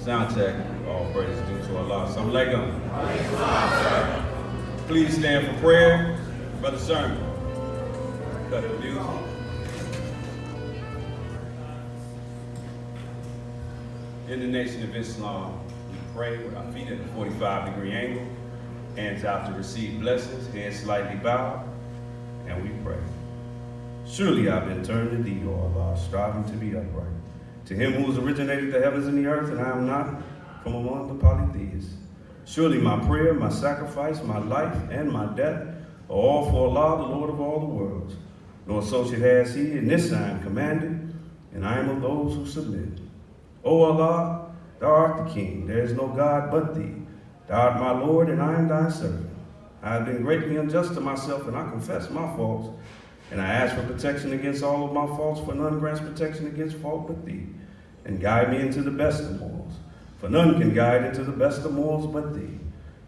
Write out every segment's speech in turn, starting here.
Sound check. All praise is due to Allah. Assalamu alaikum. Please stand for prayer. Brother Sermon. Cut the music. In the Nation of Islam, we pray with our feet at a 45-degree angle, hands out to receive blessings, heads slightly bowed, and we pray. Surely I've been turned to thee, O Allah, striving to be upright. To him who has originated the heavens and the earth, and I am not from among the polytheists. Surely my prayer, my sacrifice, my life, and my death are all for Allah, the Lord of all the worlds. No associate has he, and this I am commanded, and I am of those who submit. O Allah, thou art the King, there is no God but thee. Thou art my Lord, and I am thy servant. I have been greatly unjust to myself, and I confess my faults. And I ask for protection against all of my faults, for none grants protection against fault but thee. And guide me into the best of morals, for none can guide into the best of morals but thee.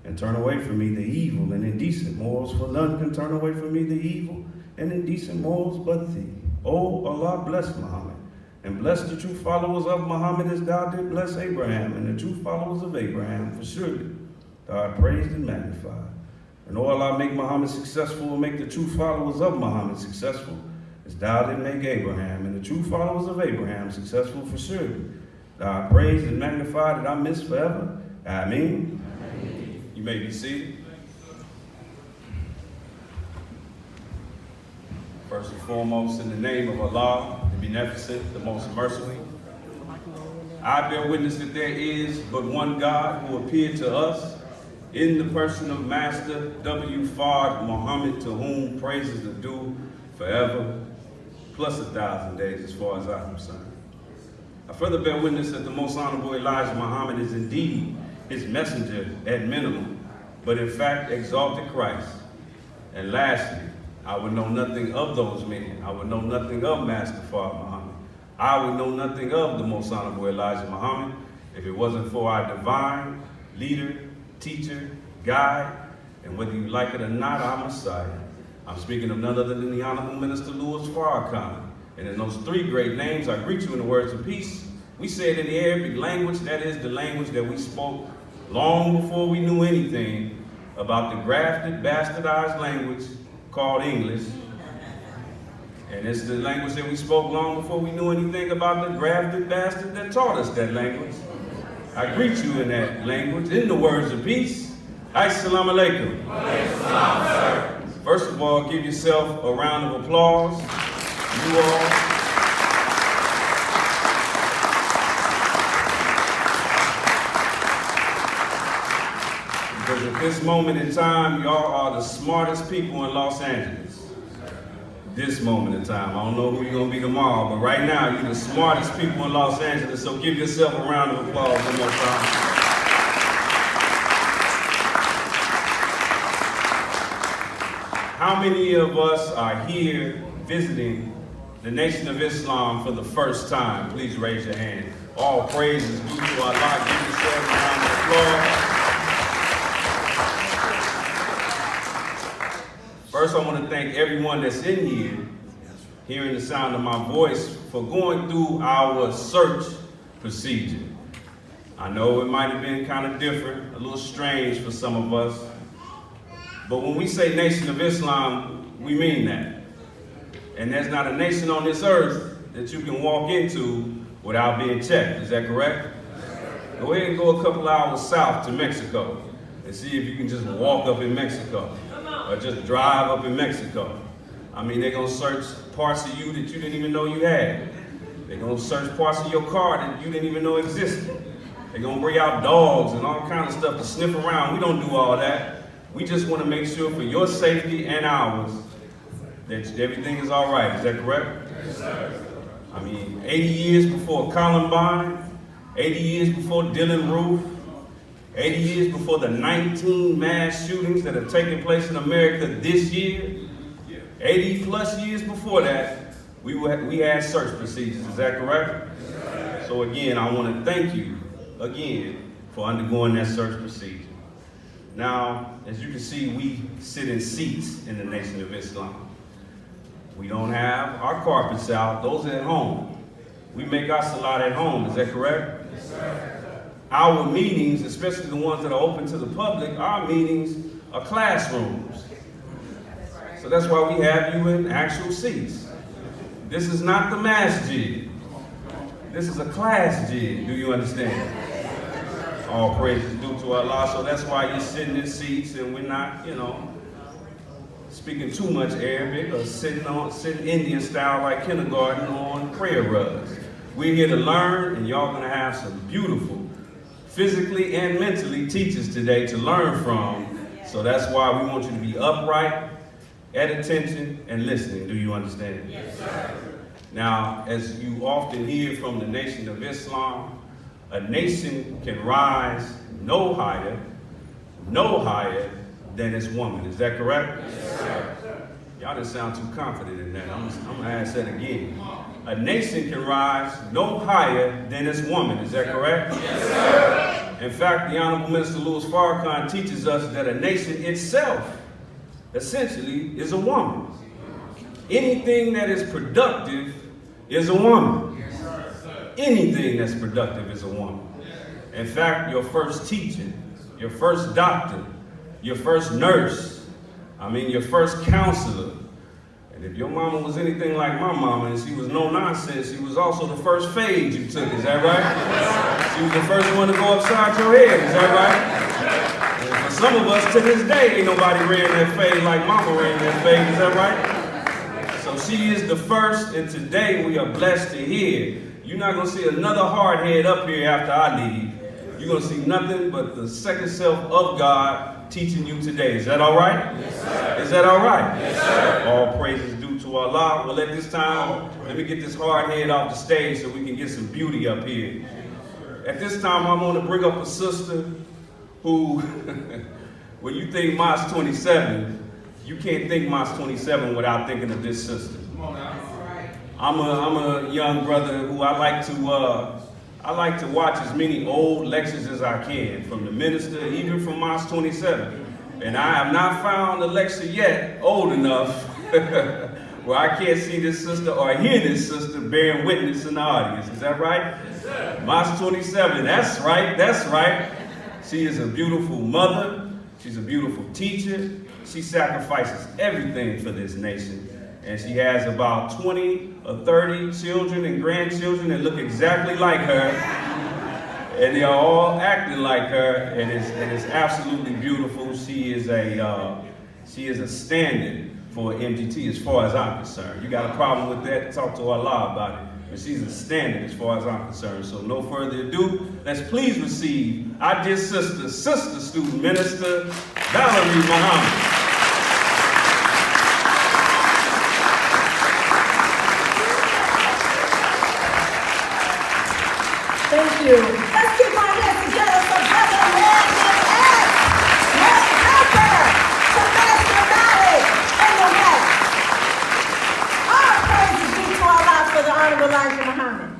And turn away from me the evil and indecent morals, for none can turn away from me the evil and indecent morals but thee. O Allah, bless Muhammad, and bless the true followers of Muhammad as thou did bless Abraham and the true followers of Abraham, for surely thou art praised and magnified. And O Allah, make Muhammad successful and make the true followers of Muhammad successful, as thou did make Abraham and the true followers of Abraham successful, for surely thou art praised and magnified and I miss forever. Ameen. Ameen. You may be seated. First and foremost, in the name of Allah, the Beneficent, the Most Merciful, I bear witness that there is but one God who appeared to us in the person of Master W. Fard Muhammad, to whom praises are due forever, plus 1,000 days as far as I'm concerned. I further bear witness that the Most Honorable Elijah Muhammad is indeed his messenger at minimum, but in fact exalted Christ. And lastly, I would know nothing of those men. I would know nothing of Master Fard Muhammad. I would know nothing of the Most Honorable Elijah Muhammad if it wasn't for our divine leader, teacher, guide, and whether you like it or not, our Messiah. I'm speaking of none other than the Honorable Minister Louis Farrakhan. And in those three great names, I greet you in the words of peace. We say it in the Arabic language, that is the language that we spoke long before we knew anything about the grafted, bastardized language called English. And it's the language that we spoke long before we knew anything about the grafted bastard that taught us that language. I greet you in that language, in the words of peace. Assalamu alaikum. First of all, give yourself a round of applause. You all. Because at this moment in time, y'all are the smartest people in Los Angeles. This moment in time. I don't know who you're going to be tomorrow, but right now, you're the smartest people in Los Angeles, so give yourself a round of applause one more time. How many of us are here visiting the Nation of Islam for the first time? Please raise your hand. All praise is due to Allah. Give yourself a round of applause. First, I want to thank everyone that's in here, hearing the sound of my voice, for going through our search procedure. I know it might have been kind of different, a little strange for some of us, but when we say Nation of Islam, we mean that. And there's not a nation on this earth that you can walk into without being checked. Is that correct? Go ahead and go a couple hours south to Mexico and see if you can just walk up in Mexico. Or just drive up in Mexico. I mean, they're gonna search parts of you that you didn't even know you had. They're gonna search parts of your car that you didn't even know existed. They're gonna bring out dogs and all kinds of stuff to sniff around. We don't do all that. We just wanna make sure for your safety and ours that everything is all right. Is that correct? Yes, sir. I mean, 80 years before Columbine, 80 years before Dylan Roof, 80 years before the 19 mass shootings that have taken place in America this year, 80 plus years before that, we had search procedures. Is that correct? Yes. So again, I want to thank you again for undergoing that search procedure. Now, as you can see, we sit in seats in the Nation of Islam. We don't have our carpets out. Those are at home. We make our salat at home. Is that correct? Yes, sir. our meetings, especially the ones that are open to the public, our meetings are classrooms. So that's why we have you in actual seats. This is not the masjid. This is a class jid. Do you understand? All praise is due to Allah. So that's why you're sitting in seats and we're not, speaking too much Arabic or sitting Indian style like kindergarten on prayer rugs. We're here to learn, and y'all gonna have some beautiful, physically and mentally teachers today to learn from. So that's why we want you to be upright, at attention, and listening. Do you understand? Yes, sir. Now, as you often hear from the Nation of Islam, a nation can rise no higher than its woman. Is that correct? Yes, sir. Y'all didn't sound too confident in that. I'm going to ask that again. A nation can rise no higher than its woman. Is that correct? Yes, sir. In fact, the Honorable Minister Louis Farrakhan teaches us that a nation itself essentially is a woman. Anything that is productive is a woman. Anything that's productive is a woman. In fact, your first teacher, your first doctor, your first nurse, your first counselor. And if your mama was anything like my mama and she was no nonsense, she was also the first fade you took. Is that right? She was the first one to go upside your head. Is that right? And for some of us to this day, ain't nobody ran that fade like mama ran that fade. Is that right? So she is the first, and today we are blessed to hear. You're not going to see another hard head up here after I leave. You're going to see nothing but the second self of God teaching you today. Is that all right? Yes, sir. Is that all right? Yes, sir. All praise is due to Allah. Well, at this time, let me get this hard head off the stage so we can get some beauty up here. At this time, I'm going to bring up a sister who, when you think Mosque 27, you can't think Mosque 27 without thinking of this sister. I'm a young brother who I like to watch as many old lectures as I can, from the minister, even from Mosque 27. And I have not found a lecture yet old enough where I can't see this sister or hear this sister bearing witness in the audience. Is that right? Yes, sir. Mosque 27, that's right. She is a beautiful mother. She's a beautiful teacher. She sacrifices everything for this nation. And she has about 20 or 30 children and grandchildren that look exactly like her. And they are all acting like her, and it's absolutely beautiful. She is a standard for MGT as far as I'm concerned. You got a problem with that, talk to Allah about it. But she's a standard as far as I'm concerned. So no further ado, let's please receive our dear sister student minister, Valerie Muhammad. Thank you. Let's keep our hands together for Brother Landon S. Great helper to Master Knowledge in the West. All praises be to Allah for the Honorable Elijah Muhammad.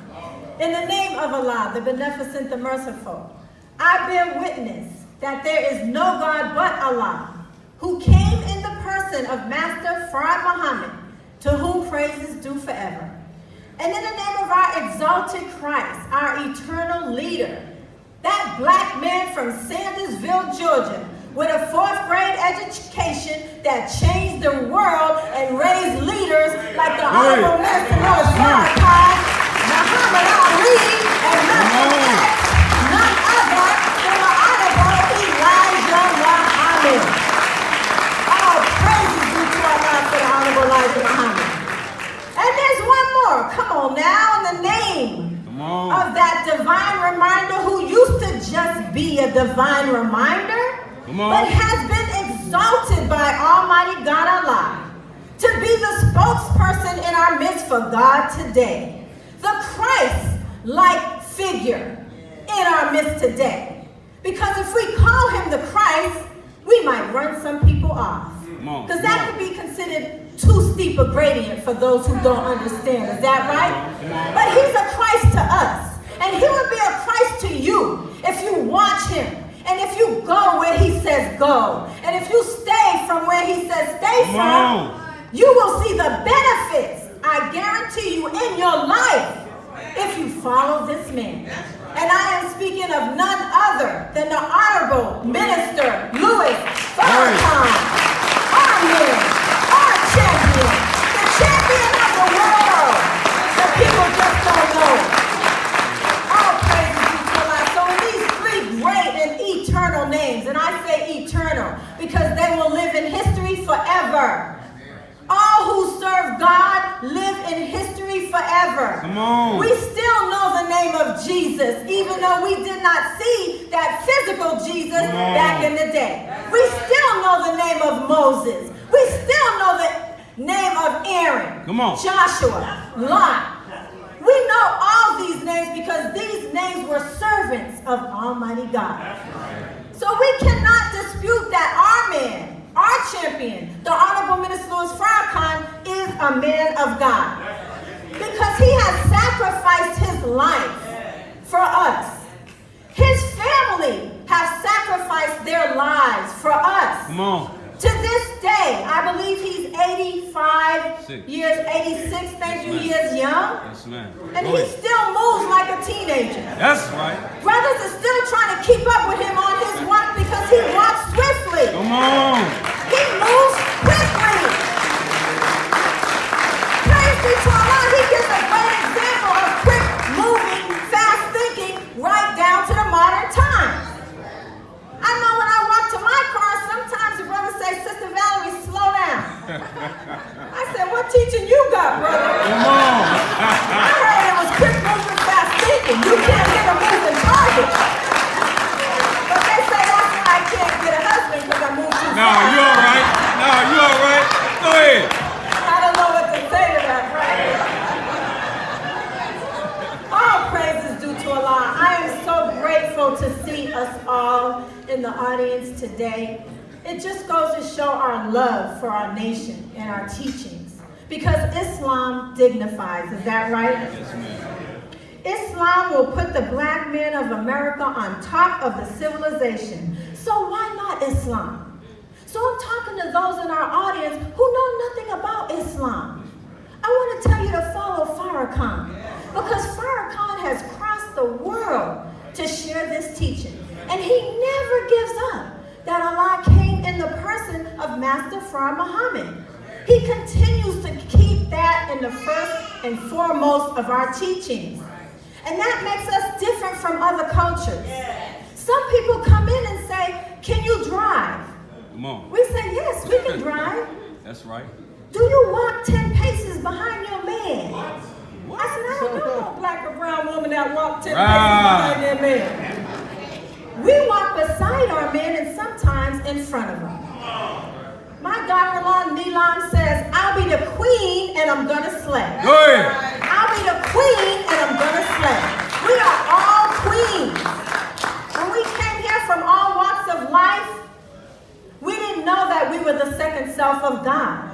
In the name of Allah, the Beneficent, the Merciful, I bear witness that there is no God but Allah, who came in the person of Master Fard Muhammad, to whom praise is due forever. And in the name of our exalted Christ, our eternal leader, that black man from Sandersville, Georgia, with a 4th grade education that changed the world and raised leaders like the Honorable Minister Louis Farrakhan, Muhammad Ali, and none other than the Honorable Elijah Muhammad. All praises due to Allah for the Honorable Elijah Muhammad. And there's one more. Come on now, in the name of that divine reminder who used to just be a divine reminder, but has been exalted by Almighty God Allah to be the spokesperson in our midst for God today. The Christ-like figure in our midst today. Because if we call him the Christ, we might run some people off. Because that could be considered too steep a gradient for those who don't understand. Is that right? But he's a Christ to us. And he will be a Christ to you if you watch him. And if you go where he says go. And if you stay from where he says stay from, you will see the benefits, I guarantee you, in your life if you follow this man. And I am speaking of none other than the Honorable Minister Louis Farrakhan, our man, our champion, the champion of the world. The people just don't know. All praises be to Allah. So these three great and eternal names, and I say eternal because they will live in history forever. All who serve God live in history forever. Come on. We still know the name of Jesus, even though we did not see that physical Jesus back in the day. We still know the name of Moses. We still know the name of Aaron, Come on. Joshua, Lot. We know all these names because these names were servants of Almighty God. So we cannot dispute that our man, our champion, the Honorable Minister Louis Farrakhan, is a man of God. Because he has sacrificed his life for us. His family have sacrificed their lives for us. Come on. To this day, I believe he's 85 Six. years, 86, thank you, ma'am. years young. Yes, ma'am. And Go he ahead. still moves like a teenager. That's right. Brothers are still trying to keep up with him on his walk because he walks swiftly. Come on. He moves quickly. Praise be to Allah. He gives a great example of quick moving, fast thinking, right down to the modern times. I know when I walk to my car, sometimes the brothers say, Sister Valerie, slow down. I said, what teaching you got, brother? Come on. I heard it was quick moving, fast thinking. You can't get a moving target. But they say that's why I can't get a husband because I move too No, fast. you all right. No, you all right. Go ahead. I don't know what to say to that, right? All praise is due to Allah. I am so grateful to see us all in the audience today. It just goes to show our love for our nation and our teachings. Because Islam dignifies, is that right? Yes, ma'am. Islam will put the black man of America on top of the civilization. So why not Islam? So I'm talking to those in our audience who know nothing about Islam. I want to tell you to follow Farrakhan because Farrakhan has crossed the world to share this teaching. And he never gives up that Allah came in the person of Master Fard Muhammad. He continues to keep that in the first and foremost of our teachings. And that makes us different from other cultures. Some people come in and say, can you drive? Come on. We say, yes, we can drive. That's right. Do you walk 10 paces behind your man? I said, I don't know no black or brown woman that walk 10 paces behind their man. We walk beside our men and sometimes in front of them. My daughter-in-law, Neelam, says, I'll be the queen and I'm going to slay. Go ahead. I'll be the queen and I'm going to slay. We are all queens. When we came here from all walks of life, we didn't know that we were the second self of God.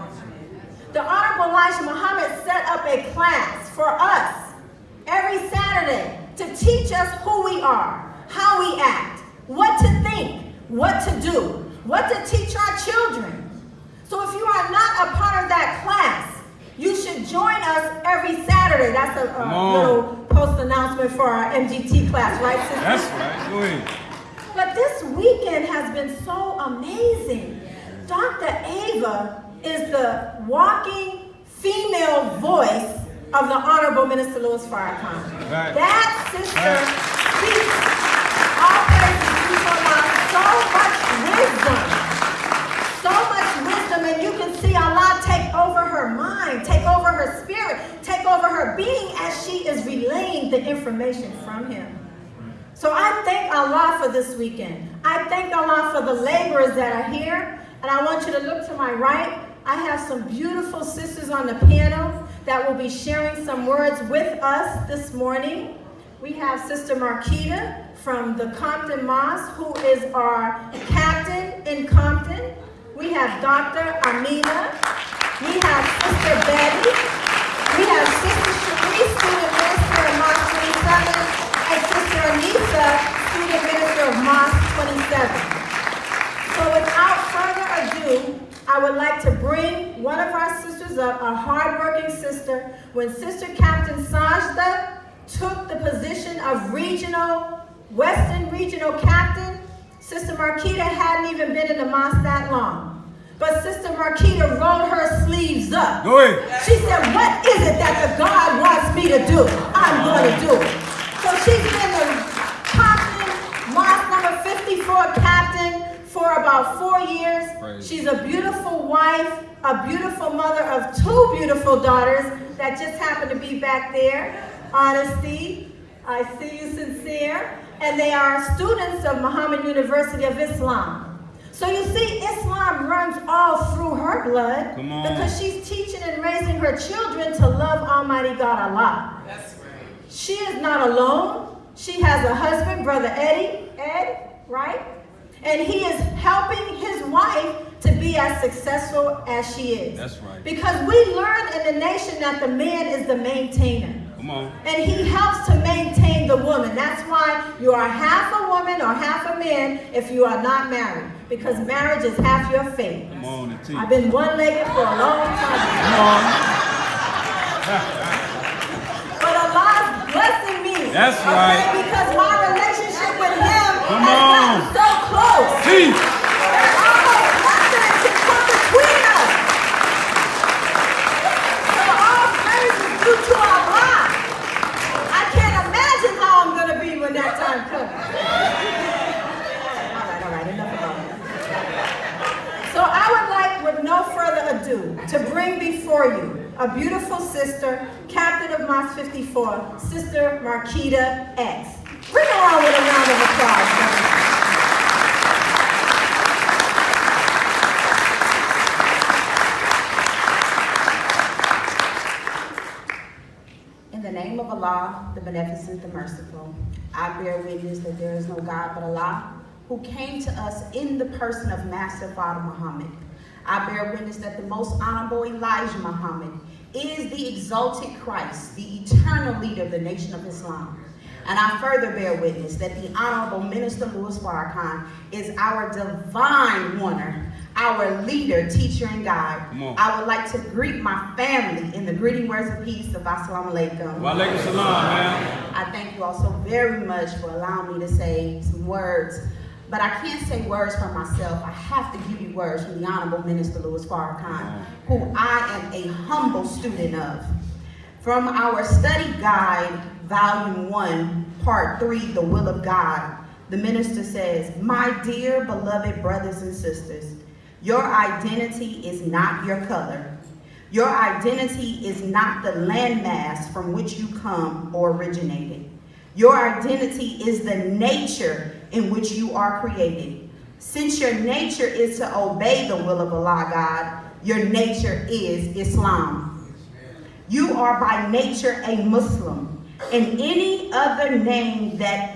The Honorable Elijah Muhammad set up a class for us every Saturday to teach us who we are, how we act, what to think, what to do, what to teach our children. So if you are not a part of that class, you should join us every Saturday. That's a little post announcement for our MGT class, right, sister? That's right. Go ahead. But this weekend has been so amazing. Dr. Ava is the walking female voice of the Honorable Minister Louis Farrakhan. Right. That sister speaks all praises to Allah, so much wisdom, and you can see Allah take over her mind, take over her spirit, take over her being as she is relaying the information from him. So I thank Allah for this weekend. I thank Allah for the laborers that are here. And I want you to look to my right. I have some beautiful sisters on the piano that will be sharing some words with us this morning. We have Sister Marquita from the Compton Mosque, who is our captain in Compton. We have Dr. Amina. We have Sister Betty. We have Sister Cherie, student minister of Mosque 27. And Sister Anissa, student minister of Mosque 27. So without further ado, I would like to bring one of our sisters up, a hardworking sister. When Sister Captain Sajda took the position of Western Regional Captain. Sister Marquita hadn't even been in the mosque that long. But Sister Marquita rolled her sleeves up. Go ahead. She said, what is it that the God wants me to do? I'm going to do it. So she's been the captain, mosque number 54 captain for about 4 years. Praise. She's a beautiful wife, a beautiful mother of 2 beautiful daughters that just happen to be back there. Honesty, I see you, Sincere. And they are students of Muhammad University of Islam. So you see, Islam runs all through her blood because she's teaching and raising her children to love Almighty God Allah. That's right. She is not alone. She has a husband, Brother Ed, right? And he is helping his wife to be as successful as she is. That's right. Because we learn in the nation that the man is the maintainer. Come on. And he helps to maintain the woman. That's why you are half a woman or half a man if you are not married. Because marriage is half your faith. Come on, the team. I've been one-legged for a long time. Come on. But Allah's blessing me. That's right. Because my relationship with him Come has on. gotten so close. Team. There's almost nothing to come between us. So all praise is due to Allah. I can't imagine how I'm going to be when that time comes. All right, enough about that. So I would like, with no further ado, to bring before you a beautiful sister, captain of Mosque 54, Sister Marquita X. Bring her on with a round of applause, brother. In the name of Allah, the Beneficent, the Merciful, I bear witness that there is no God but Allah, who came to us in the person of Master Father Muhammad. I bear witness that the most honorable Elijah Muhammad is the exalted Christ, the eternal leader of the nation of Islam. And I further bear witness that the Honorable Minister Louis Farrakhan is our divine warner, our leader, teacher, and guide. I would like to greet my family in the greeting words of peace of Assalamu alaikum. Wa alaikum salam, man. I thank you all so very much for allowing me to say some words. But I can't say words for myself. I have to give you words from the Honorable Minister Louis Farrakhan, who I am a humble student of. From our study guide, Volume 1, Part 3, The Will of God, the minister says, "My dear beloved brothers and sisters, your identity is not your color. Your identity is not the landmass from which you come or originated. Your identity is the nature in which you are created. Since your nature is to obey the will of Allah God, your nature is Islam. You are by nature a Muslim, and any other name that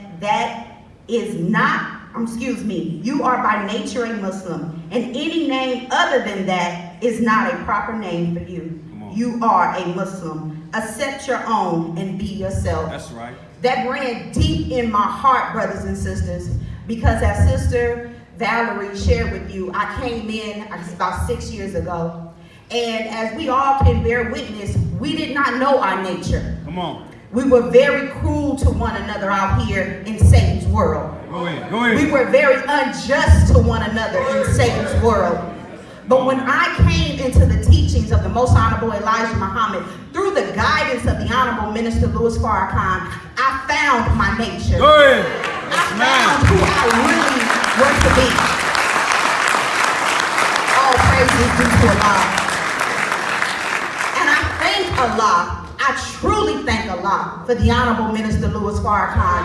is not, you are by nature a Muslim, and any name other than that is not a proper name for you. You are a Muslim. Accept your own and be yourself." That's right. That ran deep in my heart, brothers and sisters, because as Sister Valerie shared with you, I came in about 6 years ago, and as we all can bear witness, we did not know our nature. Come on. We were very cruel to one another out here in Satan's world. Go ahead. We were very unjust to one another in Satan's world. But when I came into the teachings of the Most Honorable Elijah Muhammad, through the guidance of the Honorable Minister Louis Farrakhan, I found my nature. Go ahead. I found who I really was to be. All praises due to Allah. And I thank Allah. I truly thank Allah for the Honorable Minister Louis Farrakhan,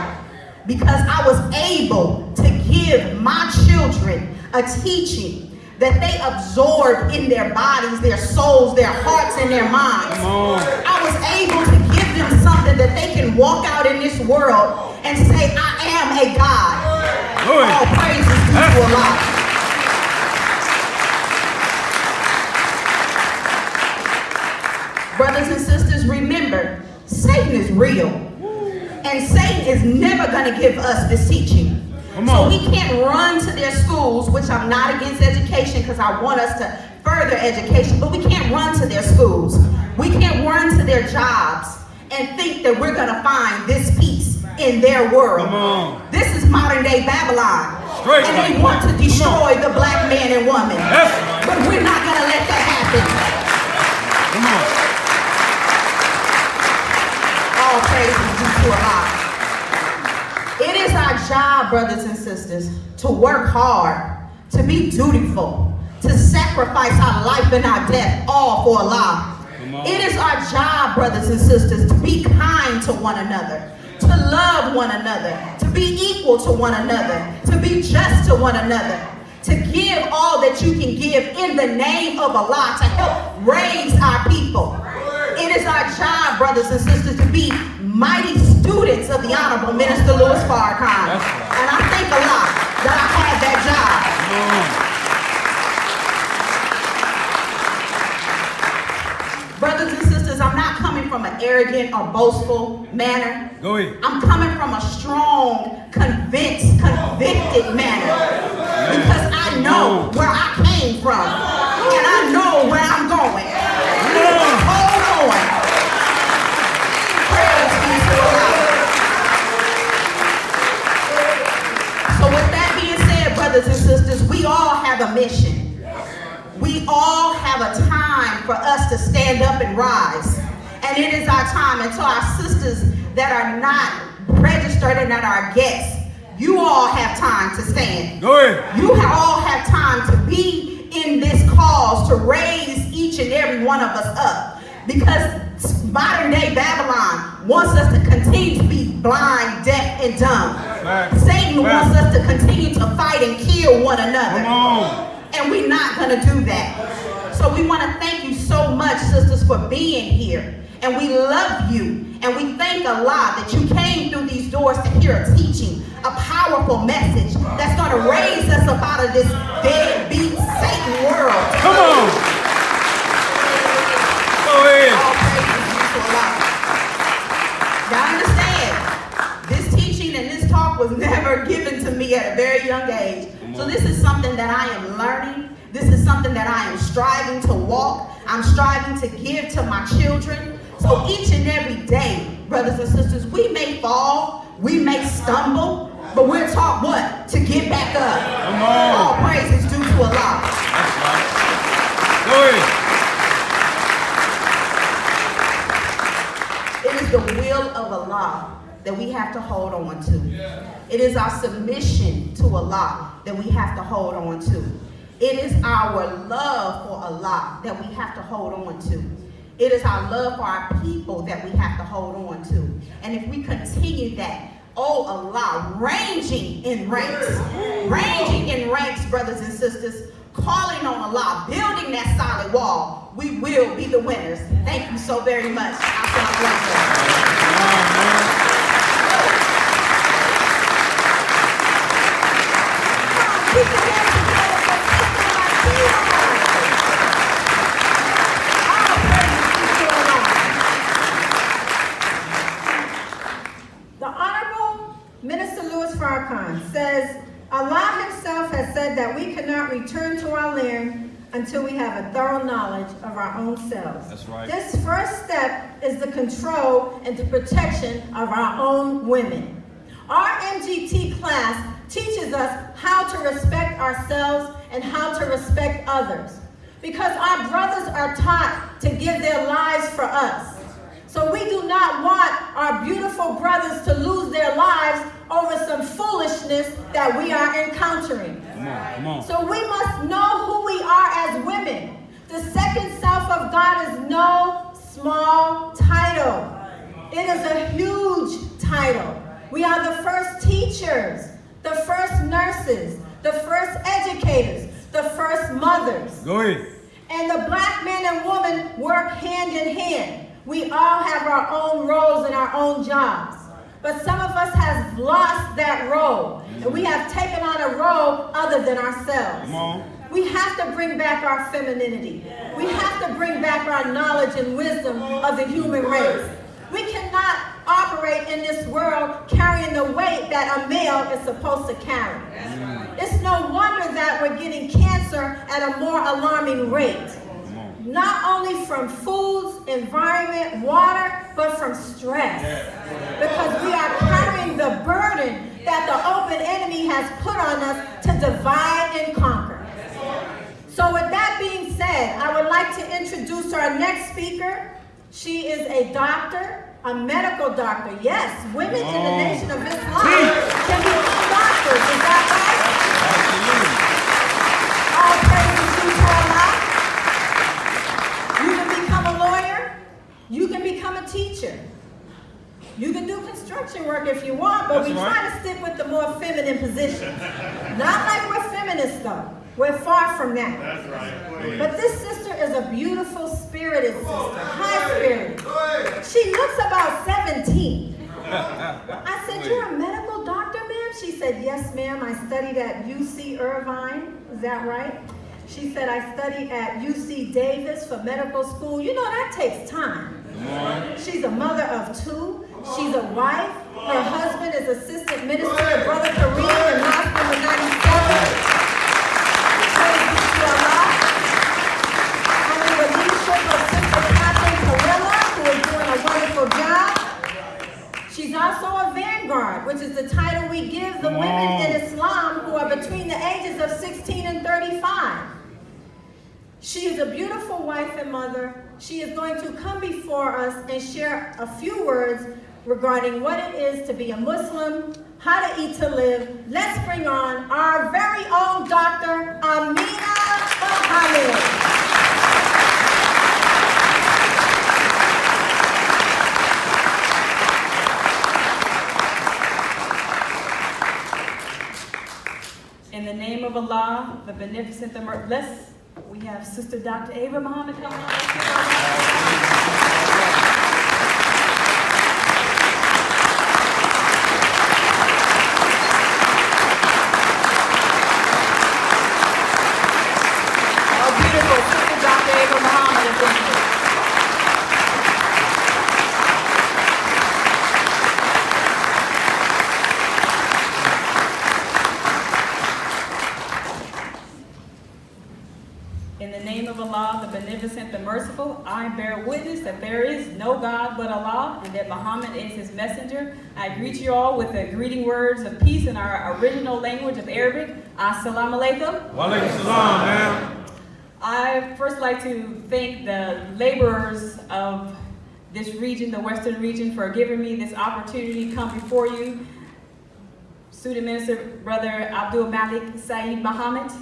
because I was able to give my children a teaching that they absorbed in their bodies, their souls, their hearts, and their minds. I was able to give them something that they can walk out in this world and say, I am a God. All praises due to Allah. Brothers and sisters, remember, Satan is real. And Satan is never going to give us this teaching. So we can't run to their schools, which I'm not against education because I want us to further education, but we can't run to their schools. We can't run to their jobs and think that we're going to find this peace in their world. Come on. This is modern day Babylon. Straight And like they want to that. destroy the black man and woman. That's right. But we're not going to let that happen. Come on. All praises due to Allah. It is our job, brothers and sisters, to work hard, to be dutiful, to sacrifice our life and our death, all for Allah. It is our job, brothers and sisters, to be kind to one another, to love one another, to be equal to one another, to be just to one another, to give all that you can give in the name of Allah to help raise our people. It is our job, brothers and sisters, to be mighty students of the Honorable Minister Louis Farrakhan. And I thank Allah that I had that job. Brothers and sisters, I'm not coming from an arrogant or boastful manner. Go ahead. I'm coming from a strong, convinced, convicted manner. Because I know where I came from. And I know where I'm going. Hold on. Praise be to Allah. So with that being said, brothers and sisters, we all have a mission. We all have a time for us to stand up and rise. And it is our time. And to our sisters that are not registered and that are guests, you all have time to stand. Go ahead. You all have time to be in this cause to raise each and every one of us up. Because modern day Babylon wants us to continue to be blind, deaf, and dumb. Facts. Satan Facts. wants us to continue to fight and kill one another. Come on. And we're not going to do that. So we want to thank you so much, sisters, for being here. And we love you. And we thank Allah that you came through these doors to hear a teaching, a powerful message that's going to raise us up out of this deadbeat Satan world. Come on. Go ahead. All praises be to Allah. Y'all understand? This teaching and this talk was never given to me at a very young age. So this is something that I am learning. This is something that I am striving to walk. I'm striving to give to my children. So each and every day, brothers and sisters, we may fall, we may stumble, but we're taught what? To get back up. Come on. All praise is due to Allah. Go ahead. It is the will of Allah that we have to hold on to. It is our submission to Allah that we have to hold on to. It is our love for Allah that we have to hold on to. It is our love for our people that we have to hold on to. And if we continue that, oh Allah, ranging in ranks, brothers and sisters, calling on Allah, building that solid wall, we will be the winners. Thank you so very much. The Honorable Minister Louis Farrakhan says, Allah himself has said that we cannot return to our land until we have a thorough knowledge of our own selves. That's right. This first step is the control and the protection of our own women. Our MGT class teaches us how to respect ourselves and how to respect others. Because our brothers are taught to give their lives for us. So we do not want our beautiful brothers to lose their lives over some foolishness that we are encountering. Come on. So we must know who we are as women. The second self of God is no small title. It is a huge title. We are the first teachers, the first nurses, the first educators, the first mothers. Go ahead. And the black man and woman work hand in hand. We all have our own roles and our own jobs. But some of us have lost that role. And we have taken on a role other than ourselves. Come on. We have to bring back our femininity. We have to bring back our knowledge and wisdom of the human race. We cannot operate in this world carrying the weight that a male is supposed to carry. It's no wonder that we're getting cancer at a more alarming rate. not only from foods, environment, water, but from stress. Because we are carrying the burden that the open enemy has put on us to divide and conquer. So with that being said, I would like to introduce our next speaker. She is a doctor, a medical doctor. Yes, women in the Nation of Islam can become doctors. Is that right? All praises due to Allah. You can become a lawyer. You can become a teacher. You can do construction work if you want, but we try to stick with the more feminine positions. Not like we're feminists, though. We're far from that. That's right. But this sister is a beautiful spirited sister, high-spirited. She looks about 17. I said, "You're a medical doctor, ma'am?" She said, "Yes, ma'am. I studied at UC Irvine." Is that right? She said, "I studied at UC Davis for medical school." You know, that takes time. She's a mother of 2. She's a wife. Her husband is assistant minister to Brother Kareem in Mosque number 97. Under the leadership of Sister Catherine Carilla, who is doing a wonderful job. She's also a vanguard, which is the title we give the women in Islam who are between the ages of 16 and 35. She is a beautiful wife and mother. She is going to come before us and share a few words regarding what it is to be a Muslim, how to eat to live. Let's bring on our very own Dr. Amina Mohammed. In the name of Allah, the Beneficent, the Merciless, we have Sister Dr. Ava Muhammad coming on. In the name of Allah, the Beneficent, the Merciful, I bear witness that there is no God but Allah and that Muhammad is his messenger. I greet you all with the greeting words of peace in our original language of Arabic. Assalamu alaikum. Wa alaikum salam, ma'am. I first like to thank the laborers of this region, the Western region, for giving me this opportunity to come before you. Student Minister, Brother Abdul Malik Saeed Muhammad.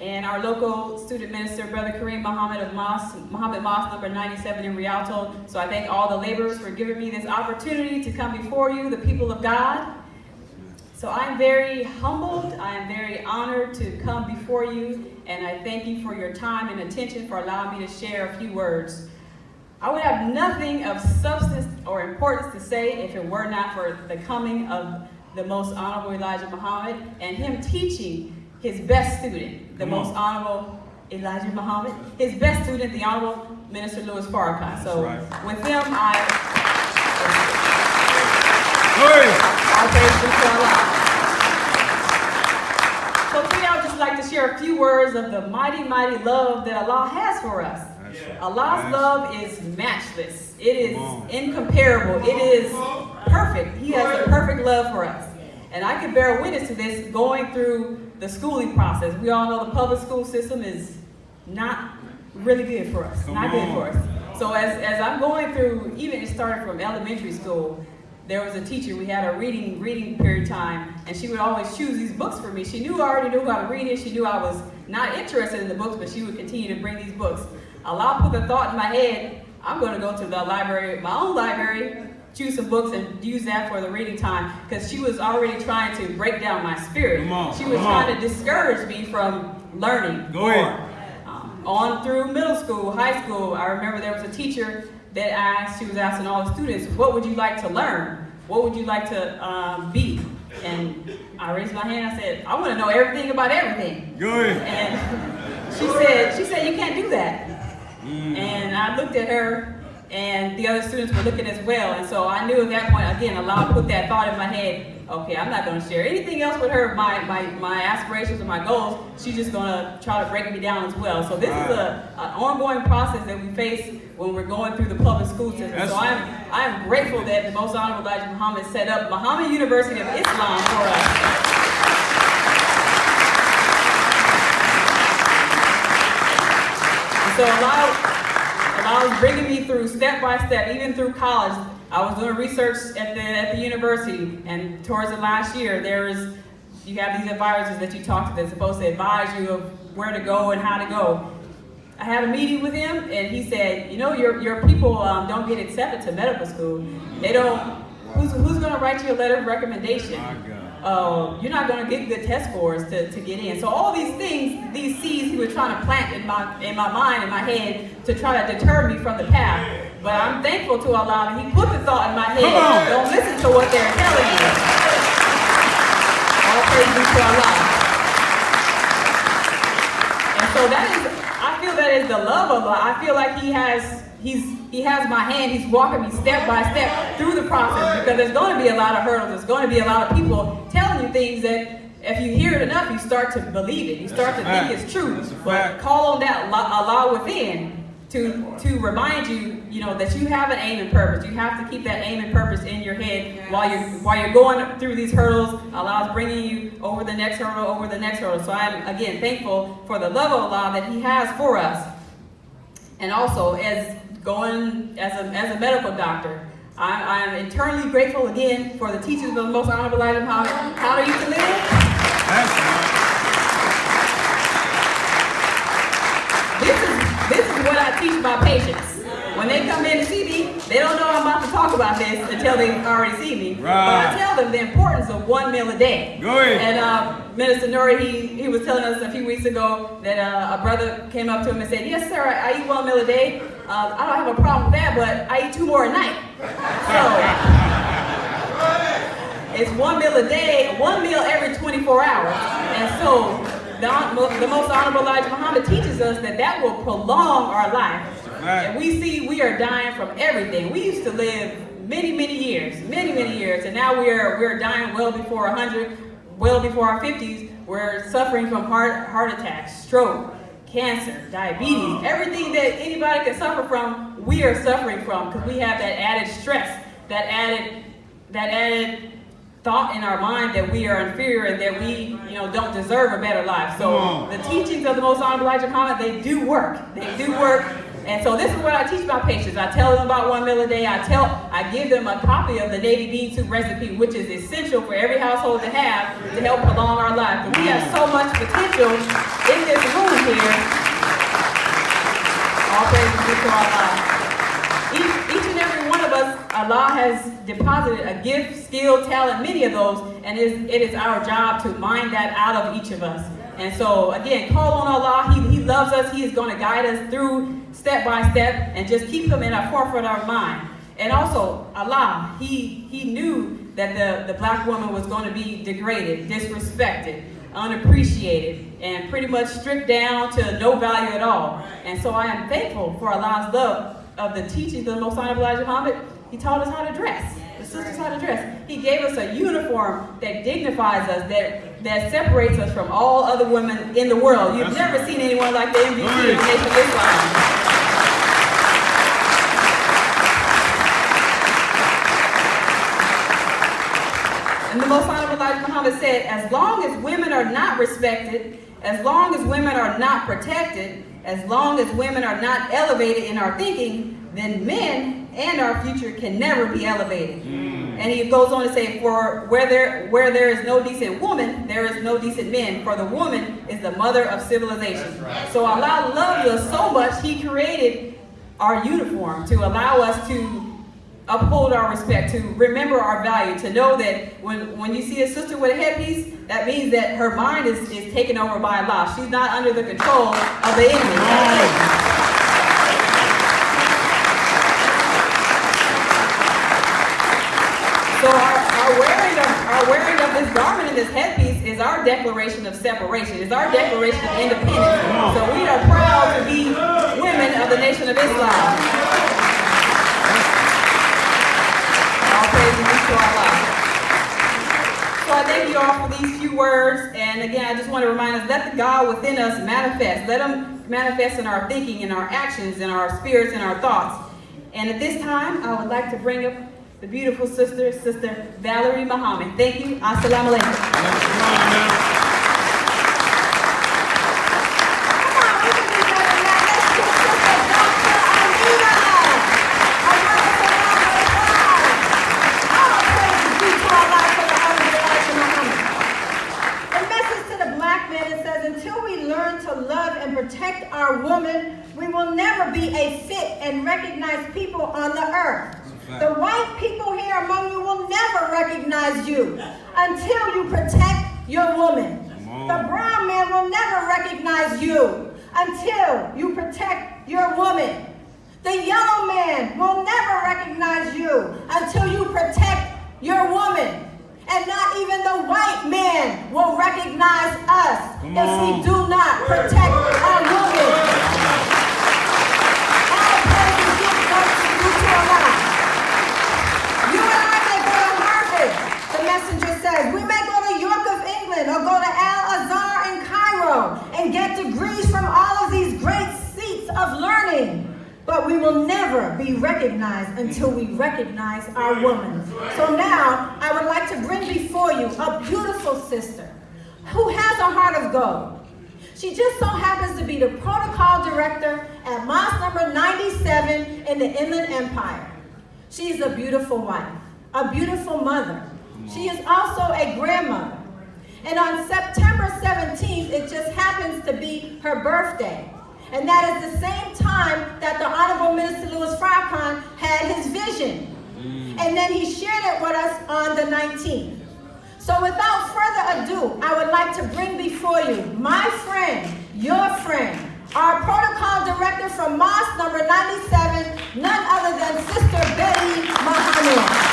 And our local student minister, Brother Kareem Muhammad of Muhammad Mosque number 97 in Rialto. So I thank all the laborers for giving me this opportunity to come before you, the people of God. So I'm very humbled, I am very honored to come before you, and I thank you for your time and attention for allowing me to share a few words. I would have nothing of substance or importance to say if it were not for the coming of the most honorable Elijah Muhammad and him teaching his best student, the most honorable Elijah Muhammad, his best student, the Honorable Minister Louis Farrakhan. So with him, I praise to Allah. So today I would just like to share a few words of the mighty, mighty love that Allah has for us. Allah's love is matchless. It is incomparable. It is perfect. He has the perfect love for us. And I can bear witness to this going through the schooling process. We all know the public school system is not really good for us. Not good for us. So as I'm going through, even it started from elementary school, there was a teacher, we had a reading period time, and she would always choose these books for me. She already knew how to read it. She knew I was not interested in the books, but she would continue to bring these books. Allah put the thought in my head, I'm going to go to the library, my own library, choose some books and use that for the reading time, because she was already trying to break down my spirit. She was trying to discourage me from learning more. On through middle school, high school, I remember there was a teacher that she was asking all the students, what would you like to learn? What would you like to be? And I raised my hand, I said, I want to know everything about everything. Good. And she said, you can't do that. And I looked at her, and the other students were looking as well. And so I knew at that point, again, Allah put that thought in my head, okay, I'm not going to share anything else with her, my aspirations or my goals. She's just going to try to break me down as well. So this is an ongoing process that we face when we're going through the public school system. So I'm grateful that the Most Honorable Elijah Muhammad set up Muhammad University of Islam for us. So Allah was bringing me through step by step, even through college. I was doing research at the university, and towards the last year, you have these advisors that you talk to that's supposed to advise you of where to go and how to go. I had a meeting with him, and he said, you know, your people don't get accepted to medical school. They don't. Who's going to write you a letter of recommendation? You're not going to get good test scores to get in. So all these things, these seeds he was trying to plant in my mind, in my head, to try to deter me from the path. But I'm thankful to Allah that He put the thought in my head. Don't listen to what they're telling you. All praise be to Allah. And so I feel that is the love of Allah. I feel like He has my hand. He's walking me step by step through the process, because there's going to be a lot of hurdles. There's going to be a lot of people telling you things that if you hear it enough, you start to believe it. You start to think it's true. But call on that Allah within to remind you, that you have an aim and purpose. You have to keep that aim and purpose in your head while you're going through these hurdles. Allah is bringing you over the next hurdle. So I'm again thankful for the love of Allah that He has for us, and also as a medical doctor. I'm eternally grateful again for the teachings of the Most Honorable Elijah Muhammad. How are you to live? This is what I teach my patients. When they come in to see me, they don't know I'm about to talk about this until they already see me. Right. But I tell them the importance of 1 meal a day. Go ahead. And Minister Nuri, he was telling us a few weeks ago that a brother came up to him and said, yes, sir, I eat 1 meal a day. I don't have a problem with that, but I eat 2 more a night. So it's 1 meal a day, 1 meal every 24 hours. And so the Most Honorable Elijah Muhammad teaches us that will prolong our life. Right. And we are dying from everything. We used to live many years, and now we're dying well before 100, well before our 50s. We're suffering from heart attacks, stroke, cancer, diabetes, everything that anybody can suffer from, we are suffering from, because we have that added stress, that added thought in our mind that we are inferior and that we, don't deserve a better life. So the teachings of the Most Honorable Elijah Muhammad, they do work. And so this is what I teach my patients. I tell them about 1 meal a day. I give them a copy of the Navy bean soup recipe, which is essential for every household to have to help prolong our life. But we have so much potential in this room here. All praise be to Allah. Each and every one of us, Allah has deposited a gift, skill, talent, many of those, and it is our job to mine that out of each of us. And so, again, call on Allah. He loves us. He is going to guide us through step by step, and just keep Him in our forefront of our mind. And also, Allah, He knew that the black woman was going to be degraded, disrespected, unappreciated, and pretty much stripped down to no value at all. And so I am thankful for Allah's love of the teachings of the Most Honorable Elijah Muhammad. He taught us how to dress. The sisters how to dress. He gave us a uniform that dignifies us, that separates us from all other women in the world. You've never seen anyone like the MVT of the Nation of Islam. And the Most Honorable Elijah Muhammad said, as long as women are not respected, as long as women are not protected, as long as women are not elevated in our thinking, then men and our future can never be elevated. And he goes on to say, for where there is no decent woman, there is no decent men, for the woman is the mother of civilization. Right. So Allah loves us so much, He created our uniform to allow us to uphold our respect, to remember our value, to know that when you see a sister with a headpiece, that means that her mind is taken over by Allah. She's not under the control of the enemy. So our wearing of this garment and this headpiece is our declaration of separation, is our declaration of independence. So we are proud to be women of the Nation of Islam. All praise be to Allah. thank you all for these few words. And again, I just want to remind us, let the God within us manifest. Let him manifest in our thinking, in our actions, in our spirits, in our thoughts. And at this time, I would like to bring up the beautiful sister, Sister Valerie Muhammad. Thank you. Assalamu alaikum. Protect our woman, we will never be a fit and recognized people on the earth. The white people here among you will never recognize you until you protect your woman. The brown man will never recognize you until you protect your woman. The yellow man will never recognize you until you protect your woman. And not even the white man will recognize us if we do not protect our women. All praises give thanks to you to Allah. You and I may go to Harvard, the messenger says. We may go to York of England or go to Al-Azhar in Cairo and get degrees from all of these great seats of learning. But we will never be recognized until we recognize our woman. So now, I would like to bring before you a beautiful sister who has a heart of gold. She just so happens to be the protocol director at Mosque number 97 in the Inland Empire. She is a beautiful wife, a beautiful mother. She is also a grandmother. And on September 17th, it just happens to be her birthday. And that is the same time that the Honorable Minister Louis Farrakhan had his vision. And then he shared it with us on the 19th. So without further ado, I would like to bring before you my friend, your friend, our protocol director from Mosque number 97, none other than Sister Betty Muhammad.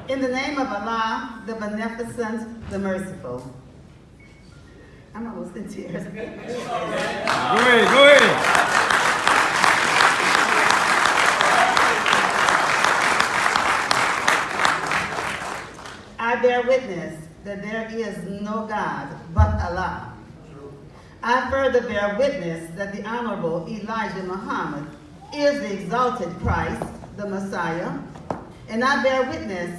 In the name of Allah, the Beneficent, the Merciful. I'm almost in tears. Go ahead. I bear witness that there is no God but Allah. I further bear witness that the Honorable Elijah Muhammad is the exalted Christ, the Messiah. And I bear witness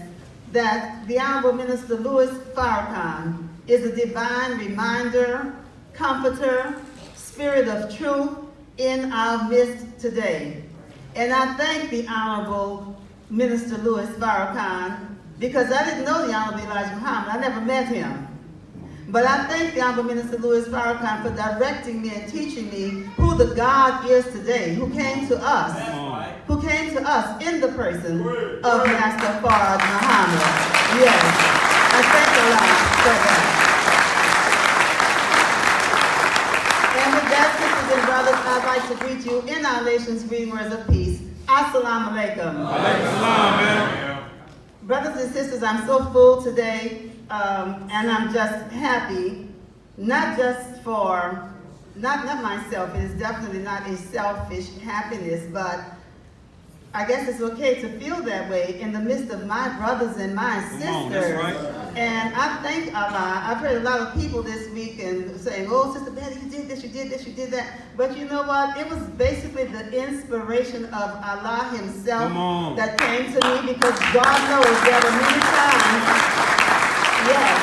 that the Honorable Minister Louis Farrakhan is a divine reminder, comforter, spirit of truth in our midst today. And I thank the Honorable Minister Louis Farrakhan because I didn't know the Honorable Elijah Muhammad. I never met him. But I thank the Honorable Minister Louis Farrakhan for directing me and teaching me who the God is today, who came to us in the person of Master Fard Muhammad. Yes, I thank Allah for that. And with that, sisters and brothers, I'd like to greet you in our nation's greeting words of peace. Assalamu alaikum. Alaikum salam, man. Brothers and sisters, I'm so full today, and I'm just happy, not just for, not myself, it is definitely not a selfish happiness, but I guess it's okay to feel that way in the midst of my brothers and my sisters. That's right. And I thank Allah. I've heard a lot of people this week and saying, oh, Sister Betty, you did this, you did this, you did that. But you know what? It was basically the inspiration of Allah himself that came to me because God knows there were many times, yes,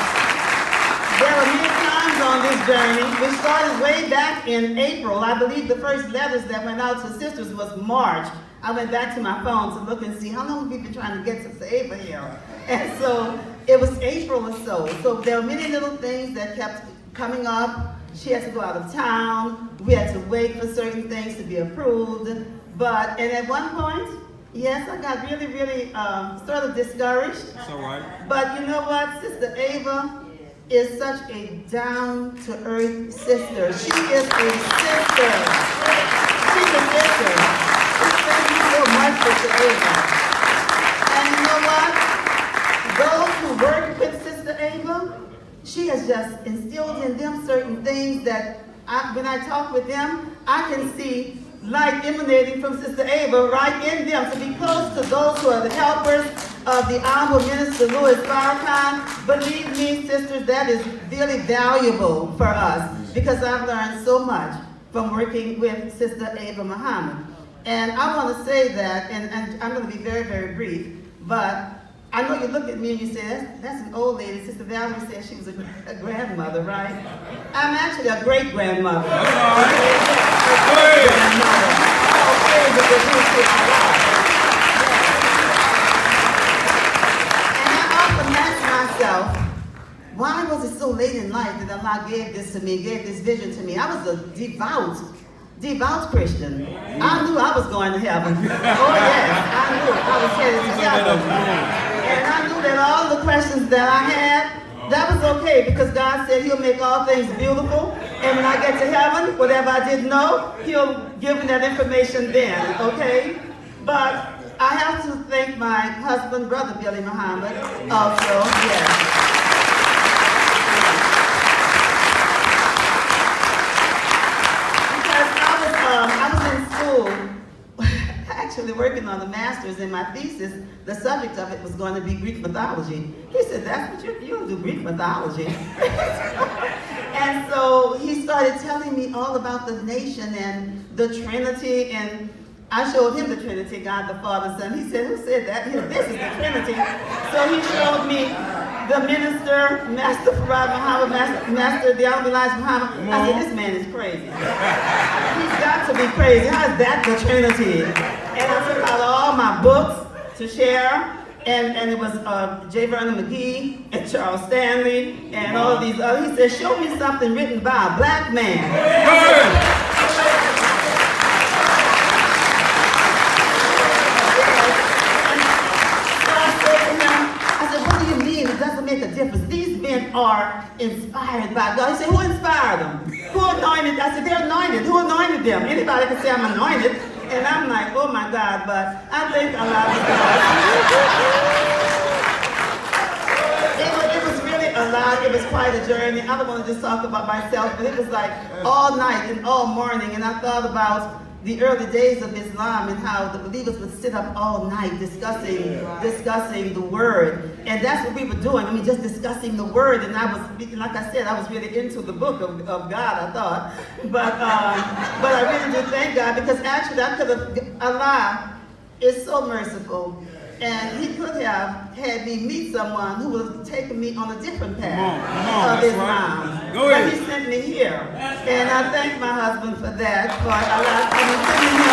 there were many times on this journey. We started way back in April. I believe the first letters that went out to sisters was March. I went back to my phone to look and see how long have we been trying to get Sister Ava here. And so it was April or so. So there were many little things that kept coming up. She had to go out of town. We had to wait for certain things to be approved. And at one point, yes, I got really sort of discouraged. That's all right. But you know what? Sister Ava is such a down-to-earth sister. She is a sister. She's a sister. Thank you so much, Sister Ava. And you know what? Those who work with Sister Ava, she has just instilled in them certain things that when I talk with them, I can see light emanating from Sister Ava right in them, to be close to those who are the helpers of the Honorable Minister Louis Farrakhan. Believe me, sisters, that is really valuable for us, because I've learned so much from working with Sister Ava Muhammad. And I want to say that, and I'm going to be very, very brief, but I know you look at me and you say, that's an old lady. Sister Valerie said she was a grandmother, right? I'm actually a great-grandmother. And I often ask myself, why was it so late in life that Allah gave this to me, gave this vision to me? I was a devout Christian. I knew I was going to heaven. Oh yes, I knew I was headed to heaven. And I knew that all the questions that I had, that was okay, because God said he'll make all things beautiful. And when I get to heaven, whatever I didn't know, he'll give me that information then, okay? But I have to thank my husband, Brother Billy Muhammad, also, yes. I was in school, actually working on the master's, and my thesis, the subject of it was going to be Greek mythology. He said, that's what you'll do, Greek mythology. And so he started telling me all about the nation and the Trinity, and I showed him the Trinity, God the Father, Son. He said, who said that? He said, this is the Trinity. So he showed me the minister, Master Farad Muhammad, Master the Honorable Elijah Muhammad. I said, this man is crazy. He's got to be crazy. How is that the Trinity? And I took out all my books to share, and it was J. Vernon McGee and Charles Stanley and all of these others. He said, show me something written by a black man. It doesn't make a difference. These men are inspired by God. He said, who inspired them? Who anointed? I said, they're anointed. Who anointed them? Anybody can say I'm anointed. And I'm like, oh my God, but I think Allah because it was really a lot. It was quite a journey. I don't want to just talk about myself, but it was like all night and all morning. And I thought about the early days of Islam and how the believers would sit up all night discussing the word. And that's what we were doing. I mean, just discussing the word. And I was, like I said, I was really into the book of God, I thought. But I really do thank God, because actually Allah is so merciful. And he could have had me meet someone who would have taken me on a different path of Islam. Right. But he sent me here. And I thank my husband for that, for allowing him to teach me.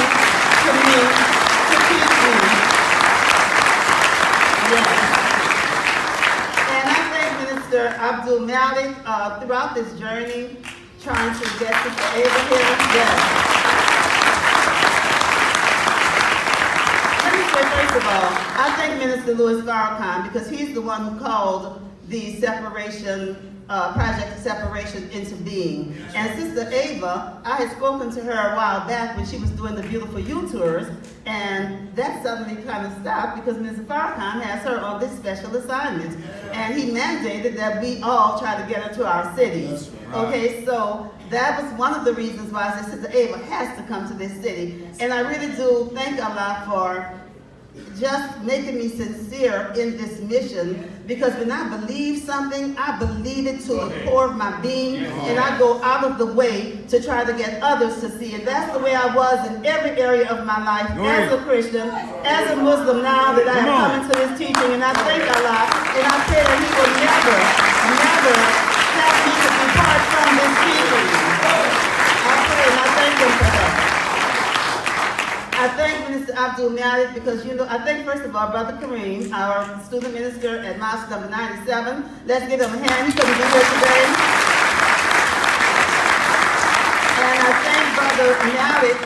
Yes. And I thank Minister Abdul Malik throughout this journey, trying to get to Abraham. Yes. First of all, I thank Minister Louis Farrakhan, because he's the one who called the separation, project of separation into being. And Sister Ava, I had spoken to her a while back when she was doing the Beautiful You tours, and that suddenly kind of stopped because Mr. Farrakhan has her on this special assignment. And he mandated that we all try to get her to our cities. Okay, so that was one of the reasons why I said Sister Ava has to come to this city. And I really do thank Allah for just making me sincere in this mission, because when I believe something, I believe it to the core of my being, and I go out of the way to try to get others to see it. That's the way I was in every area of my life, as a Christian, as a Muslim, now that I have come into this teaching, and I thank Allah, and I pray that He will never have me to depart from this teaching. I pray and I thank Him for that. I thank Minister Abdul Malik, because I thank first of all Brother Kareem, our student minister at Mosque number 97. Let's give him a hand. He couldn't be here today. And I thank Brother Malik,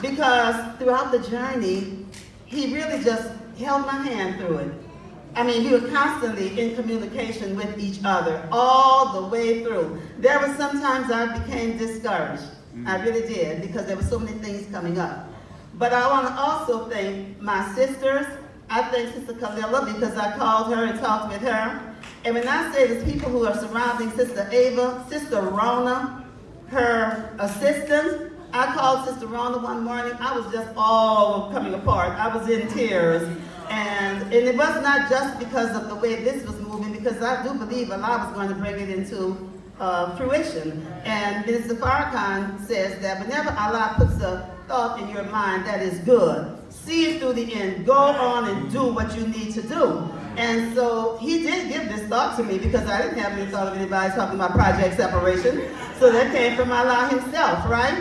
because throughout the journey, he really just held my hand through it. I mean, we were constantly in communication with each other all the way through. There were sometimes I became discouraged. I really did, because there were so many things coming up. But I want to also thank my sisters. I thank Sister Kalila, because I called her and talked with her. And when I say there's people who are surrounding Sister Ava, Sister Rona, her assistants. I called Sister Rhonda one morning. I was just all coming apart. I was in tears. And it was not just because of the way this was moving, because I do believe Allah was going to bring it into fruition. And Minister Farrakhan says that whenever Allah puts a thought in your mind that is good, see it through the end. Go on and do what you need to do. And so he did give this thought to me because I didn't have any thought of anybody talking about project separation. So that came from Allah himself, right?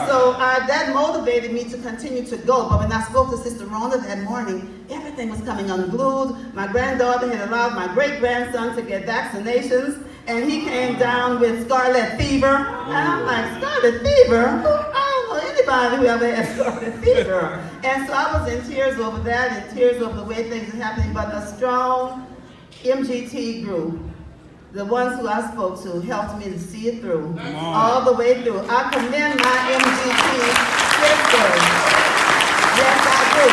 So that motivated me to continue to go. But when I spoke to Sister Rhonda that morning, everything was coming unglued. My granddaughter had allowed my great-grandson to get vaccinations, and he came down with scarlet fever. And I'm like, scarlet fever? I don't know anybody who ever had scarlet fever. And so I was in tears over that and tears over the way things are happening. But a strong MGT group, the ones who I spoke to, helped me to see it through, all the way through. I commend my MGT sisters. Yes, I do.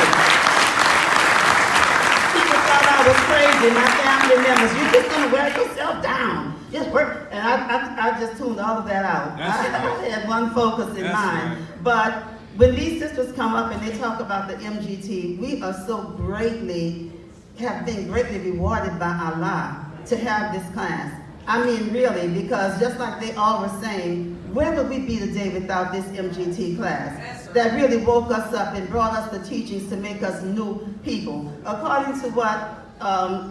People thought I was crazy, my family members. You're just gonna wear yourself down. Just work. And I just tuned all of that out. I had one focus in mind. Right. But when these sisters come up and they talk about the MGT, we are so have been greatly rewarded by Allah to have this class. I mean, really, because just like they all were saying, where would we be today without this MGT class that really woke us up and brought us the teachings to make us new people? According to what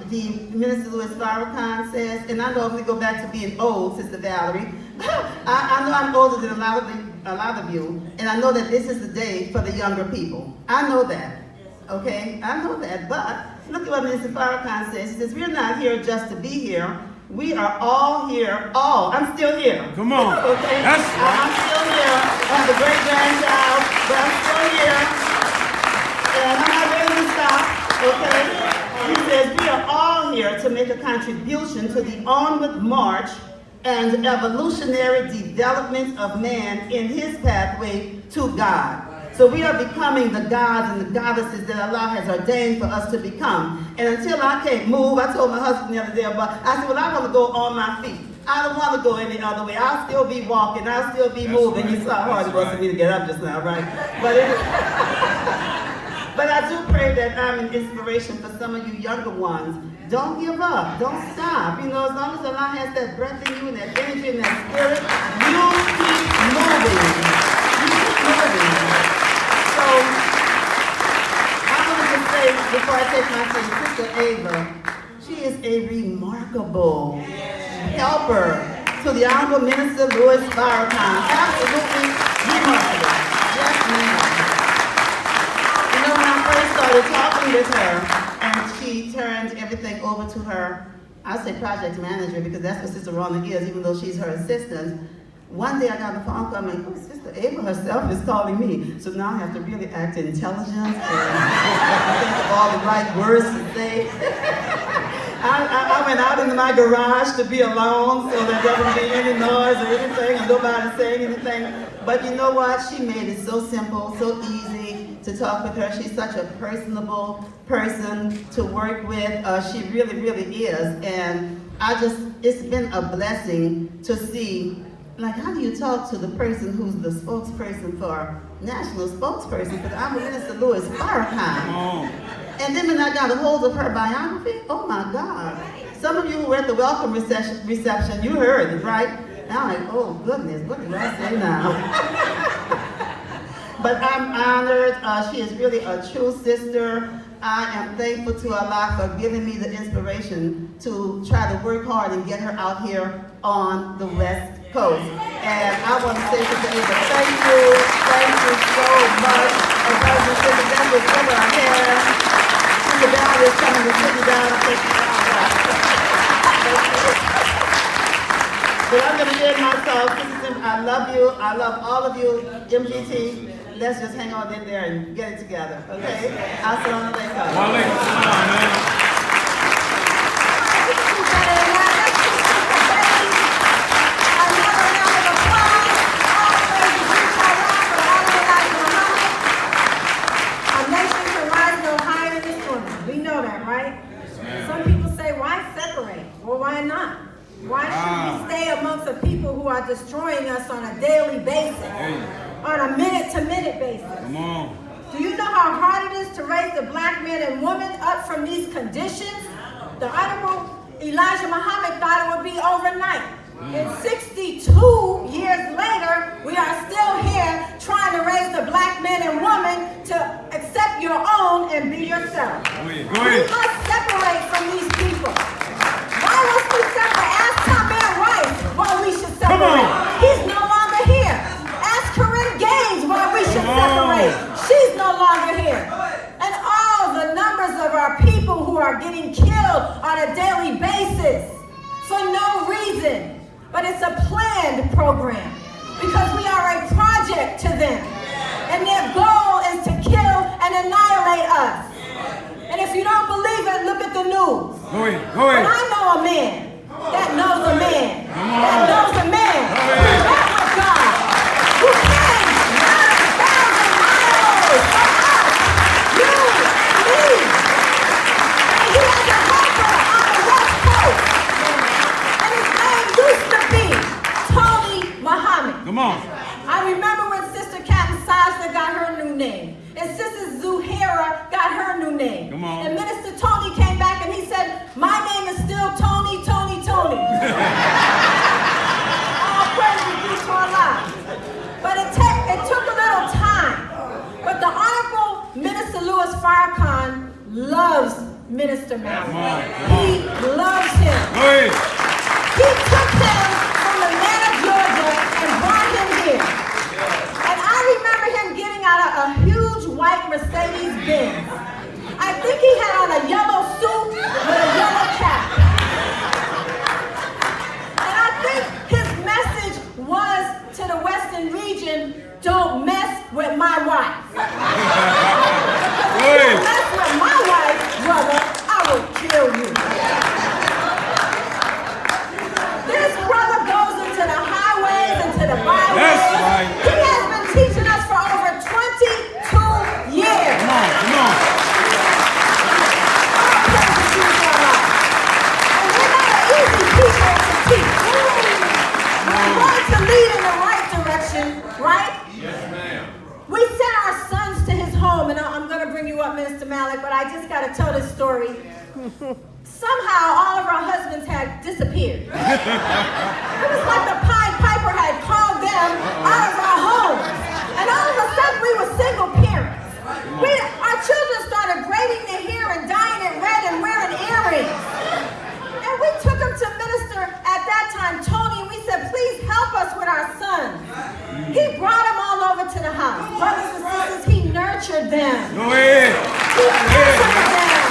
the Minister Louis Farrakhan says, and I know I'm going to go back to being old, Sister Valerie. I know I'm older than a lot of you, and I know that this is the day for the younger people. I know that, okay? I know that, but look at what Minister Farrakhan says. He says, we're not here just to be here. We are all here, I'm still here. Come on. Okay? That's right. I'm still here. I have a great-grandchild, but I'm still here. And I'm not ready to stop, okay? He says, we are all here to make a contribution to the onward march and evolutionary development of man in his pathway to God. So we are becoming the gods and the goddesses that Allah has ordained for us to become. And until I can't move, I told my husband the other day, I said, well, I want to go on my feet. I don't want to go any other way. I'll still be walking. I'll still be moving. Right. You saw how hard it was for me to get up just now, right? But I do pray that I'm an inspiration for some of you younger ones. Don't give up. Don't stop. You know, as long as Allah has that breath in you and that energy and that spirit, you keep moving. You keep moving. So, I want to just say, before I take my seat, Sister Ava, she is a remarkable helper to the Honorable Minister Louis Farrakhan. Absolutely remarkable. Yes, ma'am. You know, when I first started talking with her, and she turned everything over to her, I say project manager because that's what Sister Rhonda is, even though she's her assistant. One day I got a phone call, and oh, Sister Ava herself is calling me. So now I have to really act intelligent and think of all the right words to say. I went out into my garage to be alone so that there wouldn't be any noise or anything and nobody saying anything. But you know what? She made it so simple, so easy to talk with her. She's such a personable person to work with. She really, really is. And it's been a blessing to see, like, how do you talk to the person who's the spokesperson for, national spokesperson for the Honorable Minister Louis Farrakhan? And then when I got a hold of her biography, oh my God. Some of you who were at the welcome reception, you heard it, right? And I'm like, oh goodness, what did I say now? But I'm honored. She is really a true sister. I am thankful to Allah for giving me the inspiration to try to work hard and get her out here on the West Coast. And I want to say to Ava, thank you so much. And brothers and sisters, that was over our hair. Sister Valerie is coming to sit you down and take you down. But I'm going to end myself. I love you. I love all of you. MGT. Let's just hang on in there and get it together, okay? Assalamu alaikum. Wa alaikum salam, man. Our nation can rise no higher than this woman. We know that, right? Some people say, why separate? Well, why not? Why should we stay amongst the people who are destroying us on a daily basis, on a minute-to-minute basis. Come on. Do you know how hard it is to raise the black men and women up from these conditions? The Honorable Elijah Muhammad thought it would be overnight. And 62 years later, we are still here trying to raise the black men and women to accept your own and be yourself. Go We ahead. must separate from these people. Why must we separate? Ask Tamir Rice why we should separate. He's no longer here. Ask Corinne Gaines why we should separate. She's no longer here. And all the numbers of our people who are getting killed on a daily basis for no reason. But it's a planned program because we are a project to them. And their goal is to kill and annihilate us. And if you don't believe it, look at the news. Go ahead. Go But ahead. I know a man that knows a man that knows a man who met with God, who came 9,000 miles from us, you, me. And he has a helper on the West Coast. And his name used to be Tony Muhammad. Come on. I remember when Sister Captain Sajda got her new name. And Sister Zuhaira got her new name. Come on. And Minister Tony came back and he said, my name is still Tony. All praises be to Allah. But it took a little time. But the Honorable Minister Louis Farrakhan loves Minister Malik. He loves him. Go ahead. He took him from Atlanta, Georgia, and brought him here. And I remember him getting out of a huge white Mercedes Benz. I think he had on a yellow suit with a yellow cap. And I think his message was to the Western region, don't mess with my wife. Because if you mess with my wife, brother, I will kill you. This brother goes into the highways, into the byways. That's right. He has been teaching us for over 22 years. Come on. Come on. All praises be to Allah. And we're not an easy people to teach. We're going to lead in the right direction, right? Yes, ma'am. We sent our sons to his home, and I'm going to bring you up, Minister Malik, but I just got to tell this story. Somehow, all of our husbands had disappeared. It was like the Pied Piper had called them out of our homes. And all of a sudden, we were single parents. Our children started braiding their hair and dyeing it red and wearing earrings. And we took them to Minister, at that time, Tony, and we said, please help us with our sons. He brought them all over to the house. Brothers and sisters, he nurtured them. Go ahead. He nurtured them.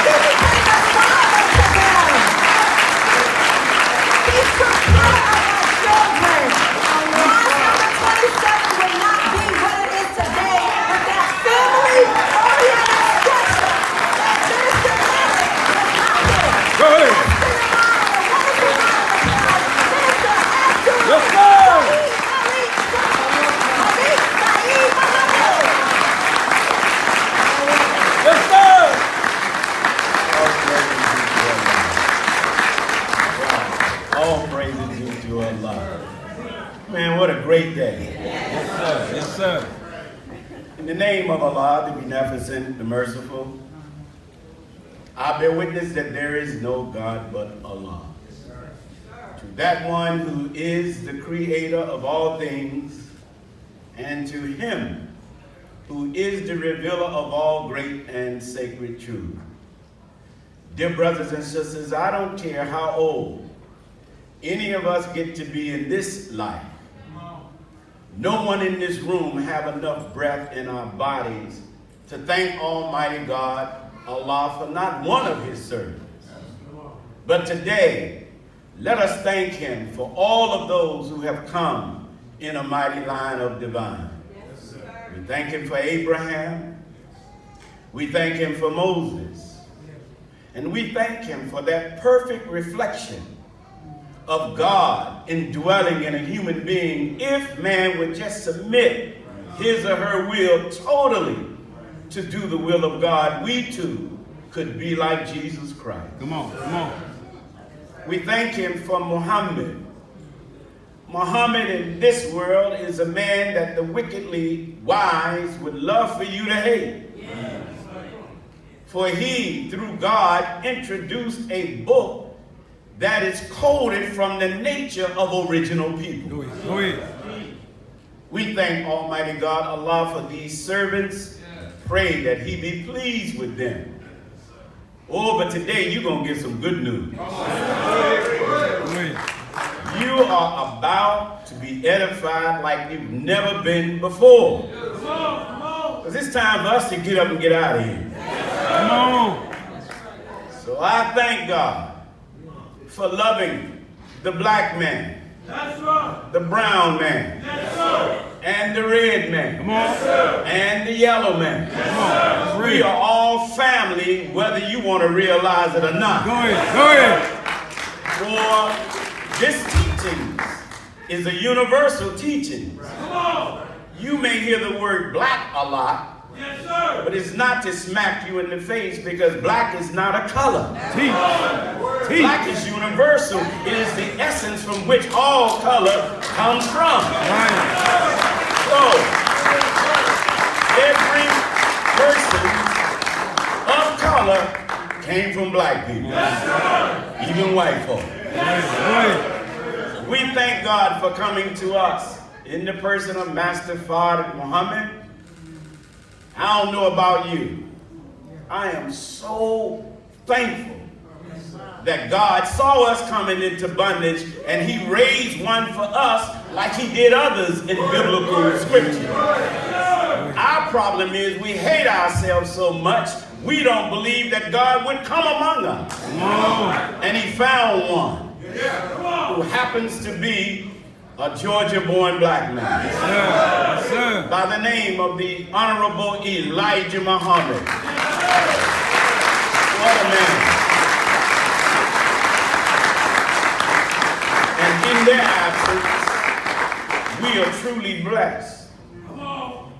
He became a father to them. He took care of our children. March number 27 would not be what it is today, but that family-oriented structure that Minister Malik was not here. Go ahead. Let's go. Let's go. All praises due to Allah. Man, what a great day. Yes, sir. Yes, sir. In the name of Allah, the Beneficent, the Merciful, I bear witness that there is no God but Allah. To that one who is the creator of all things, and to him who is the revealer of all great and sacred truth. Dear brothers and sisters, I don't care how old any of us get to be in this life. No one in this room have enough breath in our bodies to thank Almighty God, Allah, for not one of his servants. But today, let us thank him for all of those who have come in a mighty line of divine. We thank him for Abraham. We thank him for Moses. And we thank him for that perfect reflection of God indwelling in a human being if man would just submit his or her will totally to do the will of God. We too could be like Jesus Christ. Come on. Come on. We thank him for Muhammad. Muhammad in this world is a man that the wickedly wise would love for you to hate. For he, through God, introduced a book that is coded from the nature of original people. Go ahead. We thank Almighty God, Allah, for these servants. Pray that he be pleased with them. Oh, but today you're going to get some good news. You are about to be edified like you've never been before. Because it's time for us to get up and get out of here. Come on. So I thank God for loving the black man, the brown man, and the red man, Come on. and the yellow man. Come on. We are all family, whether you want to realize it or not. Go ahead. Go ahead. For this teaching is a universal teaching. You may hear the word black a lot, but it's not to smack you in the face, because black is not a color. Teach. Black is universal. It is the essence from which all color comes from. Right. So, every person of color came from black people, even white folk. Go ahead. We thank God for coming to us in the person of Master Fard Muhammad. I don't know about you. I am so thankful that God saw us coming into bondage and he raised one for us like he did others in biblical scripture. Our problem is we hate ourselves so much, we don't believe that God would come among us. And he found one who happens to be a Georgia-born black man. Yes, sir. By the name of the Honorable Elijah Muhammad. What a man. And in their absence, we are truly blessed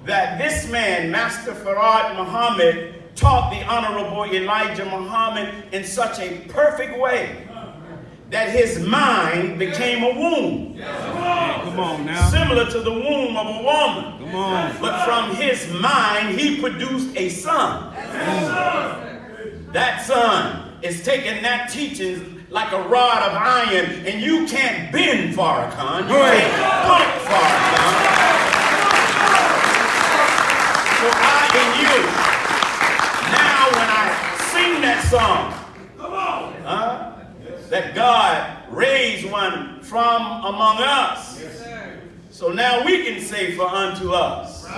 that this man, Master Fard Muhammad, taught the Honorable Elijah Muhammad in such a perfect way that his mind became a womb. Come on now. Similar to the womb of a woman. Come on. But from his mind, he produced a son. That son is taking that teaching like a rod of iron, and you can't bend Farrakhan. You can't pump Farrakhan. So I and you, now when I sing that song, that God raised one from among us. So now we can say, for unto us a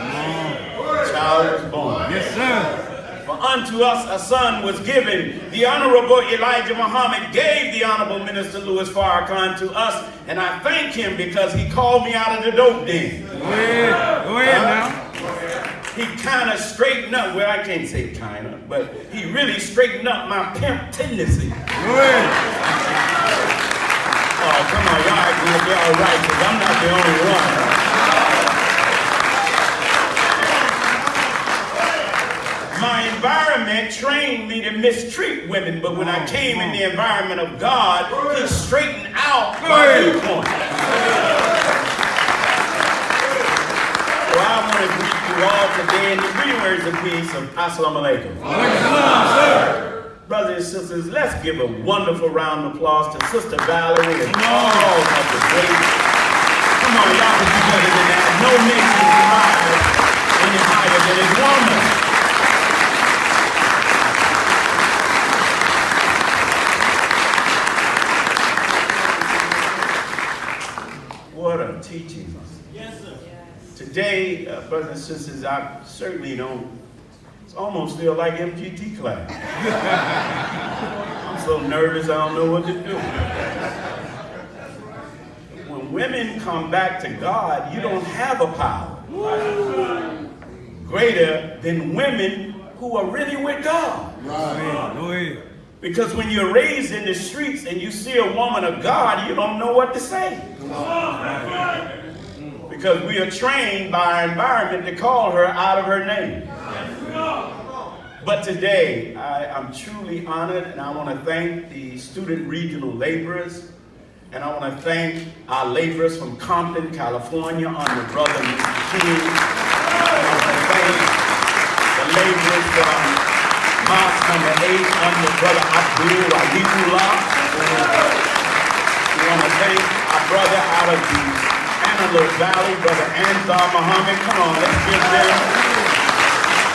child was born. Yes, sir. For unto us a son was given. The Honorable Elijah Muhammad gave the Honorable Minister Louis Farrakhan to us, and I thank him because he called me out of the dope den. Go ahead. Go ahead now. He kind of straightened up, well, I can't say kind of, but he really straightened up my pimp tendency. Go ahead. Oh, come on, y'all gonna be all right, because I'm not the only one. My environment trained me to mistreat women, but when I came in the environment of God, he straightened out my viewpoint. So I want to greet you all today in the 3 words of peace of Assalamu Alaikum. Brothers and sisters, let's give a wonderful round of applause to Sister Valerie and all of the great. Come on, y'all can do better than that. No nation can rise any higher than his woman. What a teaching. Yes, sir. Today, brothers and sisters, I certainly don't. It's almost feel like MGT class. I'm so nervous, I don't know what to do. When women come back to God, you don't have a power greater than women who are really with God. Right. Because when you're raised in the streets and you see a woman of God, you don't know what to say. Because we are trained by our environment to call her out of her name. But today, I'm truly honored, and I want to thank the student regional laborers And I want to thank our laborers from Compton, California, under Brother Mr. King. I want to thank the laborers from Mosque number 8 under Brother Abdul Rahimullah. We want to thank our brother out of the Antelope Valley, Brother Anzar Muhammad. Come on, let's give them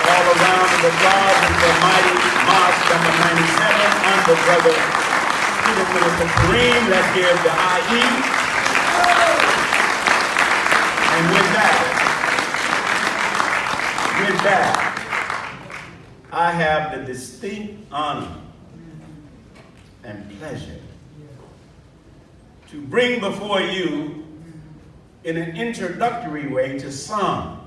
all around the applause and the mighty Mosque number 97 under Brother Minister Kareem. Let's give the IE. And with that, I have the distinct honor and pleasure to bring before you in an introductory way to some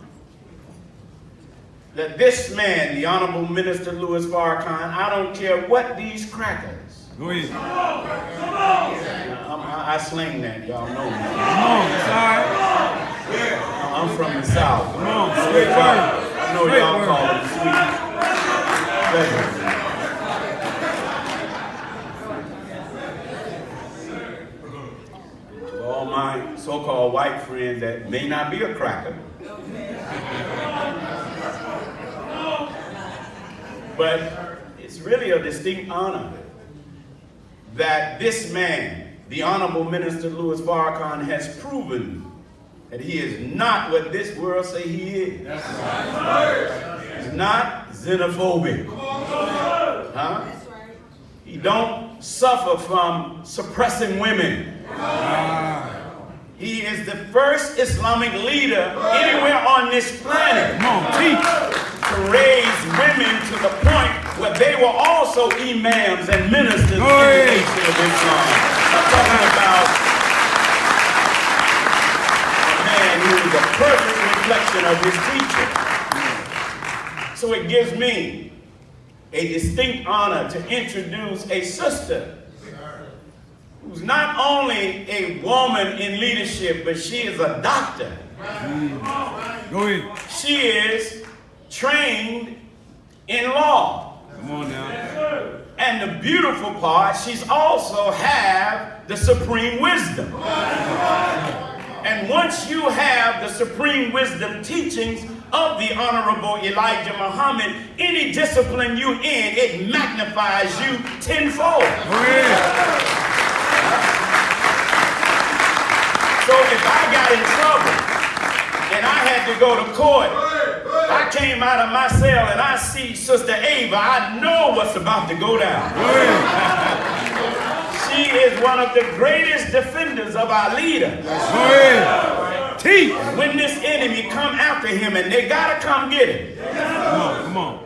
that this man, the Honorable Minister Louis Farrakhan, I don't care what these crackers. Go ahead. I slang that, y'all know me. Come on, it's all right. I'm from the South. Come on, straight word. I know y'all call it sweet. To all my so-called white friends that may not be a cracker, but it's really a distinct honor that this man, the Honorable Minister Louis Farrakhan, has proven that he is not what this world say he is. That's right. He's not xenophobic. Huh? He don't suffer from suppressing women. He is the first Islamic leader anywhere on this planet to raise women to the point where they were also imams and ministers in the Nation of Islam. I'm talking about a man who is a perfect reflection of his teacher. So it gives me a distinct honor to introduce a sister who's not only a woman in leadership, but she is a doctor. Go ahead. She is trained in law. Come on now. And the beautiful part, she's also have the supreme wisdom. And once you have the supreme wisdom teachings of the Honorable Elijah Muhammad, any discipline you in, it magnifies you tenfold. Go ahead. So if I got in trouble and I had to go to court, I came out of my cell and I see Sister Ava, I know what's about to go down. She is one of the greatest defenders of our leader. When this enemy come after him, and they gotta come get him. Come on.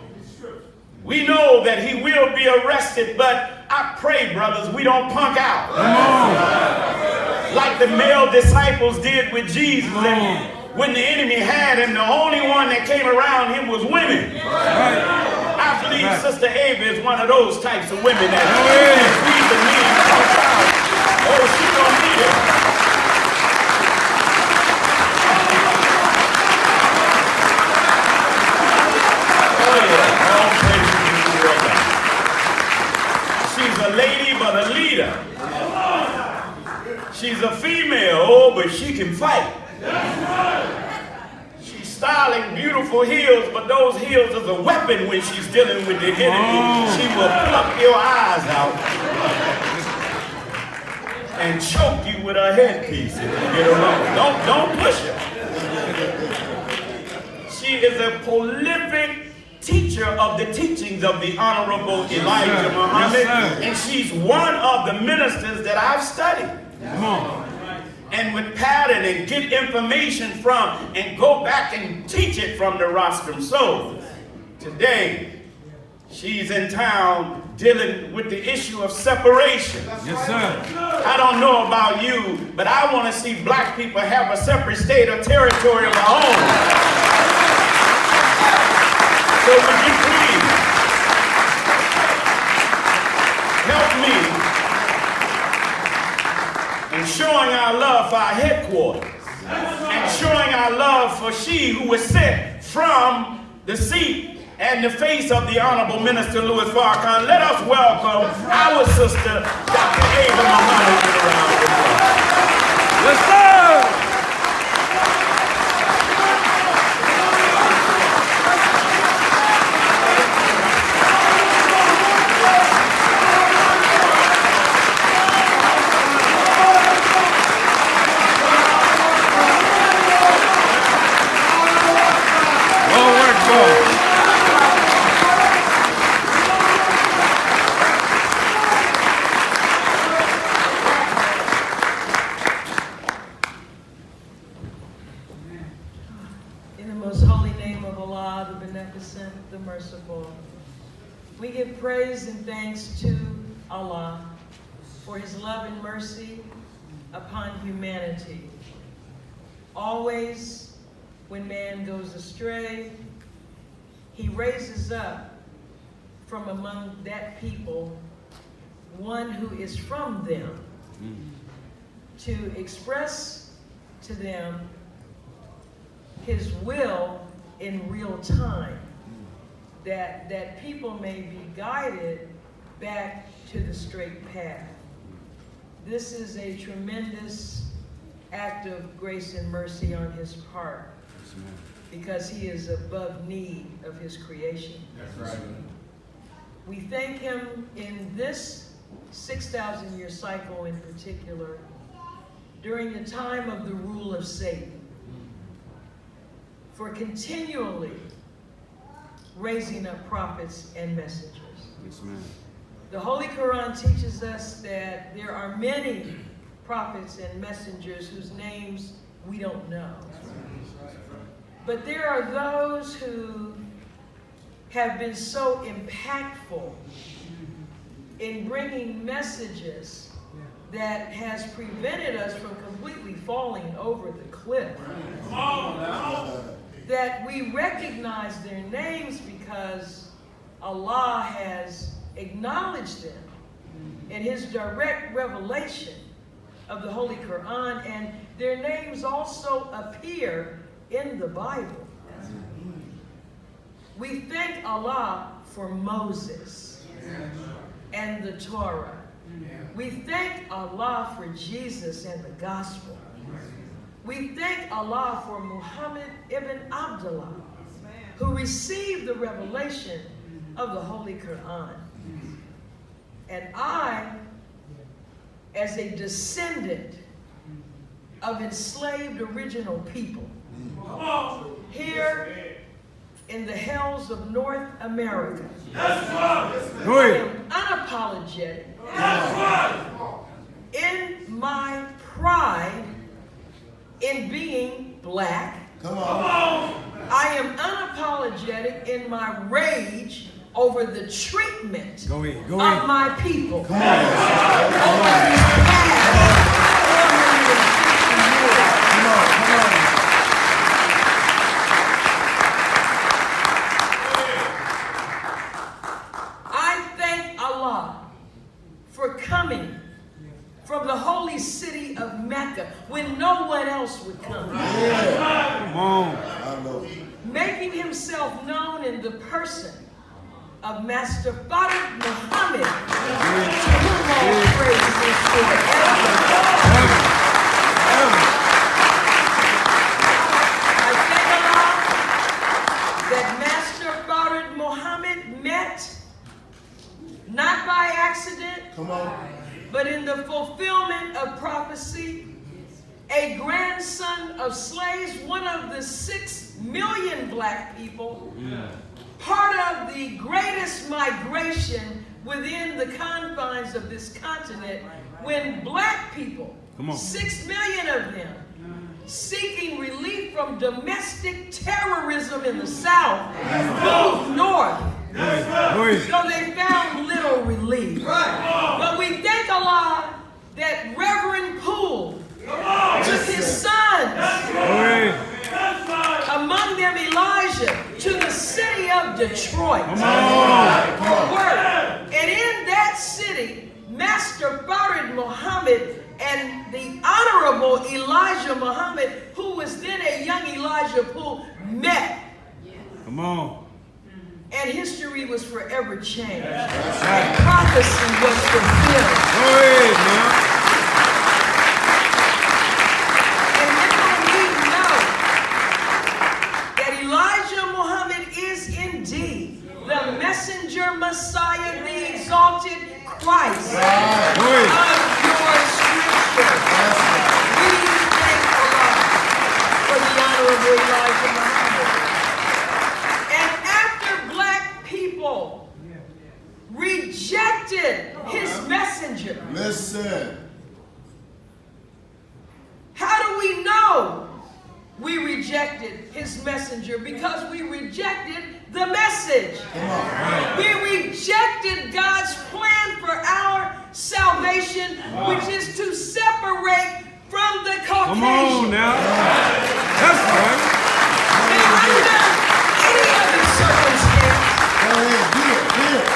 We know that he will be arrested, but I pray, brothers, we don't punk out. Like the male disciples did with Jesus. And when the enemy had him, the only one that came around him was women. I believe Sister Ava is one of those types of women that we believe punk out. Oh, she gonna need it. Oh yeah, all praise to you, brother. She's a lady but a leader. She's a female, but she can fight. She's styling beautiful heels, but those heels is a weapon when she's dealing with the enemy. She will pluck your eyes out and choke you with her headpiece if you get her wrong. Don't push her. She is a prolific teacher of the teachings of the Honorable Elijah Muhammad, and she's one of the ministers that I've studied. And would pattern and get information from and go back and teach it from the rostrum. So today she's in town dealing with the issue of separation. Yes, sir. I don't know about you, but I want to see black people have a separate state or territory of our own. So would you please help me in showing our love for our headquarters and showing our love for she who was sent from the seat and the face of the Honorable Minister Louis Farrakhan. Let us welcome our sister, Dr. Ava Muhammad, to the round of applause. Yes, sir. Well worked, boy. In the most holy name of Allah, the Beneficent, the Merciful, we give praise and thanks to Allah for His love and mercy upon humanity. Always, when man goes astray, He raises up from among that people one who is from them to express to them His will in real time, that people may be guided back to the straight path. This is a tremendous act of grace and mercy on His part, because He is above need of His creation. That's right. We thank Him in this 6,000-year cycle in particular, during the time of the rule of Satan, for continually raising up prophets and messengers. Yes, ma'am. The Holy Quran teaches us that there are many prophets and messengers whose names we don't know. But there are those who have been so impactful in bringing messages that has prevented us from completely falling over the cliff. That we recognize their names because Allah has acknowledged them in His direct revelation of the Holy Quran, and their names also appear in the Bible. We thank Allah for Moses and the Torah. We thank Allah for Jesus and the gospel. We thank Allah for Muhammad ibn Abdullah, who received the revelation of the Holy Quran. And I, as a descendant of enslaved original people, here in the hells of North America, I am unapologetic in my pride in being black. Come on. I am unapologetic in my rage over the treatment Go in, go of in. my people. Come on. I thank Allah for coming from the holy city of Mecca when no one else would come. Come on. I know. Making Himself known in the person of Master Farid Muhammad, to whom all praise is forever. I thank Allah that Master Farid Muhammad met, not by accident, Come on. but in the fulfillment of prophecy, a grandson of slaves, one of the 6 million black people, part of the greatest migration within the confines of this continent, when black people, 6 million of them, seeking relief from domestic terrorism in the South, moved north. So they found little relief. But we thank Allah that Reverend Poole took his sons, among them Elijah, to the city of Detroit. And in that city, Master Farid Muhammad and the Honorable Elijah Muhammad, who was then a young Elijah Poole, met. Come on. And history was forever changed. And prophecy was fulfilled. Go ahead, man. Messiah, the exalted Christ Right. of your scripture. We thank Allah for the Honorable Elijah Muhammad. And after black people rejected his messenger, Listen. how do we know we rejected his messenger? Because we rejected the message. We rejected God's plan for our salvation, which is to separate from the Come on Caucasian. now. That's right. And under any other circumstance, Go ahead. Get it.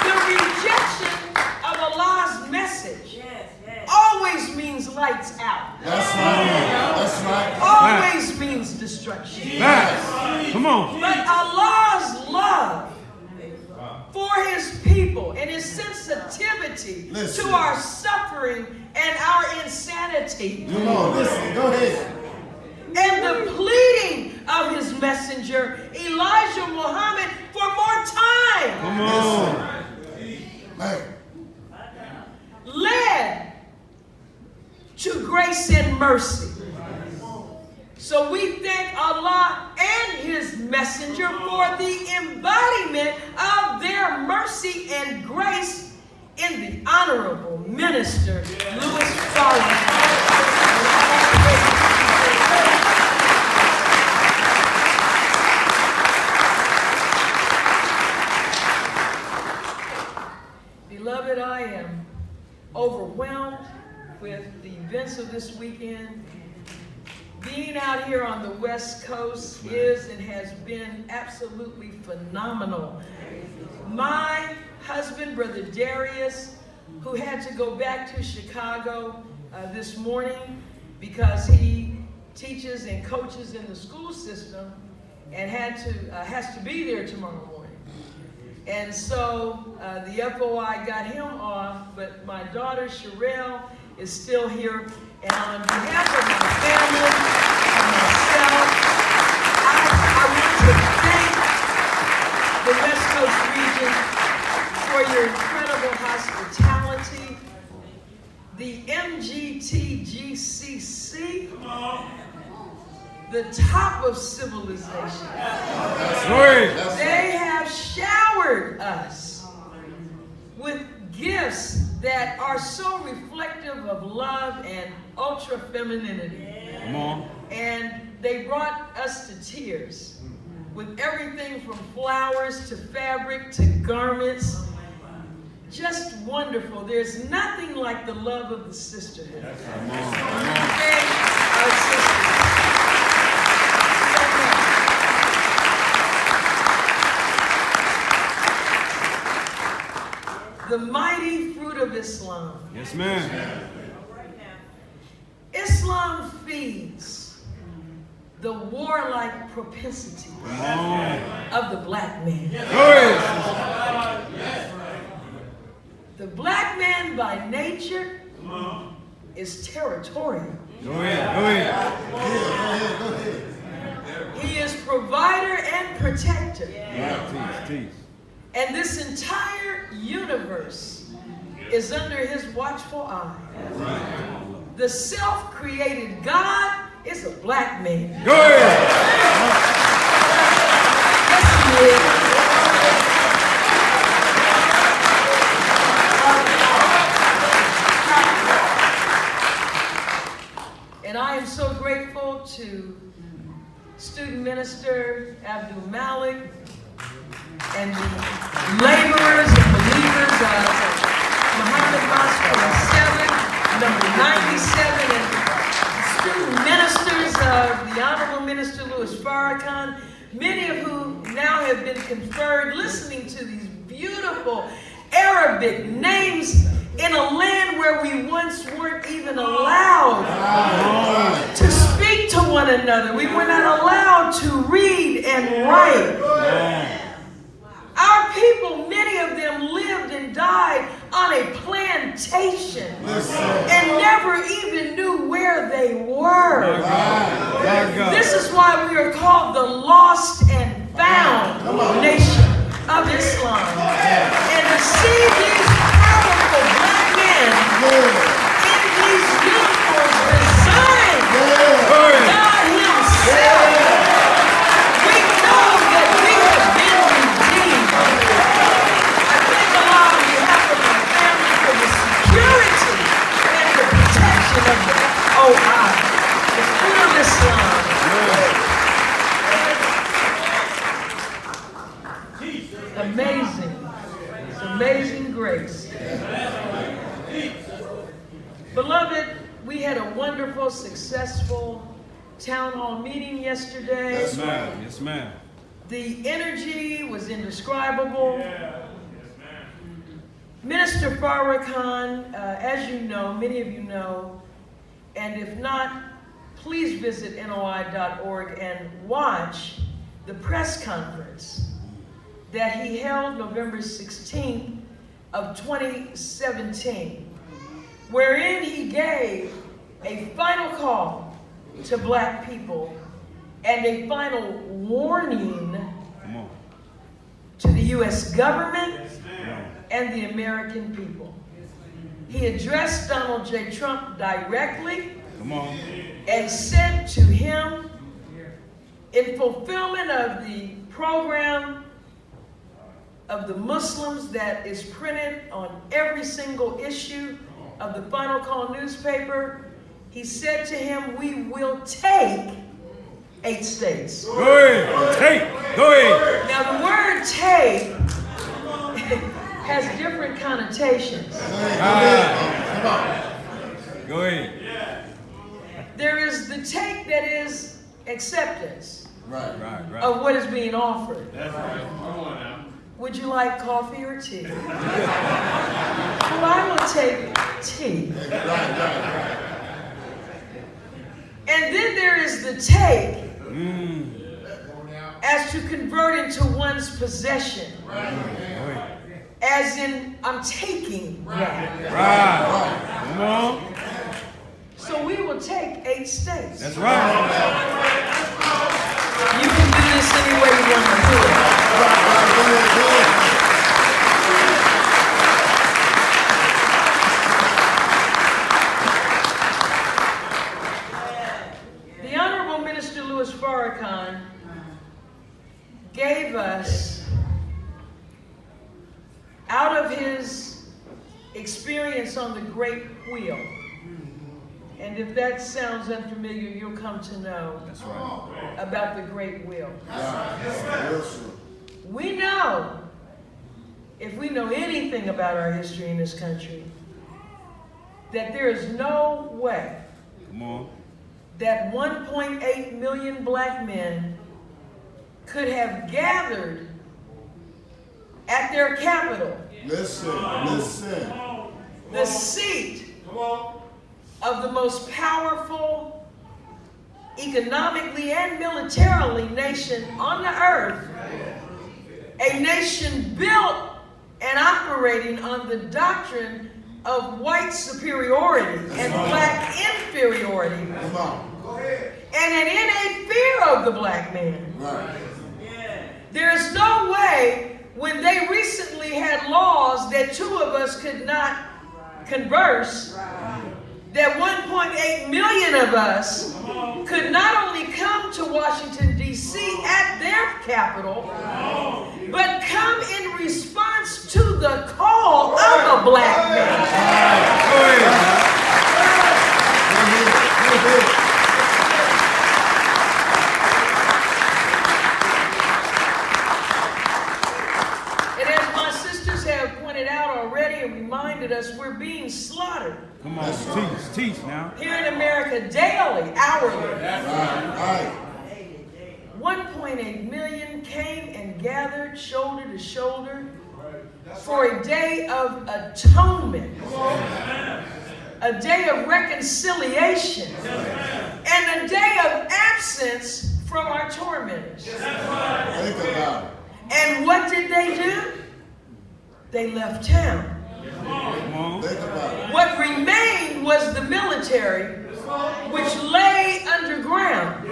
the rejection of Allah's message always means lights out. That's right. That's right. Always means destruction. Facts. Come on. But Allah's love for his people and his sensitivity Listen. to our suffering and our insanity, Come on. Listen. Go ahead. and the pleading of his messenger, Elijah Muhammad, for more time, Come on. Man. led to grace and mercy. So we thank Allah and his messenger for the embodiment of their mercy and grace in the Honorable Minister Louis Farrakhan. Beloved, I am overwhelmed with the events of this weekend. Being out here on the West Coast is and has been absolutely phenomenal. My husband, Brother Darius, who had to go back to Chicago this morning because he teaches and coaches in the school system and has to be there tomorrow morning. And so the FOI got him off, but my daughter Sherelle is still here. And on behalf of my family and myself, I want to thank the West Coast region for your incredible hospitality. The MGTGCC, the top of civilization. Glory. They have showered us with gifts that are so reflective of love and ultra femininity. Come on. And they brought us to tears with everything from flowers to fabric to garments. Just wonderful. There's nothing like the love of the sisterhood. Come on. Thank our sisters. The mighty fruit of Islam. Yes, ma'am. Islam feeds the warlike propensity Come on. of the black man. Glory. The black man by nature is territorial. Go ahead. Go ahead. He is provider and protector. Yeah, teach. And this entire universe is under his watchful eye. The self-created God is a black man. Go ahead. Yes, he is. And I am so grateful to student minister Abdul Malik and the laborers and believers of Muhammad Mosque 7, number 97, and the student ministers of the Honorable Minister Louis Farrakhan, many of whom now have been conferred, listening to these beautiful Arabic names in a land where we once weren't even allowed to speak to one another. We were not allowed to read and write. Our people, many of them lived and died on a plantation and never even knew where they were. This is why we are called the lost and found nation. of Islam. And to see these powerful black men in these uniforms designed by God Himself, we know that we have been redeemed. I thank Allah on behalf of my family for the security and the protection of the OI, the fruit of Islam. Amazing. It's amazing grace. Beloved, we had a wonderful, successful town hall meeting yesterday. Yes, ma'am. Yes, ma'am. The energy was indescribable. Minister Farrakhan, as you know, many of you know, and if not, please visit NOI.org and watch the press conference that he held November 16th of 2017, wherein he gave a final call to black people and a final warning to the U.S. government and the American people. He addressed Donald J. Trump directly and said to him, in fulfillment of the program of the Muslims that is printed on every single issue of the Final Call newspaper, he said to him, we will take 8 states. Go ahead. Take. Go ahead. Now the word take has different connotations. Go ahead. There is the take that is acceptance Right. of what is being offered. That's right. Come on now. Would you like coffee or tea? Well, I will take tea. And then there is the take as to convert into one's possession. As in, I'm taking that. Right. Come on. So we will take 8 states. That's right. You can do this any way you want to do it. The Honorable Minister Louis Farrakhan gave us, out of his experience on the Great Wheel, and if that sounds unfamiliar, you'll come to know about the Great Wheel. We know, if we know anything about our history in this country, that there is no way that 1.8 million black men could have gathered at their capital, the seat of the most powerful, economically and militarily nation on the earth, a nation built and operating on the doctrine of white superiority and black inferiority, and an innate fear of the black man. There's no way, when they recently had laws that 2 of us could not converse, that 1.8 million of us could not only come to Washington, D.C. at their capital, but come in response to the call of a black man. And as my sisters have pointed out already and reminded us, we're being slaughtered. Come on, teach now. Here in America, daily, hourly. 1.8 million came and gathered shoulder to shoulder for a day of atonement, a day of reconciliation, and a day of absence from our tormentors. And what did they do? They left town. What remained was the military, which lay underground,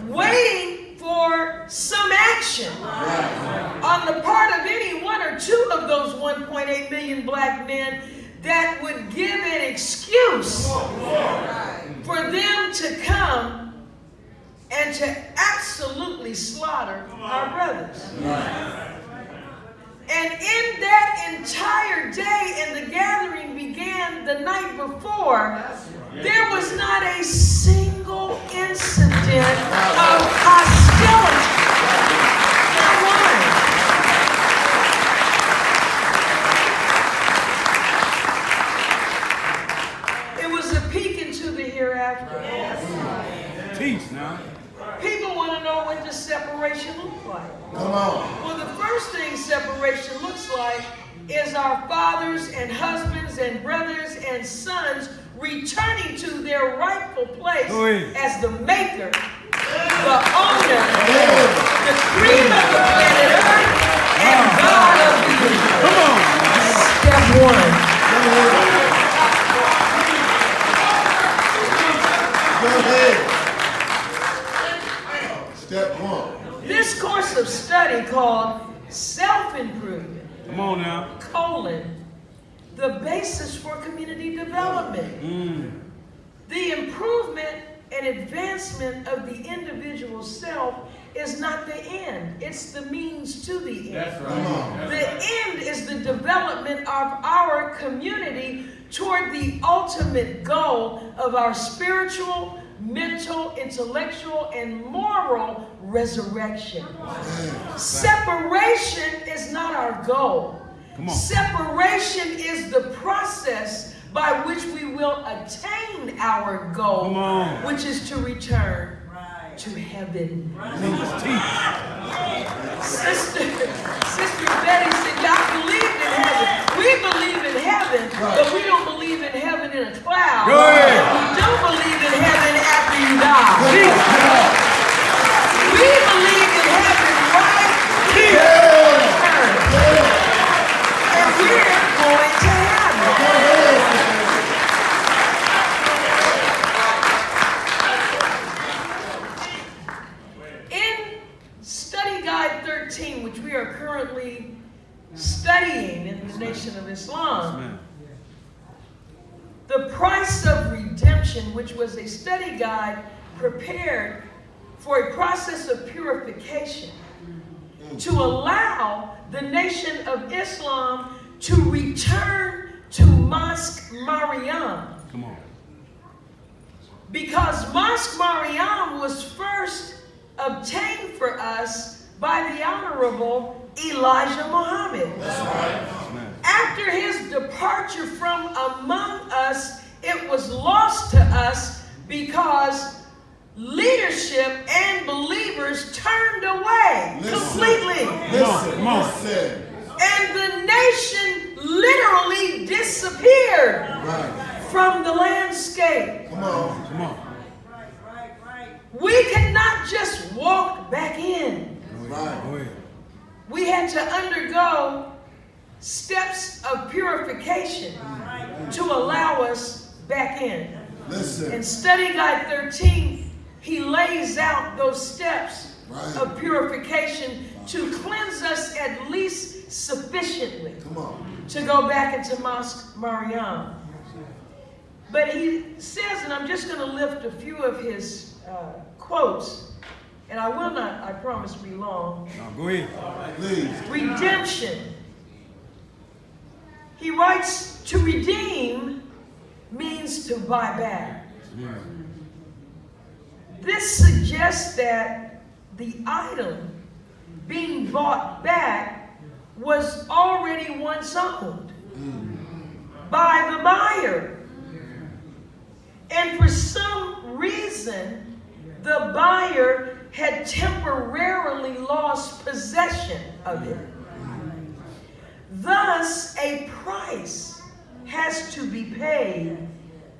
waiting for some action on the part of any one or two of those 1.8 million black men that would give an excuse for them to come and to absolutely slaughter our brothers. And in that entire day, and the gathering began the night before, there was not a single incident of hostility. Not one. It was a peek into the hereafter. Teach now. People want to know what the separation looks like. Come on. Well, the first thing separation looks like is our fathers and husbands and brothers and sons returning to their rightful place as the maker, the owner, the cream of the planet Earth, and God of the universe. Come on. Step one. Go ahead. Step one. This course of study called Self-Improvement, Come on now. the basis for community development. The improvement and advancement of the individual self is not the end. It's the means to the end. That's right. The end is the development of our community toward the ultimate goal of our spiritual, mental, intellectual, and moral resurrection. Separation is not our goal. Come on. Separation is the process by which we will attain our goal, Come on. which is to return to heaven. Teach. Sister Betty said, y'all believe in heaven. We believe in heaven, but we don't believe in heaven in a cloud. Go ahead. And we don't believe in heaven after you die. We believe in heaven right here on earth. And we're going to heaven. In Study Guide 13, which we are currently studying in the Nation of Islam, the price of redemption, which was a study guide prepared for a process of purification to allow the Nation of Islam to return to Mosque Maryam. Come on. Because Mosque Maryam was first obtained for us by the Honorable Elijah Muhammad. After his departure from among us, it was lost to us because leadership and believers turned away completely. Listen. And the nation literally disappeared from the landscape. Come on. Come on. We could not just walk back in. Go ahead. We had to undergo steps of purification to allow us back in. Listen. In Study Guide 13, he lays out those steps of purification to cleanse us at least sufficiently to go back into Mosque Maryam. But he says, and I'm just going to lift a few of his quotes, and I will not, I promise, be long. Now go ahead. Please. Redemption. He writes, to redeem means to buy back. This suggests that the item being bought back was already once owned by the buyer. And for some reason, the buyer had temporarily lost possession of it. Thus, a price has to be paid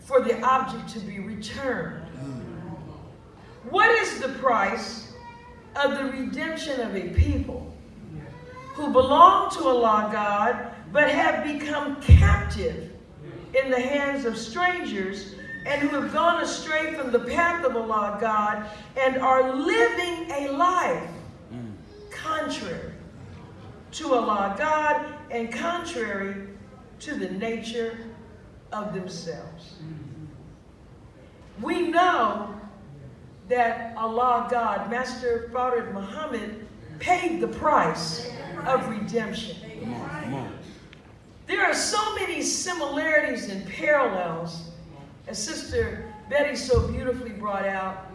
for the object to be returned. What is the price of the redemption of a people who belong to Allah God, but have become captive in the hands of strangers and who have gone astray from the path of Allah God and are living a life contrary to Allah God and contrary to the nature of themselves. We know that Allah God, Master Prophet Muhammad, paid the price of redemption. Come on. There are so many similarities and parallels, as Sister Betty so beautifully brought out,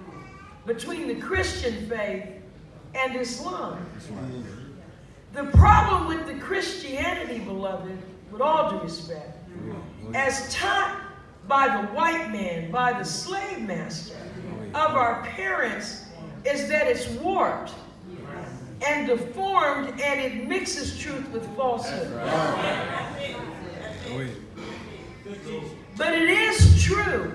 between the Christian faith and Islam. The problem with the Christianity, beloved, with all due respect, as taught by the white man, by the slave master of our parents, is that it's warped and deformed, and it mixes truth with falsehood. But it is true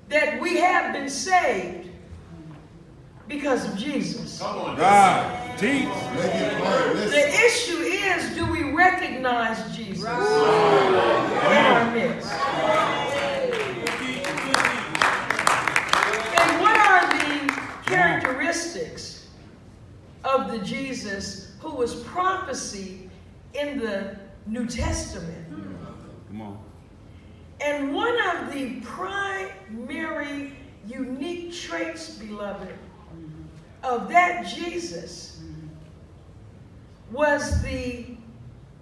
that we have been saved because of Jesus. God, teach. Make it plain. The Listen. issue is, do we recognize Jesus in our midst? And what are the characteristics of the Jesus who was prophesied in the New Testament? Come on. And one of the primary unique traits, beloved, of that Jesus was the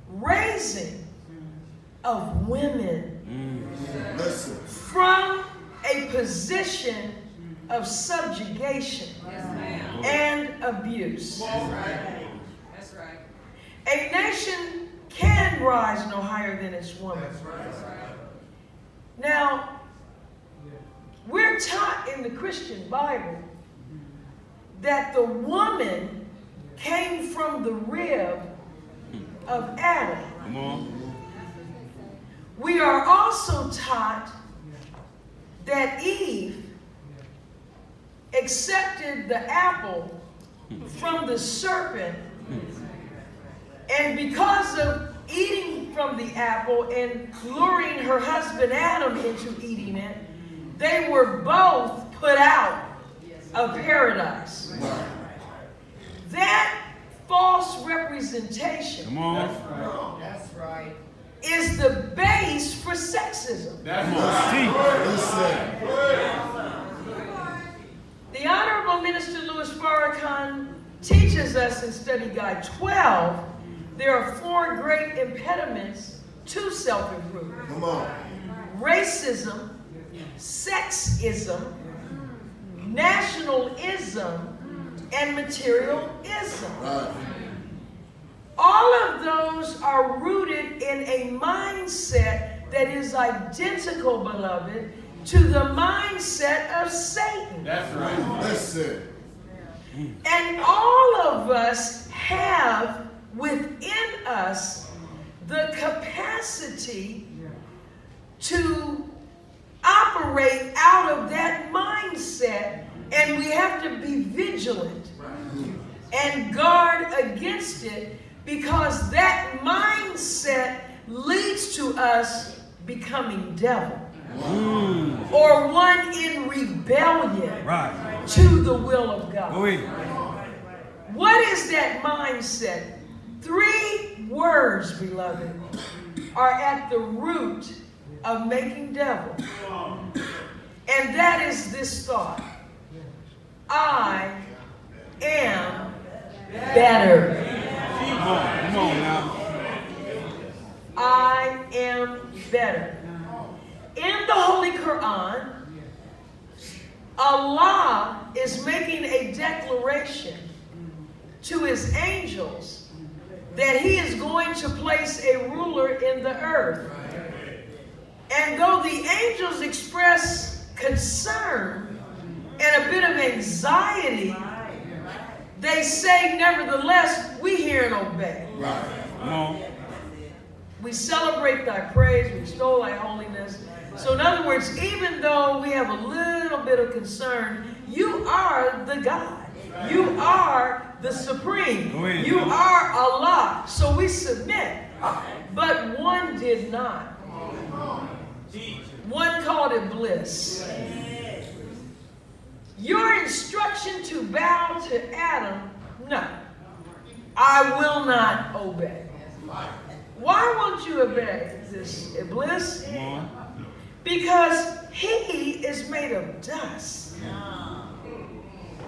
raising of women Listen. from a position of subjugation and abuse. That's right. A nation can rise no higher than its woman. Now, we're taught in the Christian Bible that the woman came from the rib of Adam. Come on. We are also taught that Eve accepted the apple from the serpent, and because of eating from the apple and luring her husband Adam into eating it, they were both put out of paradise. That false representation Come on. is the base for sexism. Come on. Teach. Listen. The Honorable Minister Louis Farrakhan teaches us in Study Guide 12 there are 4 great impediments to self-improvement: Come on. racism, sexism, nationalism, and materialism. Right. All of those are rooted in a mindset that is identical, beloved, to the mindset of Satan. That's right. Listen. And all of us have within us the capacity to operate out of that mindset, and we have to be vigilant and guard against it, because that mindset leads to us becoming devil or one in rebellion Right. to the will of God. Go in. What is that mindset? 3 words, beloved, are at the root of making devil. And that is this thought: I am better. Come on now. I am better. In the Holy Quran, Allah is making a declaration to his angels that he is going to place a ruler in the earth. And though the angels express concern and a bit of anxiety, they say, nevertheless, we hear and obey. Right. Come on. We celebrate thy praise, we extol thy holiness. So in other words, even though we have a little bit of concern, you are the God. You are the supreme. You are Allah. So we submit. But one did not. One called it bliss. your instruction to bow to Adam, no, I will not obey. Why won't you obey this Iblis? Come on. Because he is made of dust.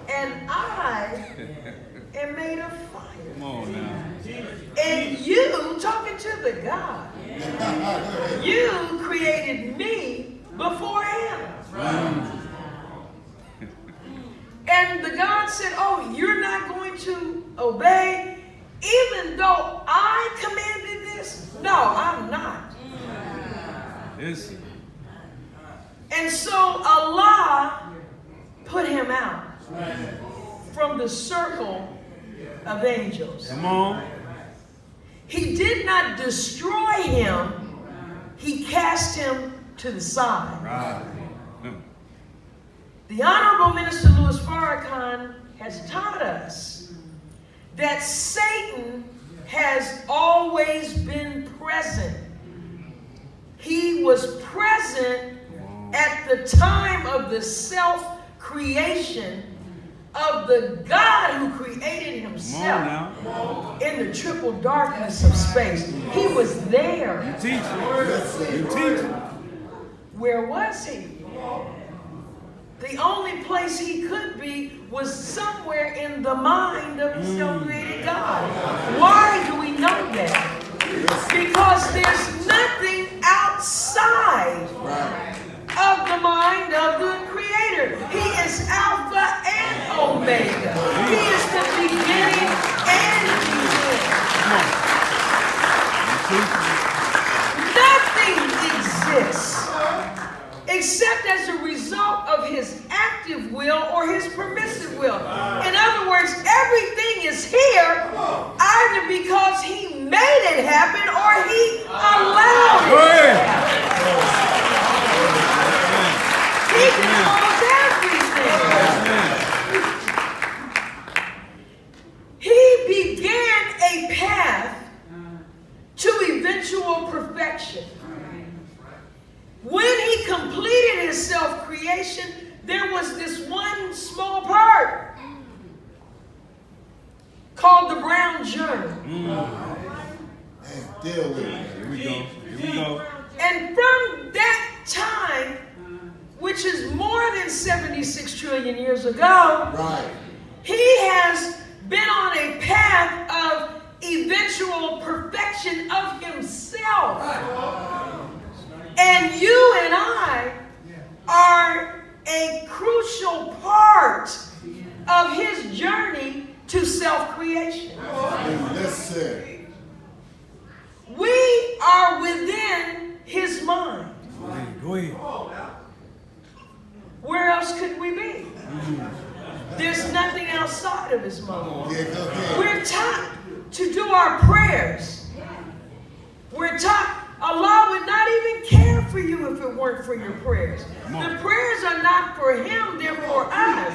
And I am made of fire. Come on now. And you, talking to the God, you created me before him. And the God said, oh, you're not going to obey, even though I commanded this? No, I'm not. Listen. And so Allah put him out from the circle of angels. Come on. He did not destroy him. He cast him to the side. Right. The Honorable Minister Louis Farrakhan has taught us that Satan has always been present. He was present at the time of the self-creation of the God who created himself in the triple darkness of space. He was there. You teach. You teach. Where was he? The only place he could be was somewhere in the mind of the self-created God. Why do we know that? Because there's nothing outside of the mind of the Creator. He is Alpha and Omega. He is the beginning and the end. Nothing exists except as a result of his active will or his permissive will. In other words, everything is here either because he made it happen or he allowed it to happen. He controls everything. He began a path to eventual perfection. When he completed his self-creation, there was this one small part called the brown journey. Deal with it. Here we go. Here we go. And from that time, which is more than 76 trillion years ago, he has been on a path of eventual perfection of himself. And you and I are a crucial part of his journey to self-creation. Listen. We are within his mind. Go ahead. Where else could we be? There's nothing outside of his mind. We're taught to do our prayers. We're taught Allah would not even care for you if it weren't for your prayers. The prayers are not for him, they're for us.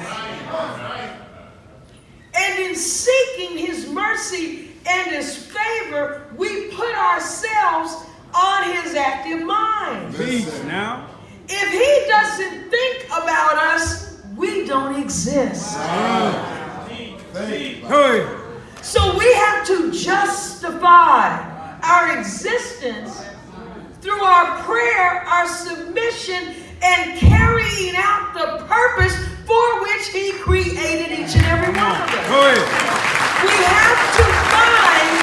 And in seeking his mercy and his favor, we put ourselves on his active mind. Please now. If he doesn't think about us, we don't exist. Hey. So we have to justify our existence through our prayer, our submission, and carrying out the purpose for which he created each and every one of us. Go ahead. We have to find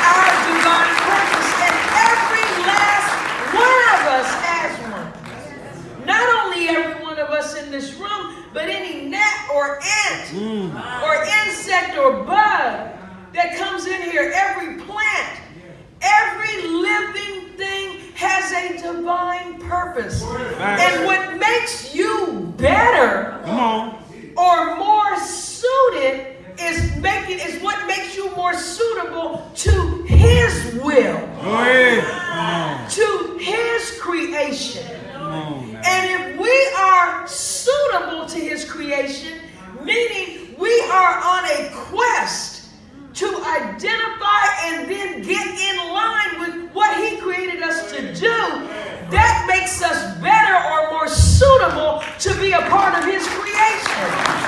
our divine purpose, and every last one of us has one. Not only every one of us in this room, but any gnat or ant or insect or bug that comes in here, every plant, every living thing has a divine purpose. And what makes you better or more suited is what makes you more suitable to his will, to his creation. And if we are suitable to his creation, meaning we are on a quest to identify and then get in line with what he created us to do, that makes us better or more suitable to be a part of his creation.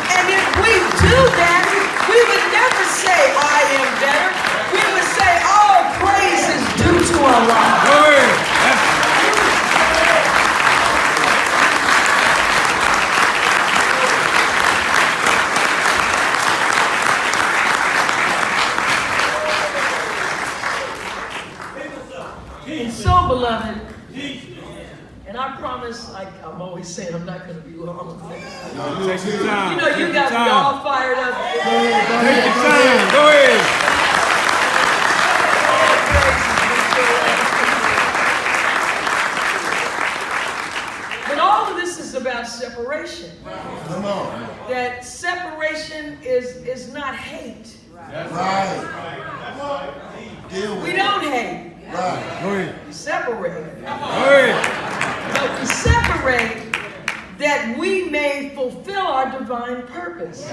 And so, beloved, and I promise, I'm always saying I'm not going to be long. Take your time. You know, you got me all fired up. Take your time. Go ahead. But all of this is about separation. Come on. That separation is not hate. Right. Deal with We it. don't hate. Right. Go ahead. We separate. Go ahead. But we separate that we may fulfill our divine purpose.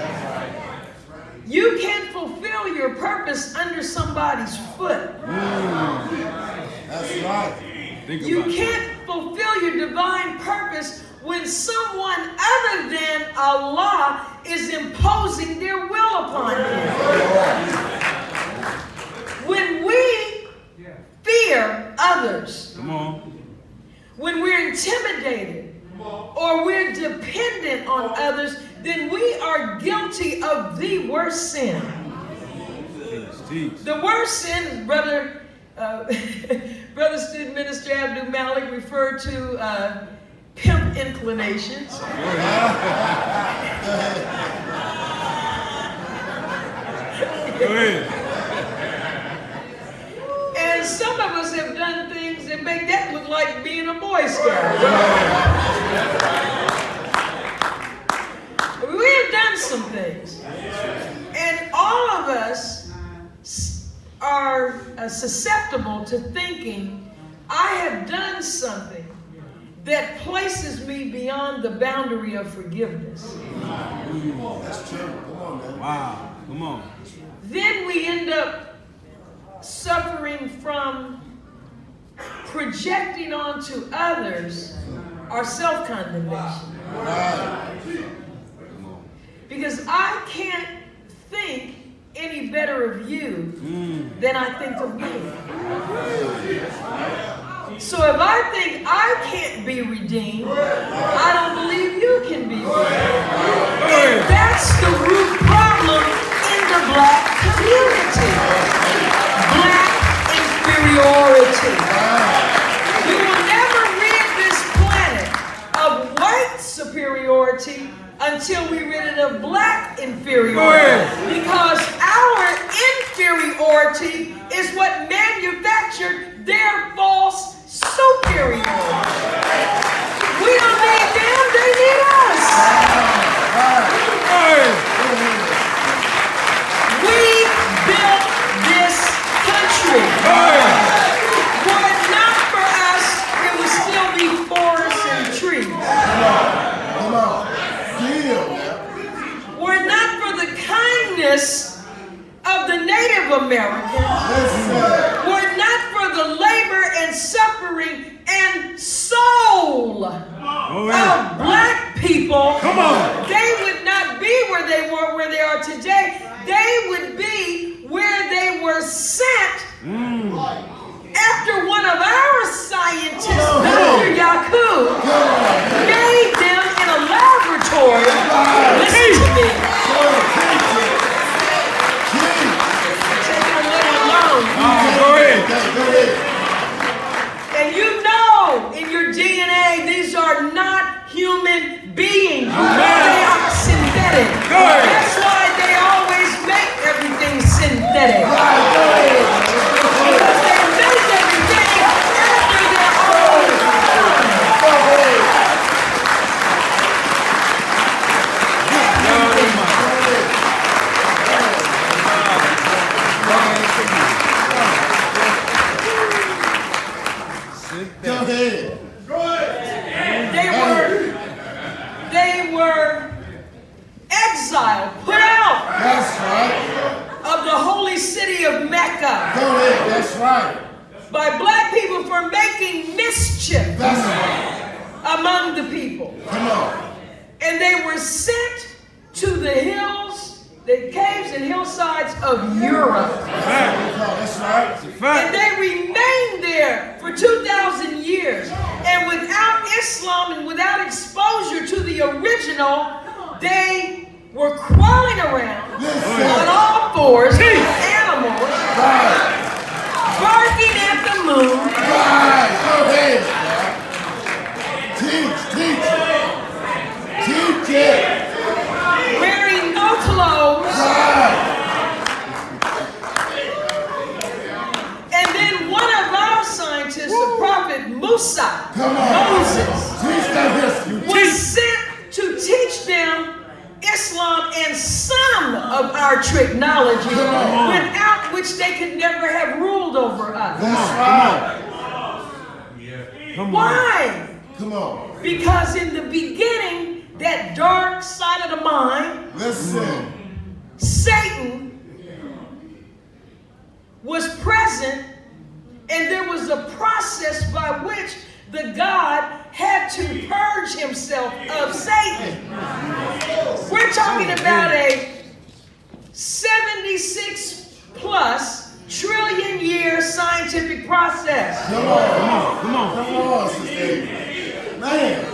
You can't fulfill your purpose under somebody's foot. That's right. Think You about it. can't fulfill your divine purpose when someone other than Allah is imposing their will upon you. When we fear others, Come on. when we're intimidated, or we're dependent on others, then we are guilty of the worst sin. Teach. The worst sin, Brother Student Minister Abdul Malik referred to pimp inclinations. Go ahead. And some of us have done things that make that look like being a Boy Scout. We have done some things. And all of us are susceptible to thinking, I have done something that places me beyond the boundary of forgiveness. That's true. Come on, man. Wow. Come on. Then we end up suffering from projecting onto others our self-condemnation. Right. Because I can't think any better of you than I think of me. So if I think I can't be redeemed, I don't believe you can be redeemed. And that's the root problem in the black community. Black inferiority. We will never rid this planet of white superiority until we rid it of black inferiority. Because our inferiority is what manufactured their false superiority. We don't need them, they need us. We built this country. Were it not for us, it would still be forests and trees. Come on. Deal. Were it not for the kindness of the Native Americans, Listen. were it not for the labor and suffering and soul of black people, they would not be where they were, where they are today. They would be where they were sent after one of our scientists, Dr. Yakub, made them in a laboratory. Listen to me. Take a little alone. Go ahead. Go ahead. And you know in your DNA, these are not human beings. They are synthetic. Good. That's why they always make everything synthetic. Because they make everything after their own Go ahead. They were exiled, put out That's right. of the holy city of Mecca Go ahead. That's right. by black people for making mischief That's right. among the people. Come on. And they were sent to the hills, the caves and hillsides of Europe. That's right. And they remained there for 2,000 years. And without Islam and without exposure to the original, they were crawling around on all fours, animals, barking at the moon, Right. Go ahead. Teach. Teach it. wearing no clothes. Right. And then one of our scientists, the prophet Musa, Come on. Moses, Teach that history. was sent to teach them Islam and some of our technology, Come on. without which they could never have ruled over us. That's right. Come on. Why? Come on. Because in the beginning, that dark side of the mind, Listen. Satan was present, and there was a process by which the God had to purge himself of Satan. We're talking about a 76 plus trillion year scientific process. Come on, Sister. Man.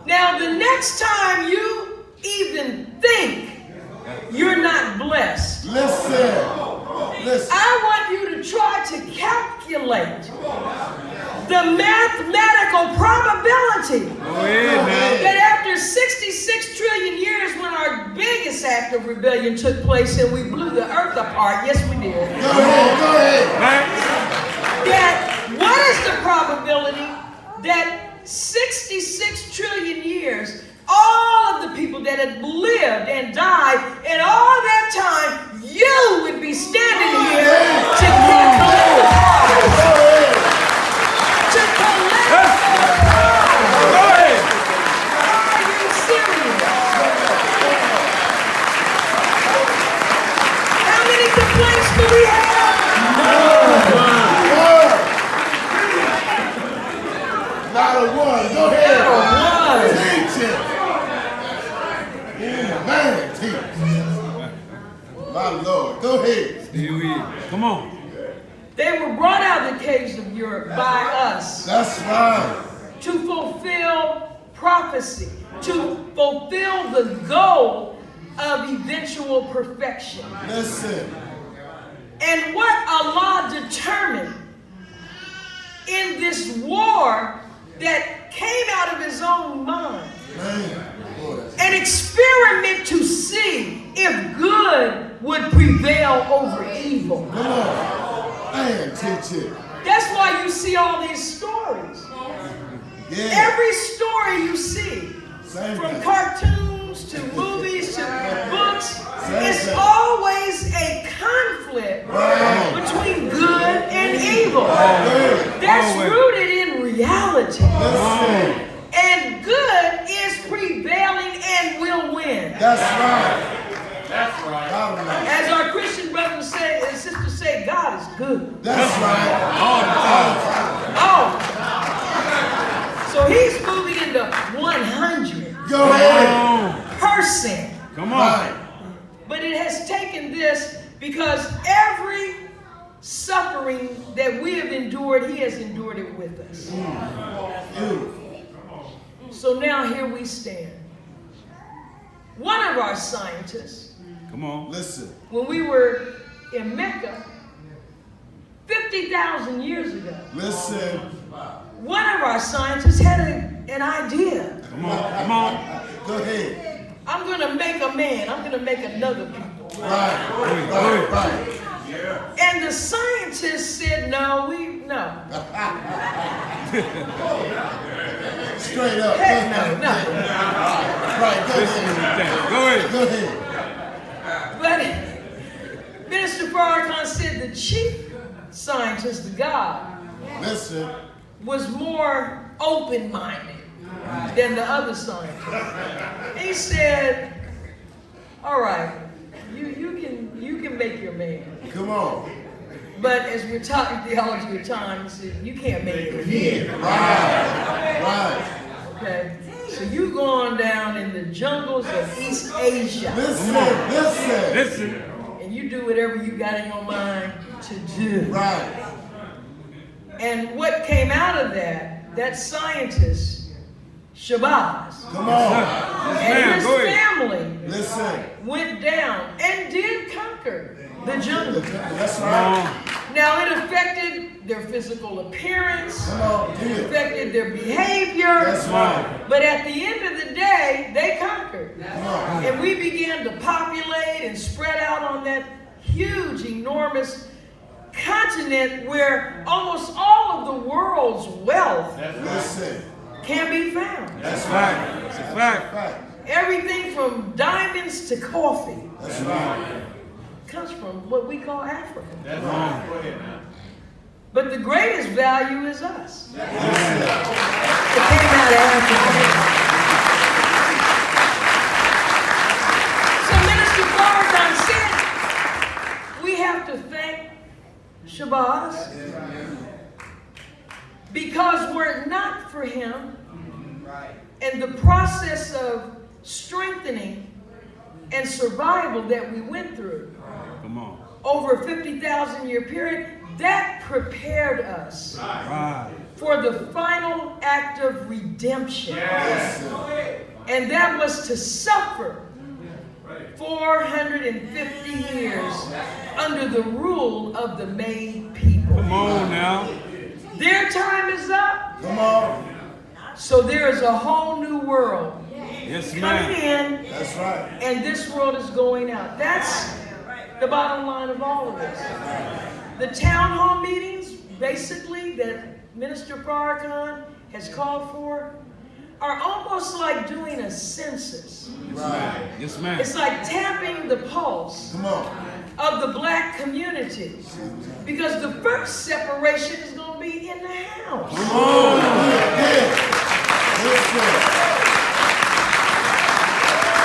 Now, the next time you even think you're not blessed, Listen. I want you to try to calculate the mathematical probability Go ahead now. that after 66 trillion years, when our biggest act of rebellion took place and we blew the earth apart, yes we did, Go ahead. that what is the probability that 66 trillion years, all of the people that had lived and died, and all that time, you would be standing here to get collective prize. To collect the prize. Go ahead. Are you serious? How many complaints do we have? Not a one. Go ahead. Not a one. Teach it. Man, teach. My Lord. Go ahead. Here we are. Come on. They were brought out of the caves of Europe by us That's right. to fulfill prophecy, to fulfill the goal of eventual perfection. Listen. And what Allah determined in this war that came out of his own mind, Man. Boy. an experiment to see if good would prevail over evil. Come on. Man, teach it. That's why you see all these stories. Yeah. Every story you see, Same from thing. cartoons to movies to books, Same it's thing. always a conflict Right. between good and evil. Good. That's Always. rooted in reality. Listen. And good is prevailing and will win. That's right. That's right. As our Christian brothers say and sisters say, God is good. That's right. All the time. Oh. So he's moving into 100%. Go ahead. Come on. Right. But it has taken this because every suffering that we have endured, he has endured it with us. Beautiful. So now here we stand. One of our scientists, Come on. Listen. when we were in Mecca 50,000 years ago, Listen. one of our scientists had an idea. Come on. Come on. Go ahead. I'm going to make a man. I'm going to make another people. Right. Right. And the scientist said, no. Straight up. Heck no. Right. Go Listen to ahead. that. Go ahead. Go ahead. But Minister Farrakhan said the chief scientist, the God, Listen. was more open-minded than the other scientists. He said, all right, you can make your man. Come on. But as we're talking theology of time, he said, you can't make your man. Right. Okay? So you go on down in the jungles of East Asia Listen. Listen. and you do whatever you got in your mind to do. Right. And what came out of that scientist, Shabazz, Come on. and his Go ahead. family Listen. went down and did conquer the jungle. That's Come right. on. Now it affected their physical appearance, Come on, do it. affected their behavior. That's right. But at the end of the day, they conquered. Come on. And we began to populate and spread out on that huge, enormous continent where almost all of the world's wealth Listen. can be found. That's fact. That's a fact. Fact. Everything from diamonds to coffee That's right. comes from what we call Africa. That's right. But the greatest value is us. It came out of Africa. So Minister Farrakhan said, we have to thank Shabazz, because were it not for him and the process of strengthening and survival that we went through Come on. over a 50,000 year period, that prepared us Right. for the final act of redemption. And that was to suffer 450 years under the rule of the made people. Come on now. Their time is up, Come on. so there is a whole new world Yes, coming ma'am. in, That's right. and this world is going out. That's the bottom line of all of this. The town hall meetings, basically, that Minister Farrakhan has called for, are almost like doing a census. Right. Yes, ma'am. It's like tapping the pulse Come on. of the black community. Because the first separation is going to be in the house.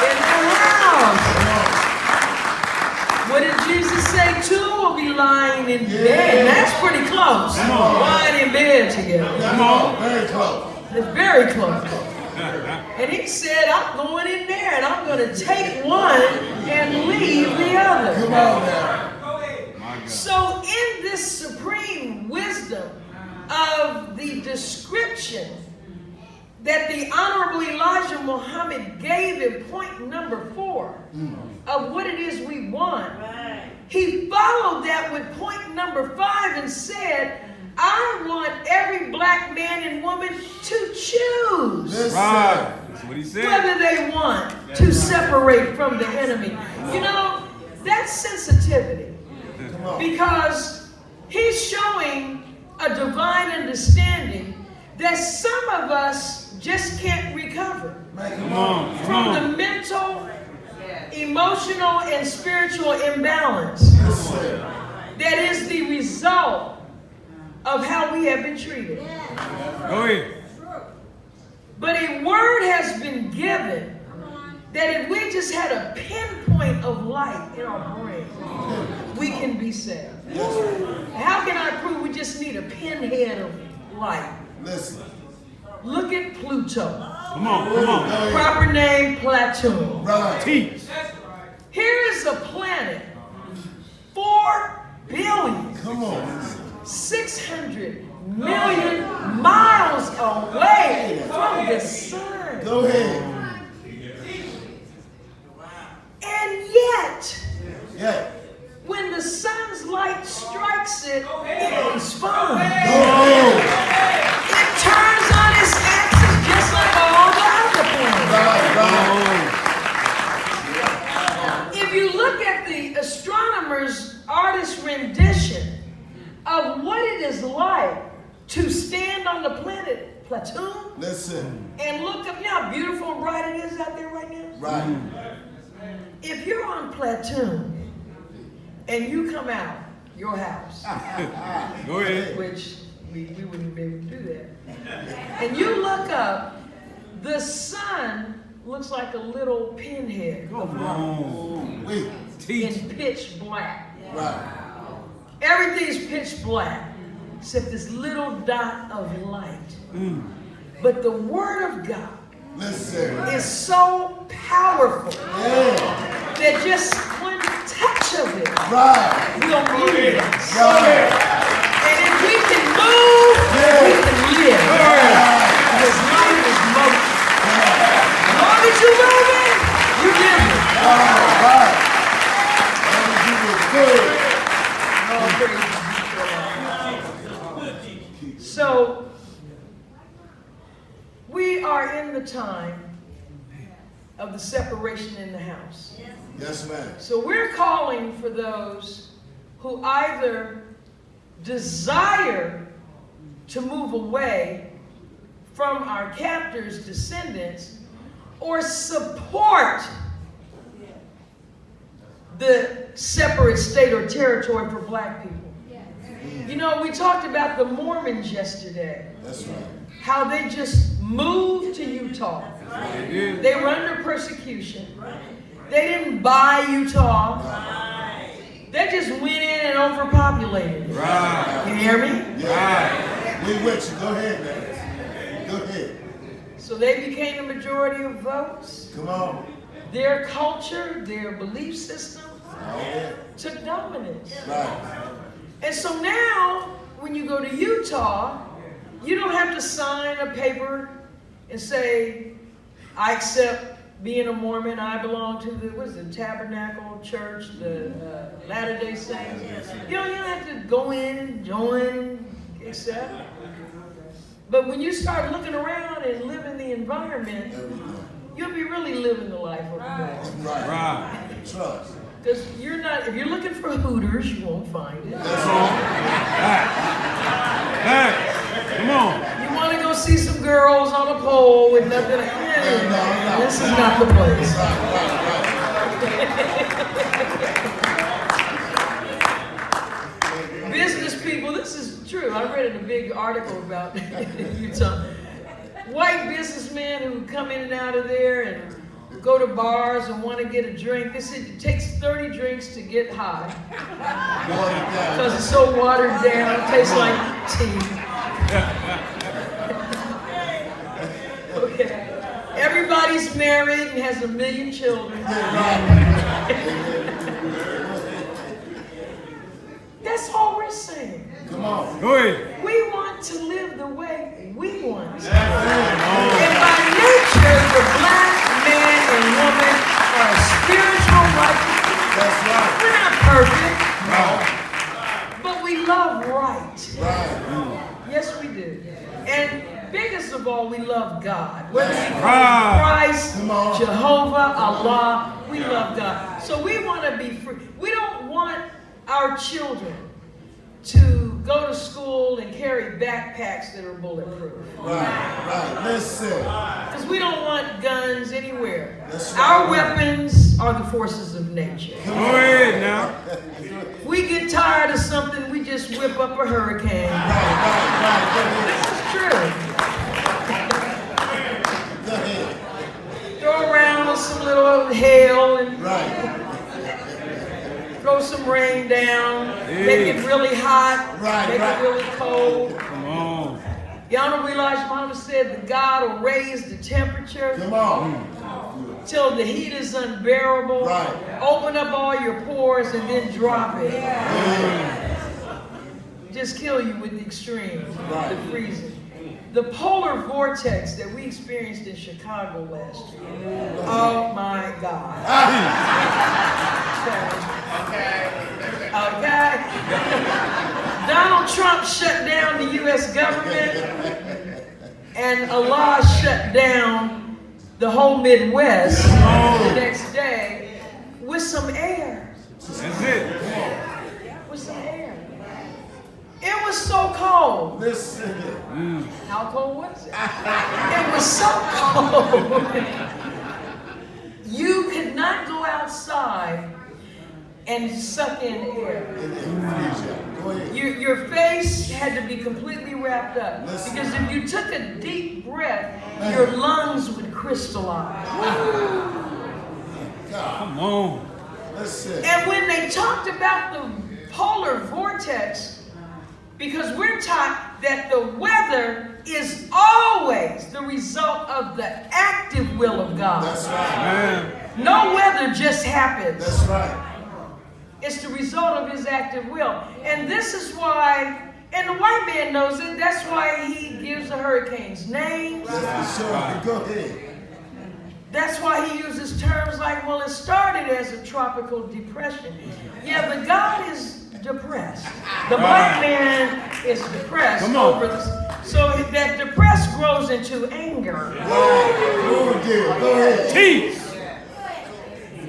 In the house. What did Jesus say? Two will be lying in bed. That's pretty close. Lying in bed together. Come on. Very close. It's very close. And he said, I'm going in there and I'm going to take one and leave the other. Come on now. So in this supreme wisdom of the description that the Honorable Elijah Muhammad gave in point number 4 of what it is we want, he followed that with point number 5 and said, I want every black man and woman to choose Listen. Right. That's what he said. whether they want to separate from the enemy. You know, that's sensitivity. Because he's showing a divine understanding that some of us just can't recover Come on. Come from on. the mental, emotional, and spiritual imbalance that is the result of how we have been treated. Go ahead. But a word has been given that if we just had a pinpoint of light in our brain, we can be saved. How can I prove we just need a pinhead of light? Listen. Look at Pluto. Come on. Come on. Proper name, Platoon. Right. Teach. Here is a planet 4 billion, Come on. 600 million miles away from the sun. Go ahead. And yet, Yeah. when the sun's light strikes it, it responds. Go ahead. It turns on its axis just like all the other planets. Right. If you look at the astronomer's artist rendition of what it is like to stand on the planet Platoon Listen. and look up, you know how beautiful and bright it is out there right now? Right. If you're on Platoon and you come out your house, Go ahead. which we wouldn't be able to do that, and you look up, the sun looks like a little pinhead of Come light on. Wait. Teach. in pitch black. Right. Everything's pitch black except this little dot of light. But the Word of God Listen. is so powerful Yeah. that just one touch of it Right. will move us. Right. And if we can move, we can live. Because life is motion. As long as you're moving, you're living. Right. And you were good. Oh, praise So, we are in the time of the separation in the house. Yes, ma'am. So we're calling for those who either desire to move away from our captors' descendants or support the separate state or territory for black people. You know, we talked about the Mormons yesterday. That's right. How they just moved to Utah. They were under persecution. They didn't buy Utah. They just went in and overpopulated it. Right. You hear me? Yeah. We with you. Go ahead, man. Go ahead. So they became the majority of votes. Come on. Their culture, their belief system Oh, yeah. took dominance. Right. And so now, when you go to Utah, you don't have to sign a paper and say, I accept being a Mormon, I belong to the Tabernacle Church, the Latter-day Saints. You don't have to go in and join and accept. But when you start looking around and living the environment, you'll be really living the life of the Lord. Right. Right. Trust. Because you're not, if you're looking for Hooters, you won't find it. That's right. Hey, come on. You want to go see some girls on a pole with nothing. This is not the place. Business people, this is true. I read a big article about Utah. White businessmen who come in and out of there and go to bars and want to get a drink. They said it takes 30 drinks to get high. Because it's so watered down, it tastes like tea. Okay. Everybody's married and has 1 million children. That's all we're saying. Come on. Go ahead. We want to live the way we want to. And by nature, the black man and woman are spiritual righteous people. That's right. We're not perfect. No. But we love right. Right. Yes, we do. And biggest of all, we love God. Whether we call Right. him Christ, Come on. Jehovah, Allah, we love God. So we want to be free. We don't want our children to go to school and carry backpacks that are bulletproof. Right. Listen. Because we don't want guns anywhere. That's right. Our weapons are the forces of nature. Go ahead now. We get tired of something, we just whip up a hurricane. Right. This is true. Go ahead. Throw around some little hail and Right. throw some rain down. Make it really hot. Right, Make right. it really cold. Come on. Y'all know Elijah Muhammad said that God will raise the temperature Come on. till the heat is unbearable. Right. Open up all your pores and then drop it. Just kill you with the extreme, the freezing. The polar vortex that we experienced in Chicago last year. Oh my God. Okay. Donald Trump shut down the U.S. government, and Allah shut down the whole Midwest the next day with some air. That's it. With some air. It was so cold. Listen. How cold was it? It was so cold. You could not go outside and suck in air. Go ahead. Your face had to be completely wrapped up. Listen. Because if you took a deep breath, your lungs would crystallize. Come on. Listen. And when they talked about the polar vortex, because we're taught that the weather is always the result of the active will of God. That's right. Man. No weather just happens. That's right. It's the result of his active will. And this is why, and the white man knows it, that's why he gives the hurricanes names. Sure. Go ahead. That's why he uses terms like, well, it started as a tropical depression. Yeah, but God is depressed. The black man is depressed Come on. over this. So that depressed grows into anger. Go ahead. Teach.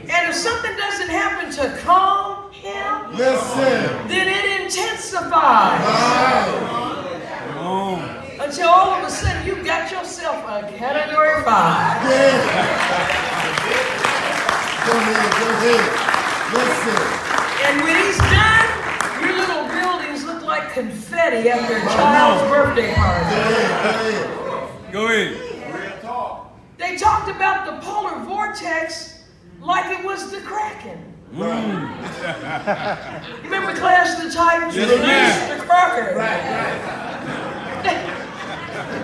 And if something doesn't happen to calm him, Listen. then it intensifies. Come on. Until all of a sudden you got yourself a category 5. Yeah. Go ahead. Listen. And when he's done, your little buildings look like confetti after a child's birthday party. Go ahead. They talked about the polar vortex like it was the Kraken. You remember Clash of the Titans? Yes, They ma'am. used the Kraken.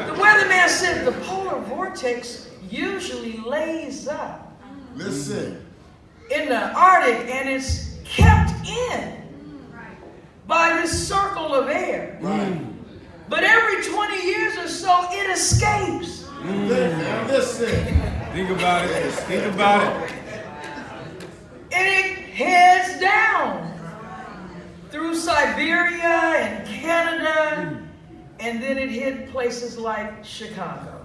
The weatherman said the polar vortex usually lays up Listen. in the Arctic and it's kept in by this circle of air. But every 20 years or so, it escapes. Listen. Think about it. Think about it. And it heads down through Siberia and Canada, and then it hit places like Chicago.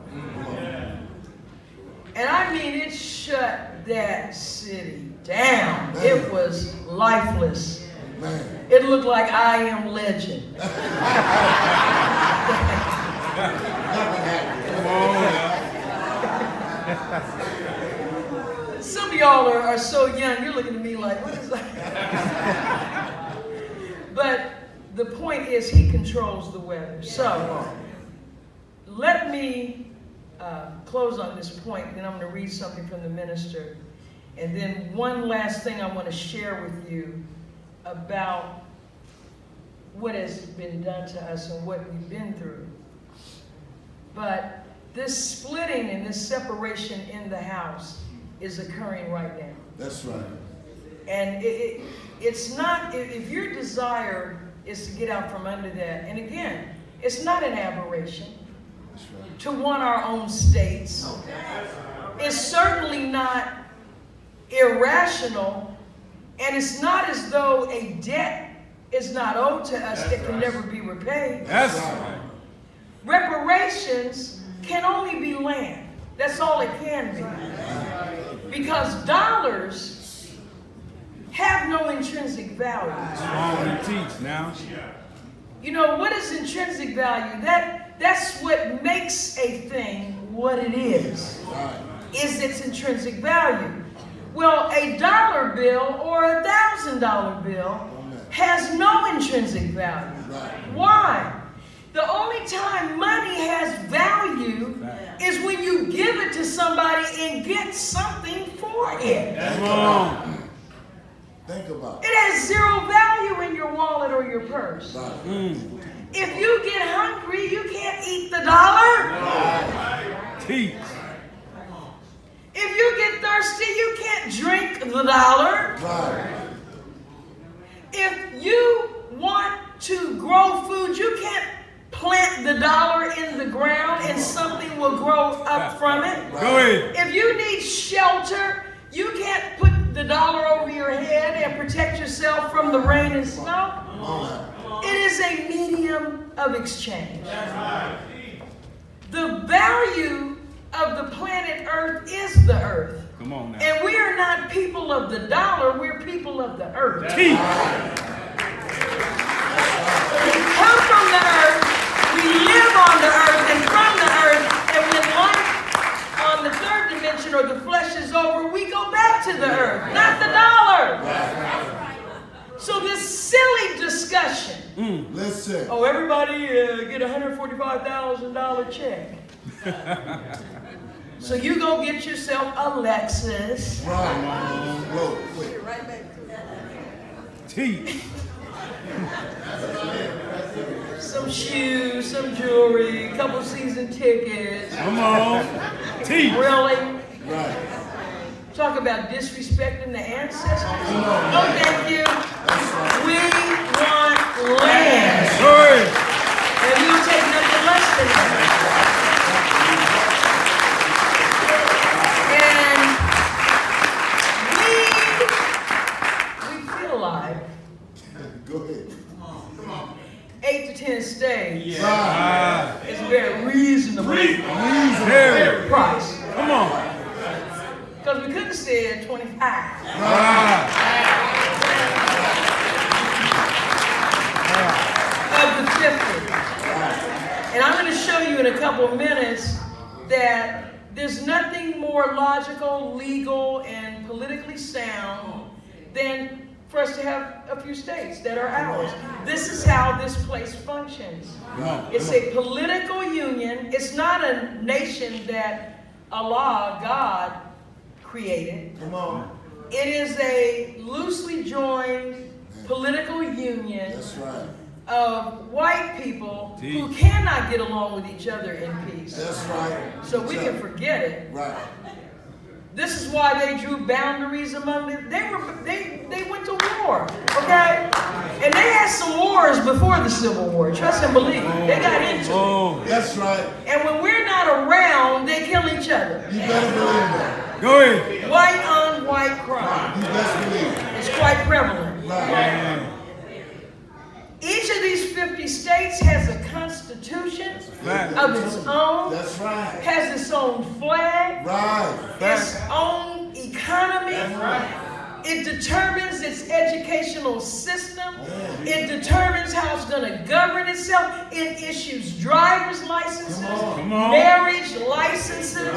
And I mean, it shut that city down. It was lifeless. It looked like I Am Legend. Come on now. Some of y'all are so young, you're looking at me like, what is that? But the point is, he controls the weather. So, let me close on this point, then I'm going to read something from the minister. And then one last thing I want to share with you about what has been done to us and what we've been through. But this splitting and this separation in the house is occurring right now. That's right. And it's not, if your desire is to get out from under that, and again, it's not an aberration to want our own states. It's certainly not irrational, and it's not as though a debt is not owed to us that can never be repaid. That's right. Reparations can only be land. That's all it can be. Because dollars have no intrinsic value. That's wrong you teach now. You know, what is intrinsic value? That's what makes a thing what it is its intrinsic value. Well, a dollar bill or $1,000 bill has no intrinsic value. Why? The only time money has value is when you give it to somebody and get something for it. That's wrong. Think about It has zero value in your wallet or your purse. If you get hungry, you can't eat the dollar. Teach. If you get thirsty, you can't drink the dollar. If you want to grow food, you can't plant the dollar in the ground and something will grow up from it. Go ahead. If you need shelter, you can't put the dollar over your head and protect yourself from the rain and snow. It is a medium of exchange. The value of the planet Earth is the earth. Come on now. And we are not people of the dollar, we're people of the earth. Teach. We come from the earth, we live on the earth and from the earth, and when life on the third dimension or the flesh is over, we go back to the earth, not the dollar. So this silly discussion, Listen. oh, everybody get a $145,000 check. So you go get yourself a Lexus. Teach. Some shoes, some jewelry, a couple season tickets. Come on. Teach. Really? Talk about disrespecting the ancestors. No, thank you. We want land. Sorry. And you take nothing less than that. And we feel like Go ahead. It's a very reasonable Very. price. Come on. Because we could have said 25. Of the 50. And I'm going to show you in a couple of minutes that there's nothing more logical, legal, and politically sound than for us to have a few states that are ours. This is how this place functions. It's a political union. It's not a nation that Allah, God, created. Come on. It is a loosely joined political union That's right. of white people who cannot get along with each other in peace. That's right. So we can forget it. Right. This is why they drew boundaries among them. They went to war, okay? And they had some wars before the Civil War. Trust and believe. They got into it. That's right. And when we're not around, they kill each other. You better believe that. Go ahead. White on white crime. You best believe it. It's quite prevalent. Right. Each of these 50 states has a constitution of its own, That's right. has its own flag, Right. its own economy. It determines its educational system. It determines how it's going to govern itself. It issues driver's licenses, marriage licenses.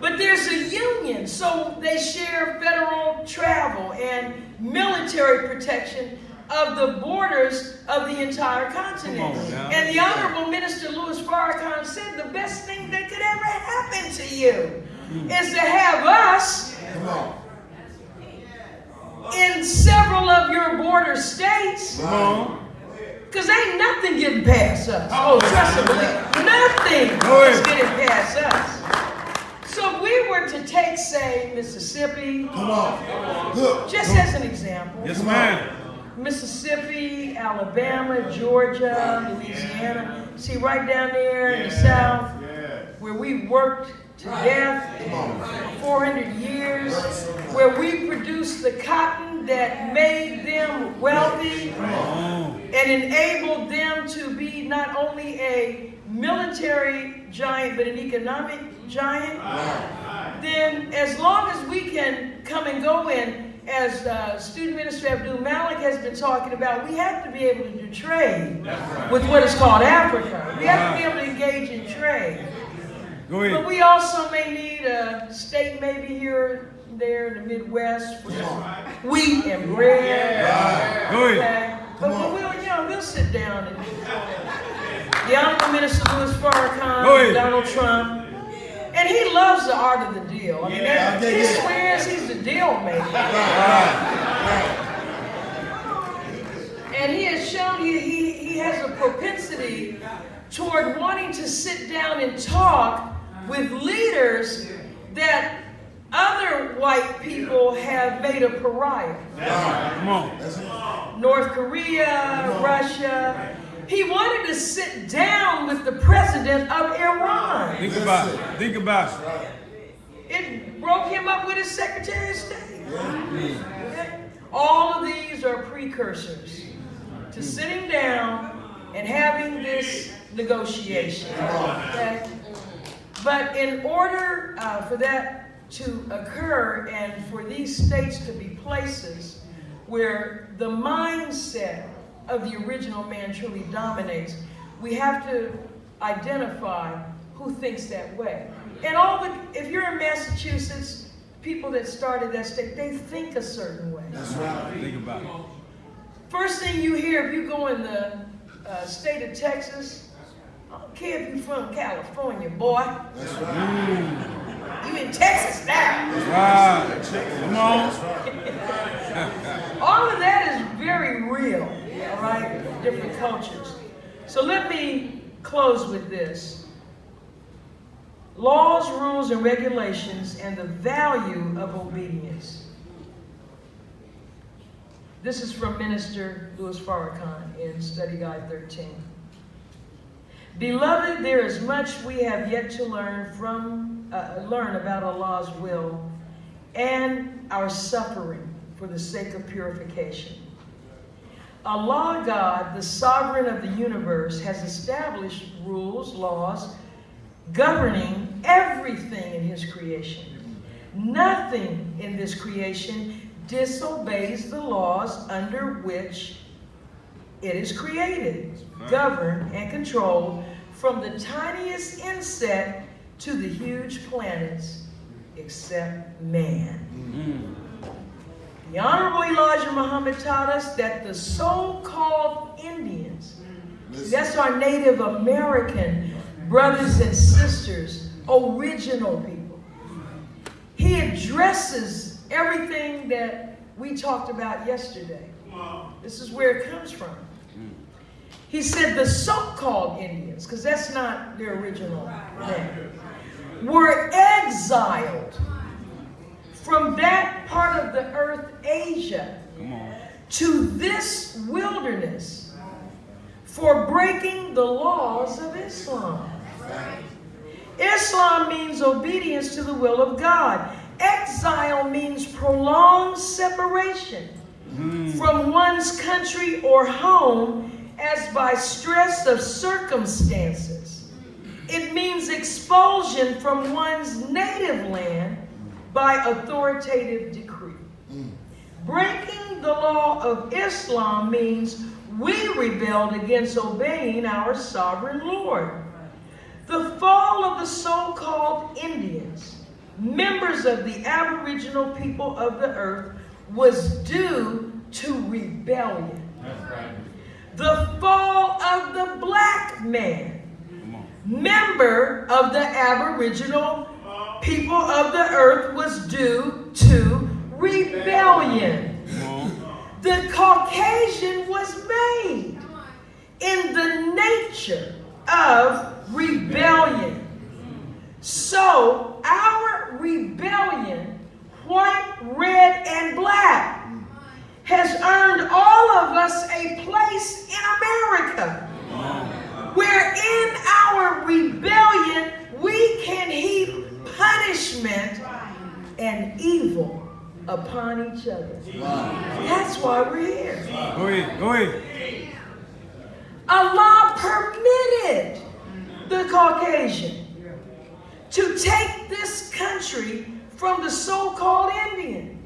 But there's a union, so they share federal travel and military protection of the borders of the entire continent. And the Honorable Minister Louis Farrakhan said the best thing that could ever happen to you is to have us in several of your border states. Because ain't nothing getting past us. Oh, trust and believe. Nothing is getting past us. So if we were to take, say, Mississippi, just as an example. Yes, ma'am. Mississippi, Alabama, Georgia, Louisiana. See, right down there in the South, where we worked to death for 400 years, where we produced the cotton that made them wealthy and enabled them to be not only a military giant, but an economic giant, then as long as we can come and go in, as Student Minister Abdul Malik has been talking about, we have to be able to do trade with what is called Africa. We have to be able to engage in trade. Go ahead. But we also may need a state maybe here and there in the Midwest for wheat and bread. Go ahead. Okay? But we'll sit down and the Honorable Minister Louis Farrakhan, Donald Trump, and he loves the art of the deal. I mean, he swears he's the deal maker. And he has shown he has a propensity toward wanting to sit down and talk with leaders that other white people have made a pariah. Come on. North Korea, Russia. He wanted to sit down with the president of Iran. Think about it. Think about it. It broke him up with his Secretary of State. Okay? All of these are precursors to sitting down and having this negotiation. Okay? But in order for that to occur and for these states to be places where the mindset of the original man truly dominates, we have to identify who thinks that way. And if you're in Massachusetts, people that started that state, they think a certain way. That's right. Think about it. First thing you hear if you go in the state of Texas, I don't care if you're from California, boy. That's right. You in Texas now. Right. Come on. All of that is very real, all right? Different cultures. So let me close with this. Laws, rules, and regulations, and the value of obedience. This is from Minister Louis Farrakhan in Study Guide 13. Beloved, there is much we have yet to learn about Allah's will and our suffering for the sake of purification. Allah God, the sovereign of the universe, has established rules, laws, governing everything in his creation. Nothing in this creation disobeys the laws under which it is created, governed, and controlled, from the tiniest insect to the huge planets, except man. The Honorable Elijah Muhammad taught us that the so-called Indians, see, that's our Native American brothers and sisters, original people. He addresses everything that we talked about yesterday. This is where it comes from. He said the so-called Indians, because that's not their original name, were exiled from that part of the earth, Asia, to this wilderness for breaking the laws of Islam. Islam means obedience to the will of God. Exile means prolonged separation from one's country or home as by stress of circumstances. It means expulsion from one's native land by authoritative decree. Breaking the law of Islam means we rebelled against obeying our sovereign Lord. The fall of the so-called Indians, members of the Aboriginal people of the earth, was due to rebellion. The fall of the black man, member of the Aboriginal people of the earth, was due to rebellion. The Caucasian was made in the nature of rebellion. So our rebellion, white, red, and black, has earned all of us a place in America, where in our rebellion we can heap punishment and evil upon each other. That's why we're here. Go ahead, go ahead. Allah permitted the Caucasian to take this country from the so-called Indian.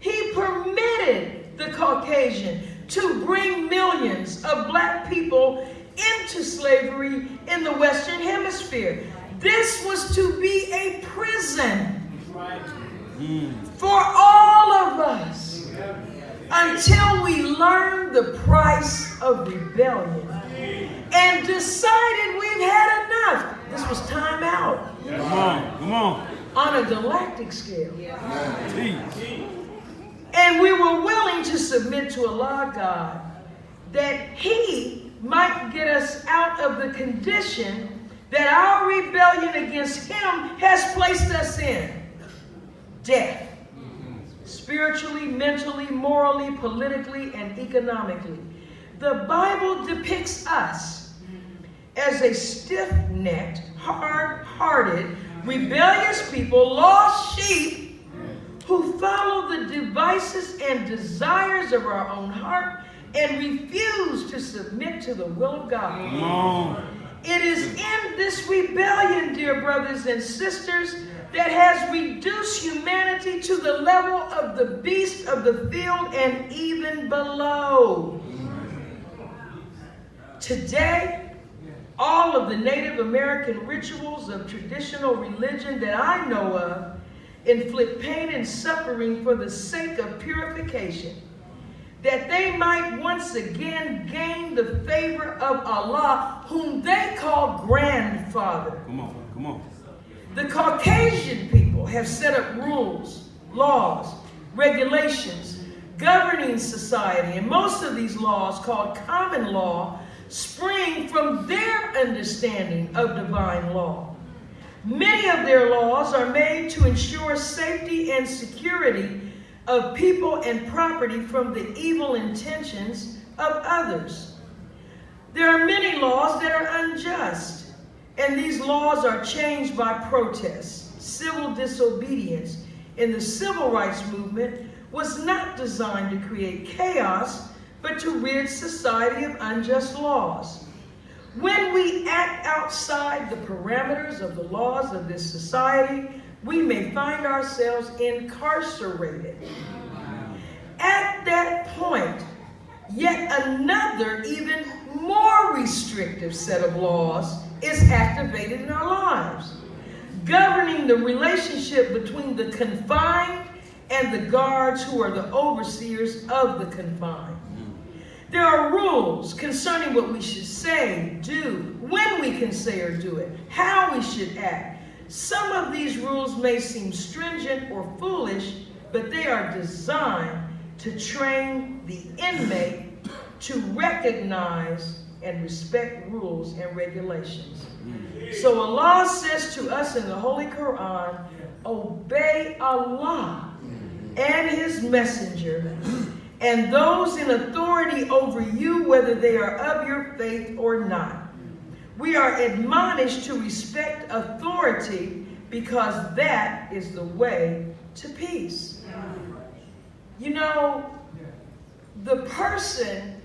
He permitted the Caucasian to bring millions of black people into slavery in the Western Hemisphere. This was to be a prison for all of us until we learned the price of rebellion and decided we've had enough. This was time out. Come on. A galactic scale. Please. And we were willing to submit to Allah God that He might get us out of the condition that our rebellion against Him has placed us in. Death. Spiritually, mentally, morally, politically, and economically. The Bible depicts us as a stiff-necked, hard-hearted, rebellious people, lost sheep, who follow the devices and desires of our own heart and refuse to submit to the will of God. It is in this rebellion, dear brothers and sisters, that has reduced humanity to the level of the beast of the field and even below. Today, all of the Native American rituals of traditional religion that I know of inflict pain and suffering for the sake of purification, that they might once again gain the favor of Allah, whom they call grandfather. Come on. The Caucasian people have set up rules, laws, regulations governing society, and most of these laws, called common law, spring from their understanding of divine law. Many of their laws are made to ensure safety and security of people and property from the evil intentions of others. There are many laws that are unjust, and these laws are changed by protests. Civil disobedience in the civil rights movement was not designed to create chaos, but to rid society of unjust laws. When we act outside the parameters of the laws of this society, we may find ourselves incarcerated. At that point, yet another, even more restrictive set of laws is activated in our lives, governing the relationship between the confined and the guards who are the overseers of the confined. There are rules concerning what we should say, do, when we can say or do it, how we should act. Some of these rules may seem stringent or foolish, but they are designed to train the inmate to recognize and respect rules and regulations. So Allah says to us in the Holy Quran, obey Allah and His Messenger and those in authority over you, whether they are of your faith or not. We are admonished to respect authority because that is the way to peace. You know, the person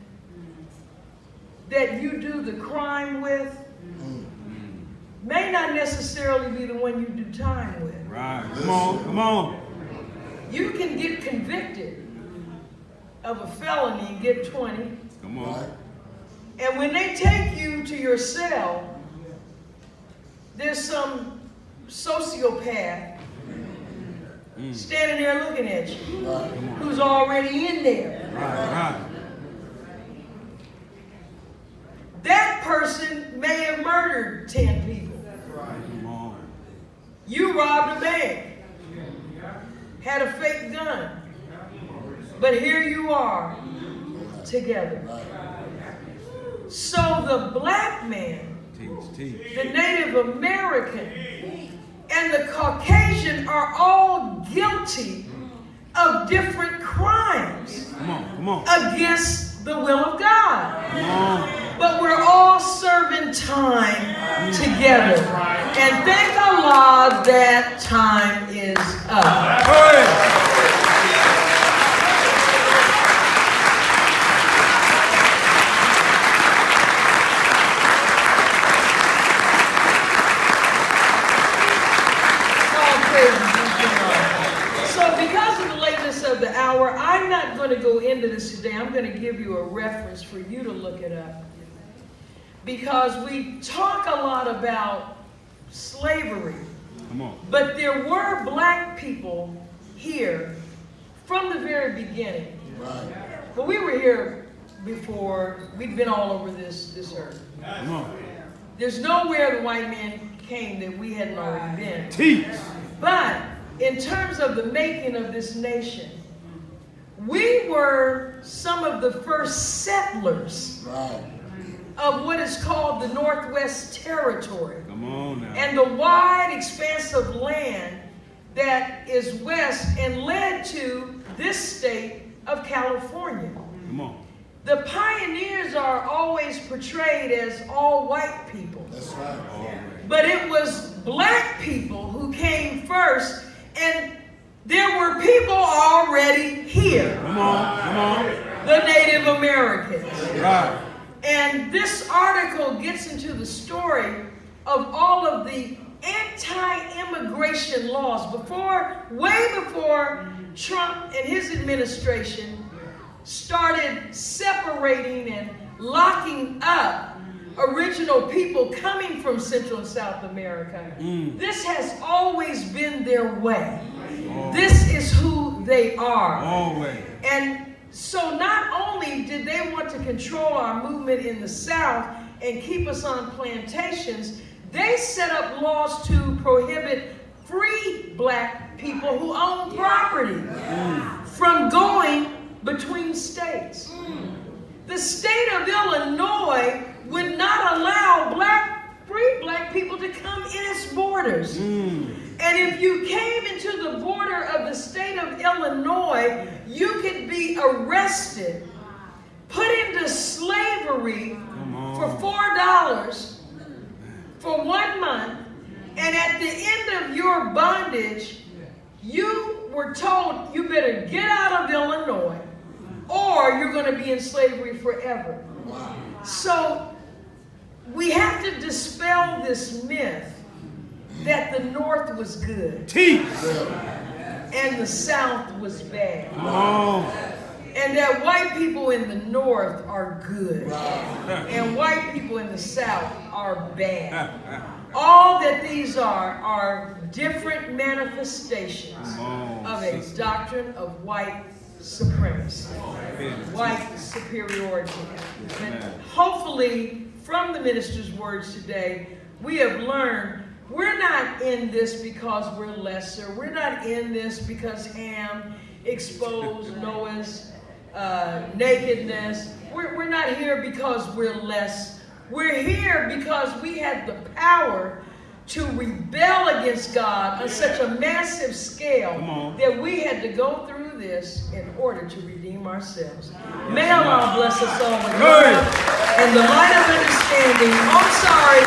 that you do the crime with may not necessarily be the one you do time with. Right. Come on. Come on. You can get convicted of a felony and get 20. Come on. And when they take you to your cell, there's some sociopath standing there looking at you, who's already in there. Right. That person may have murdered 10 people. Come on. You robbed a bank, had a fake gun, but here you are together. So the black man, the Native American, and the Caucasian are all guilty of different crimes against the will of God. But we're all serving time together. And thank Allah that time is up. I'm not going to go into this today. I'm going to give you a reference for you to look it up. Because we talk a lot about slavery. But there were black people here from the very beginning. But we were here before. We'd been all over this earth. There's nowhere the white man came that we hadn't already been. But in terms of the making of this nation, we were some of the first settlers of what is called the Northwest Territory. And the wide expanse of land that is west and led to this state of California. The pioneers are always portrayed as all white people. That's right. But it was black people who came first, and there were people already here. The Native Americans. And this article gets into the story of all of the anti-immigration laws way before Trump and his administration started separating and locking up original people coming from Central and South America. This has always been their way. This is who they are. And so not only did they want to control our movement in the South and keep us on plantations, they set up laws to prohibit free black people who own property from going between states. The state of Illinois would not allow free black people to come in its borders. And if you came into the border of the state of Illinois, you could be arrested, put into slavery for $4 for 1 month, and at the end of your bondage, you were told you better get out of Illinois or you're going to be in slavery forever. So we have to dispel this myth that the North was good Teach. and the South was bad. Come on. And that white people in the North are good and white people in the South are bad. All that these are different manifestations of a doctrine of white supremacy, white superiority. And hopefully, from the minister's words today, we have learned we're not in this because we're lesser. We're not in this because Ham exposed Noah's nakedness. We're not here because we're less. We're here because we had the power to rebel against God on such a massive scale that we had to go through this in order to redeem ourselves. May Allah bless us all with love and the light of understanding. I'm sorry.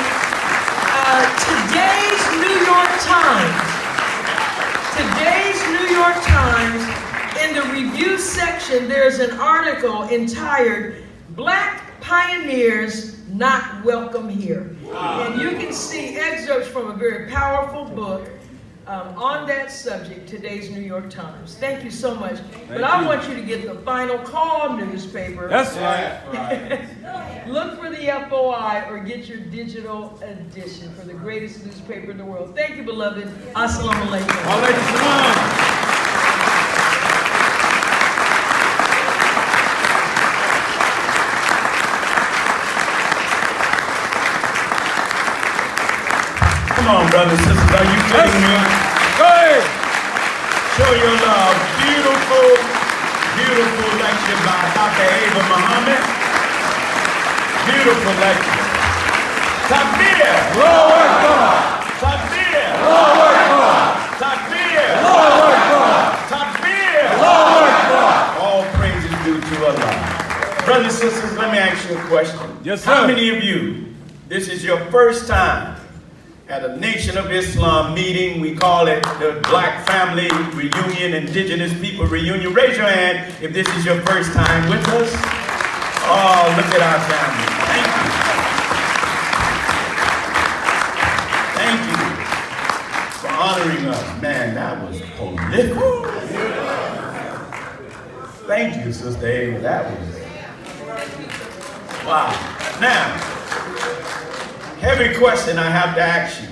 Today's New York Times, in the review section, there's an article entitled "Black Pioneers Not Welcome Here." And you can see excerpts from a very powerful book on that subject, today's New York Times. Thank you so much. I want you to get the Final Call newspaper. That's right. Look for the FOI or get your digital edition for the greatest newspaper in the world. Thank you, beloved. Assalamu alaikum. Alaikum salam. Come on, brothers and sisters, are you feeling me? Go ahead. Show your love. Beautiful, beautiful lecture by Dr. Ava Muhammad. Beautiful lecture. Takbir! Allahu Akbar. Takbir! Allahu Akbar. Takbir! Allahu Akbar. Takbir! Allahu Akbar. All praise is due to Allah. Brothers and sisters, let me ask you a question. Yes, sir. How many of you, this is your first time at a Nation of Islam meeting? We call it the Black Family Reunion, Indigenous People Reunion. Raise your hand if this is your first time with us. Oh, look at our family. Thank you. Thank you for honoring us. Man, that was prolific. Thank you, Sister Ava. That was, wow. Now, heavy question I have to ask you.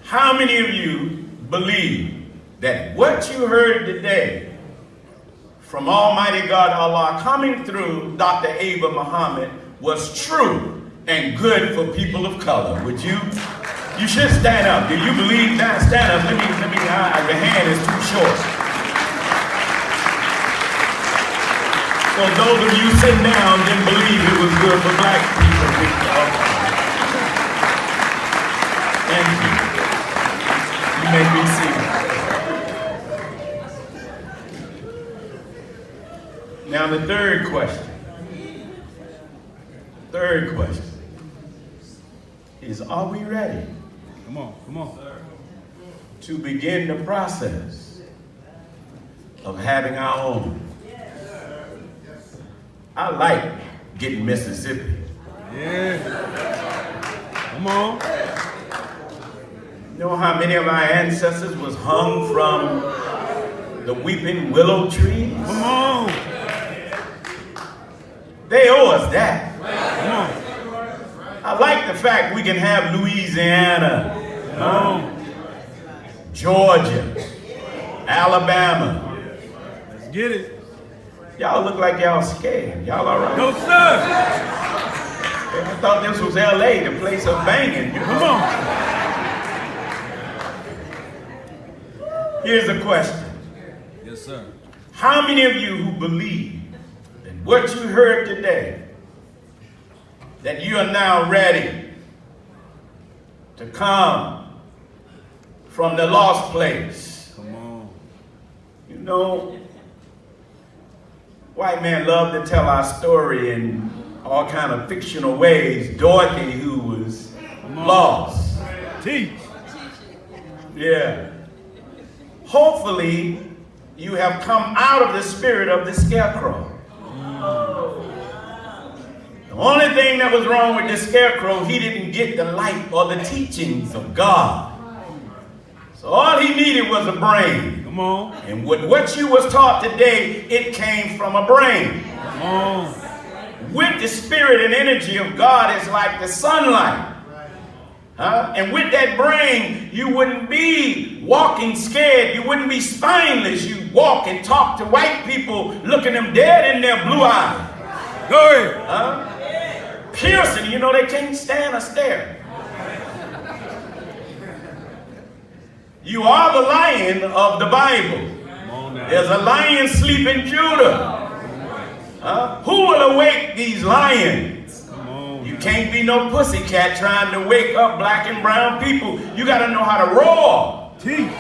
How many of you believe that what you heard today from Almighty God Allah coming through Dr. Ava Muhammad was true and good for people of color? Would you? You should stand up. Do you believe that? Stand up. Let me, your hand is too short. So those of you sitting down didn't believe it was good for black people. Thank you. You may be seated. Now the third question. Is, are we ready Come on. to begin the process of having our own? I like getting Mississippi. Yeah. Come on. You know how many of our ancestors was hung from the weeping willow trees? Come on. They owe us that. Come on. I like the fact we can have Louisiana, Georgia, Alabama. Let's get it. Y'all look like y'all scared. Y'all all right? No, sir. I thought this was LA, the place of banging. Come on. Here's the question. Yes, sir. How many of you who believe that what you heard today, that you are now ready to come from the lost place? Come on. You know, white men love to tell our story in all kind of fictional ways. Dorothy, who was lost. Teach. Yeah. Hopefully, you have come out of the spirit of the scarecrow. The only thing that was wrong with this scarecrow, he didn't get the light or the teachings of God. So all he needed was a brain. Come on. And with what you was taught today, it came from a brain. Come on. With the spirit and energy of God, it's like the sunlight. And with that brain, you wouldn't be walking scared. You wouldn't be spineless. You walk and talk to white people, looking them dead in their blue eyes. Go ahead. Piercing, you know, they can't stand or stare. You are the lion of the Bible. Come on now. There's a lion sleeping Judah. Who will awake these lions? Come on. You can't be no pussycat trying to wake up black and brown people. You got to know how to roar. Teach.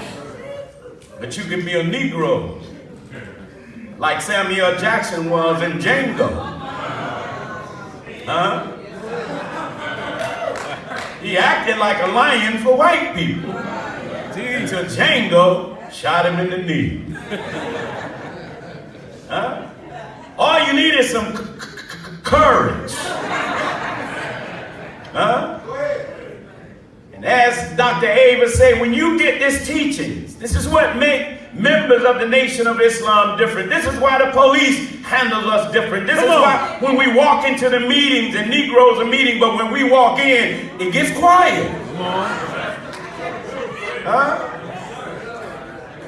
But you can be a Negro, like Samuel Jackson was in Django. He acted like a lion for white people. Until Django shot him in the knee. All you need is some courage. And as Dr. Ava said, when you get this teachings, this is what makes members of the Nation of Islam different. This is why the police handles us different. This is why when we walk into the meetings and Negroes are meeting, but when we walk in, it gets quiet.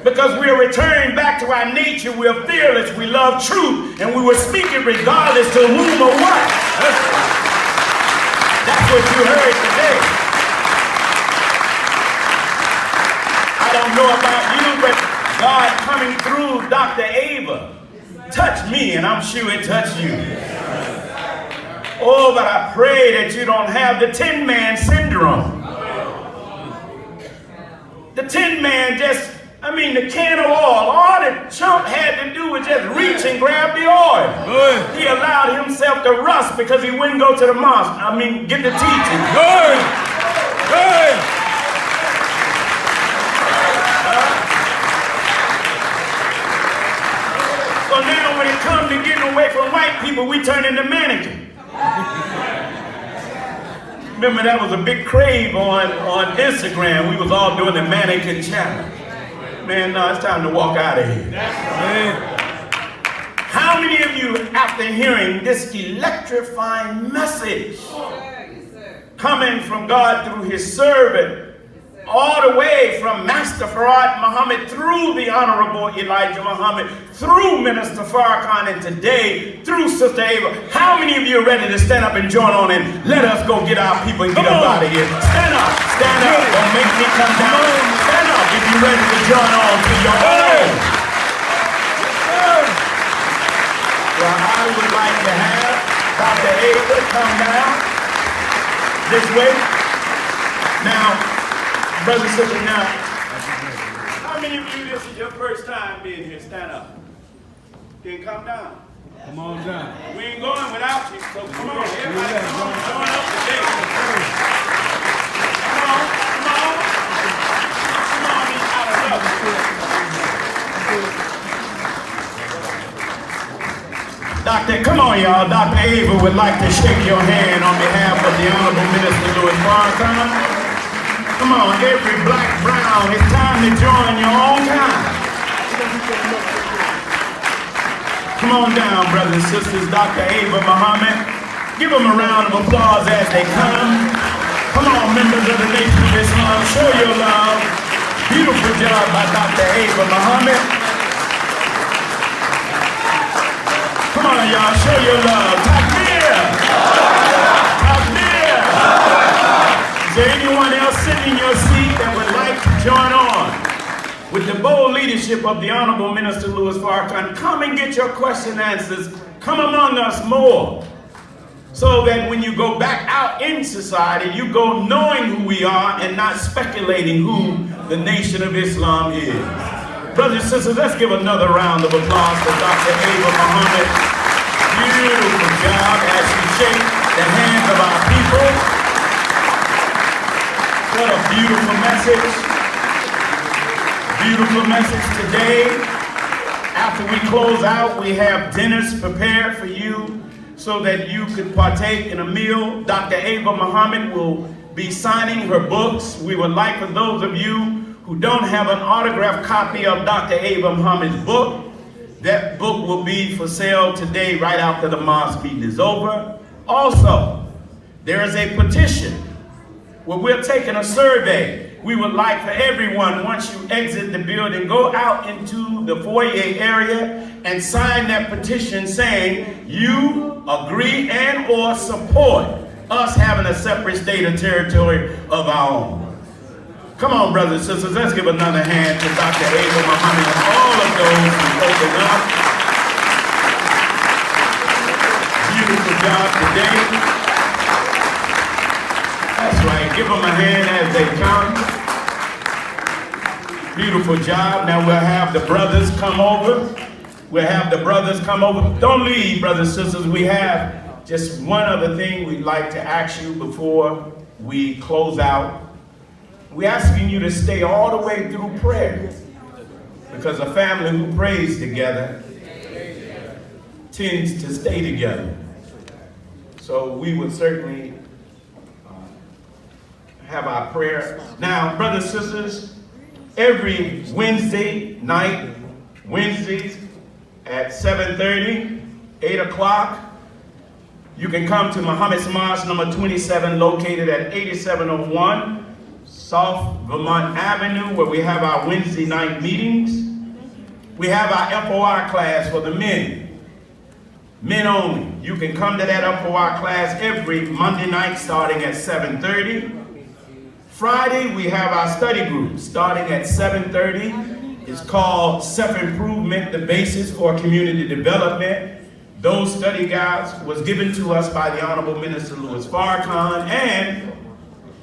Because we are returning back to our nature. We are fearless. We love truth. And we will speak it regardless to whom or what. That's what you heard today. I don't know about you, but God coming through Dr. Ava touched me, and I'm sure it touched you. Oh, but I pray that you don't have the Tin Man syndrome. The Tin Man just, the can of oil, all the chump had to do was just reach and grab the oil. Good. He allowed himself to rust because he wouldn't go to the mosque. Get the teaching. Good. Good. So now when it comes to getting away from white people, we turn into mannequins. Remember that was a big crave on Instagram. We was all doing the mannequin challenge. Man, no, it's time to walk out of here. How many of you, after hearing this electrifying message coming from God through his servant, all the way from Master Farad Muhammad through the Honorable Elijah Muhammad, through Minister Farrakhan, and today through Sister Ava, how many of you are ready to stand up and join on and let us go get our people and get up out of here? Stand up, don't make me come down. Stand up if you're ready to join on to your own. Well, I would like to have Dr. Ava come down this way. Now, brothers and sisters, now, how many of you, this is your first time being here? Stand up. Then come down. Come on down. We ain't going without you, so come on. Everybody come on, join up today. Come on. Come on, he's out of love. Come on, y'all. Dr. Ava would like to shake your hand on behalf of the Honorable Minister Louis Farrakhan. Come on, every black, brown, it's time to join your own kind. Come on down, brothers and sisters. Dr. Ava Muhammad. Give them a round of applause as they come. Come on, members of the Nation of Islam, show your love. Beautiful job by Dr. Ava Muhammad. Come on, y'all, show your love. Takbir! Takbir! Is there anyone else sitting in your seat that would like to join on with the bold leadership of the Honorable Minister Louis Farrakhan? Come and get your question answers. Come among us more. So that when you go back out in society, you go knowing who we are and not speculating who the Nation of Islam is. Brothers and sisters, let's give another round of applause for Dr. Ava Muhammad. Beautiful job as she shakes the hands of our people. What a beautiful message. Beautiful message today. After we close out, we have dinners prepared for you. so that you could partake in a meal. Dr. Ava Muhammad will be signing her books. We would like for those of you who don't have an autographed copy of Dr. Ava Muhammad's book, that book will be for sale today right after the mosque meeting is over. Also, there is a petition where we're taking a survey. We would like for everyone, once you exit the building, go out into the foyer area and sign that petition saying you agree and or support us having a separate state or territory of our own. Come on, brothers and sisters, let's give another hand to Dr. Ava Muhammad and all of those who opened up. Beautiful job today. That's right, give them a hand as they come. Beautiful job. Now we'll have the brothers come over. Don't leave, brothers and sisters. We have just one other thing we'd like to ask you before we close out. We're asking you to stay all the way through prayer, because a family who prays together tends to stay together. So we would certainly have our prayer. Now, brothers and sisters, every Wednesday night, Wednesdays at 7:30, 8 o'clock, you can come to Muhammad's Mosque number 27, located at 8701 South Vermont Avenue, where we have our Wednesday night meetings. We have our FOI class for the men only. You can come to that FOI class every Monday night starting at 7:30. Friday, we have our study group starting at 7:30. It's called Self-Improvement, the Basis for Community Development. Those study guides was given to us by the Honorable Minister Louis Farrakhan, and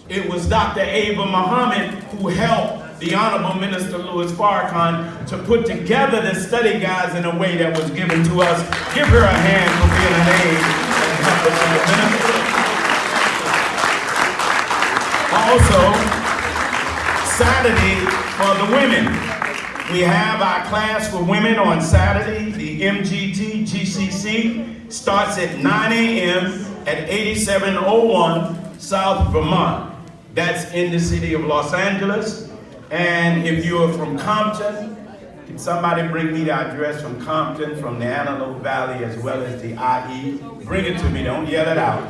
it was Dr. Ava Muhammad who helped the Honorable Minister Louis Farrakhan to put together the study guides in a way that was given to us. Give her a hand for being an aid and helping the minister. Also, Saturday for the women. We have our class for women on Saturday. The MGT GCC starts at 9 a.m. at 8701 South Vermont. That's in the city of Los Angeles. And if you're from Compton, can somebody bring me the address from Compton, from the Antelope Valley, as well as the IE? Bring it to me, don't yell it out.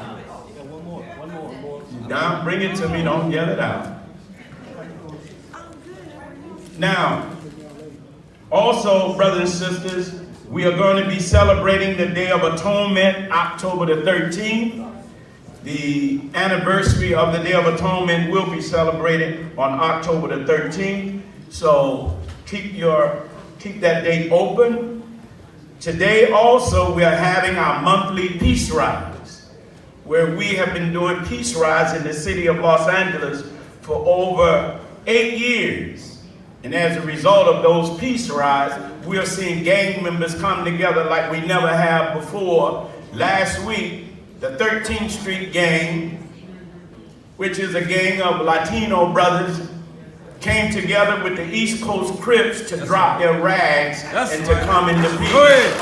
Now, bring it to me, don't yell it out. Now, also, brothers and sisters, we are going to be celebrating the Day of Atonement, October the 13th. The anniversary of the Day of Atonement will be celebrated on October the 13th. So keep that date open. Today also we are having our monthly Peace Rise, where we have been doing Peace Rise in the city of Los Angeles for over 8 years. And as a result of those Peace Rise, we are seeing gang members come together like we never have before. Last week, the 13th Street Gang, which is a gang of Latino brothers, came together with the East Coast Crips to drop their rags and to come into peace. Go ahead.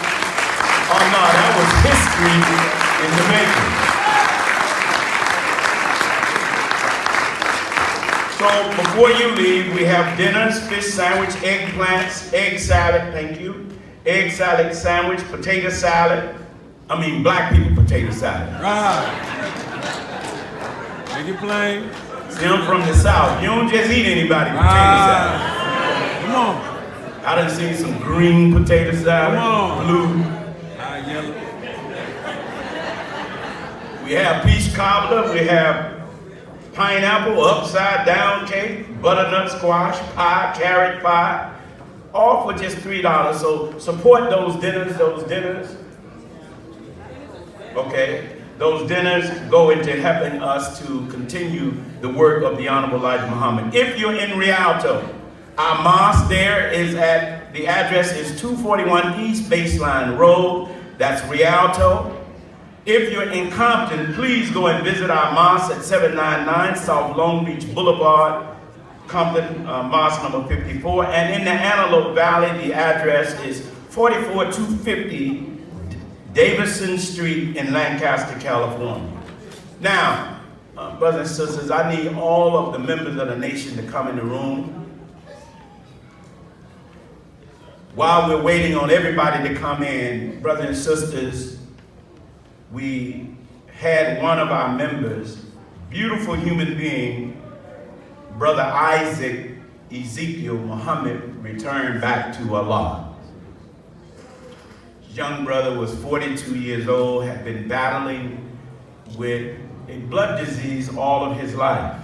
Oh no, that was history in the making. So before you leave, we have dinners, fish sandwich, eggplants, egg salad, thank you, egg salad sandwich, potato salad. I mean, black people potato salad. Right. Make it plain. See, I'm from the South. You don't just eat anybody potato salad. Come on. I done seen some green potato salad, Come on. blue. Yellow. We have peach cobbler, we have pineapple, upside down cake, butternut squash pie, carrot pie, all for just $3. So support those dinners. Okay, those dinners go into helping us to continue the work of the Honorable Elijah Muhammad. If you're in Rialto, our mosque there is the address is 241 East Baseline Road. That's Rialto. If you're in Compton, please go and visit our mosque at 799 South Long Beach Boulevard, Compton Mosque number 54. And in the Antelope Valley, the address is 44250 Davison Street in Lancaster, California. Now, brothers and sisters, I need all of the members of the nation to come in the room. While we're waiting on everybody to come in, brothers and sisters, we had one of our members, beautiful human being, Brother Isaac Ezekiel Muhammad, returned back to Allah. His young brother was 42 years old, had been battling with a blood disease all of his life.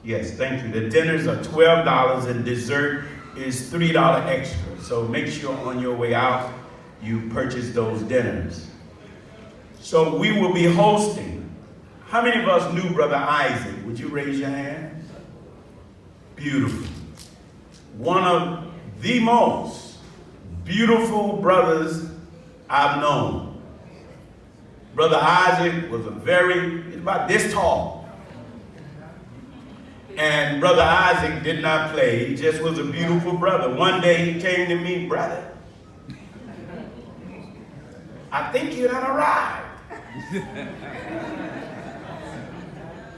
Yes, thank you. The dinners are $12 and dessert is $3 extra. So make sure on your way out you purchase those dinners. So we will be hosting. How many of us knew Brother Isaac? Would you raise your hand? Beautiful. One of the most beautiful brothers I've known. Brother Isaac was he's about this tall. And Brother Isaac did not play. He just was a beautiful brother. One day he came to me, brother, I think you done arrived.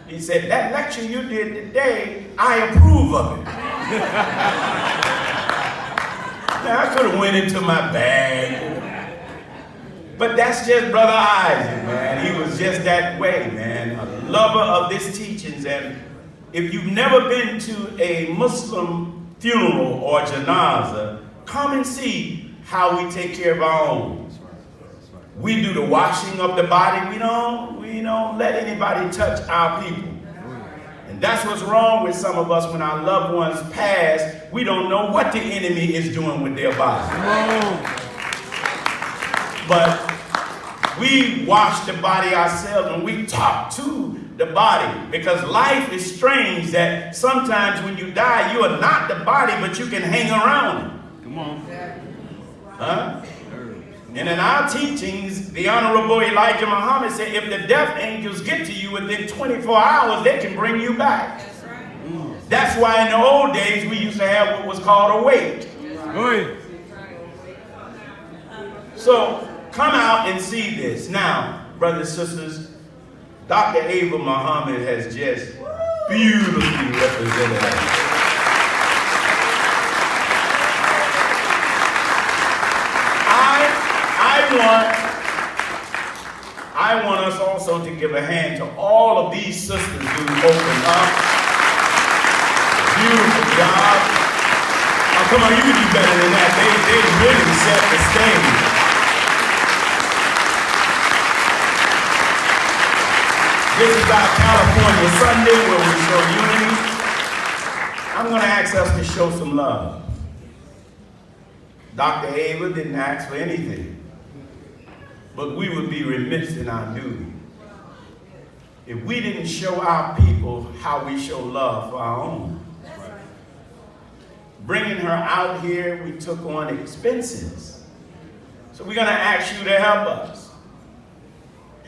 He said, that lecture you did today, I approve of it. Now, I could have went into my bag. But that's just Brother Isaac, man. He was just that way, man. A lover of this teachings. And if you've never been to a Muslim funeral or janazah, come and see how we take care of our own. We do the washing of the body. We don't let anybody touch our people. And that's what's wrong with some of us when our loved ones pass. We don't know what the enemy is doing with their body. But we wash the body ourselves and we talk to the body, because life is strange that sometimes when you die, you are not the body, but you can hang around it. Come on. Huh? And in our teachings, the Honorable Elijah Muhammad said, if the death angels get to you within 24 hours, they can bring you back. That's right. That's why in the old days, we used to have what was called a wake. So come out and see this. Now, brothers and sisters, Dr. Ava Muhammad has just beautifully represented us. I want us also to give a hand to all of these sisters who opened up. Beautiful job. Oh, come on, you can do better than that. They really set the stage. This is our California Sunday where we show unity. I'm going to ask us to show some love. Dr. Ava didn't ask for anything. But we would be remiss in our duty if we didn't show our people how we show love for our own. Bringing her out here, we took on expenses. So we're going to ask you to help us.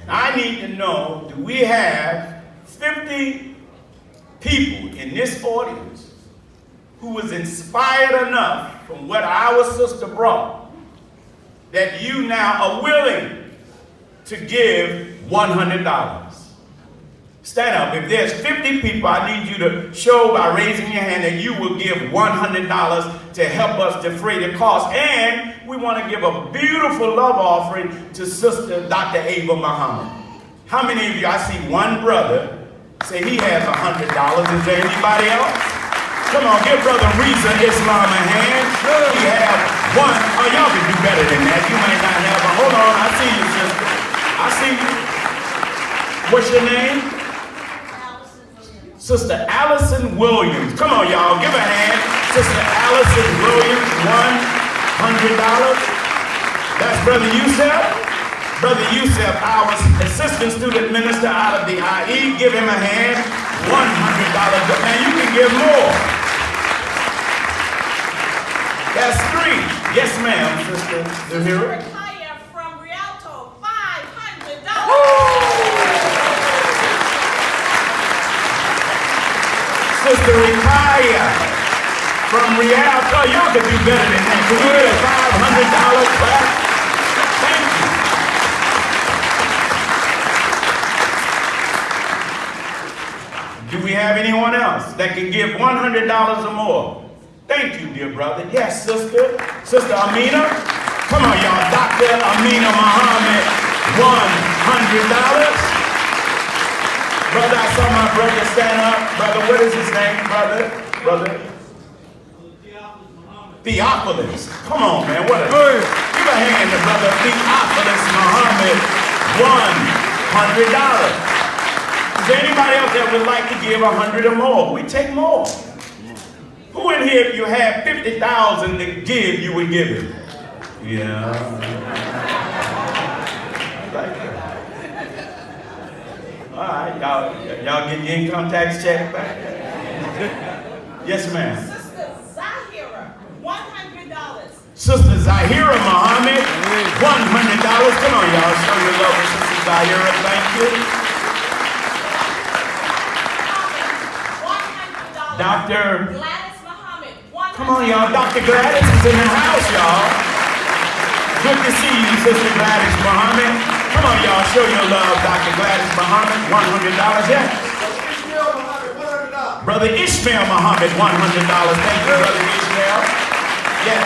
And I need to know, do we have 50 people in this audience who was inspired enough from what our sister brought that you now are willing to give $100? Stand up. If there's 50 people, I need you to show by raising your hand that you will give $100 to help us defray the cost. And we want to give a beautiful love offering to Sister Dr. Ava Muhammad. How many of you, I see one brother say he has $100. Is there anybody else? Come on, give Brother Reza Islam a hand. We have one. Oh, y'all can do better than that. You might not have a, hold on, I see you, sister. I see you. What's your name? Sister Allison Williams. Come on, y'all, give a hand. Sister Allison Williams, $100. That's Brother Yusef. Brother Yusef, our assistant student minister out of the IE, give him a hand. $100. Man, you can give more. That's 3. Yes, ma'am, Sister Zahira. From Rialto, $500. Sister Rikaya, from Rialto. Y'all could do better than that. Can we get a $500 clap? Thank you. Do we have anyone else that can give $100 or more? Thank you, dear brother. Yes, sister. Sister Amina. Come on, y'all. Dr. Amina Muhammad, $100. Brother, I saw my brother stand up. Brother, what is his name, brother? Brother? Theophilus. Come on, man. What a... Give a hand to brother Theophilus Muhammad, $100. Is there anybody else that would like to give 100 or more? We take more. Who in here, if you had 50,000 to give, you would give it? Yeah. Like that. All right, y'all get your income tax check back? Yes, ma'am. Sister Zahira, $100. Sister Zahira Muhammad, $100. Come on, y'all, show your love for Sister Zahira. Thank you. $100. Dr. Gladys Muhammad, $100. Come on, y'all. Dr. Gladys is in the house, y'all. Good to see you, Sister Gladys Muhammad. Come on, y'all. Show your love, Dr. Gladys Muhammad. $100. Yes. Brother Ishmael Muhammad, $100. Thank you, Brother Ishmael. Yes.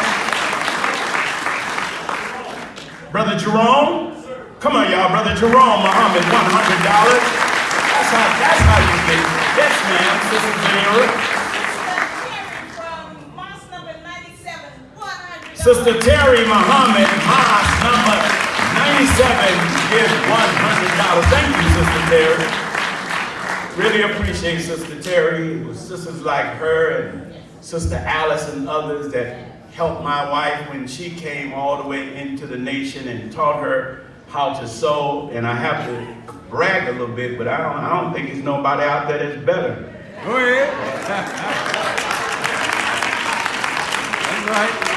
Brother Jerome. Come on, y'all. Brother Jerome Muhammad, $100. That's how you get it. Yes, ma'am. Sister Zanira. Sister Terry Muhammad, Haas number 97, gives $100. Thank you, Sister Terry. Really appreciate Sister Terry. It was sisters like her and Sister Alice and others that helped my wife when she came all the way into the nation and taught her how to sew. And I have to brag a little bit, but I don't think there's nobody out there that's better. Go ahead. That's right.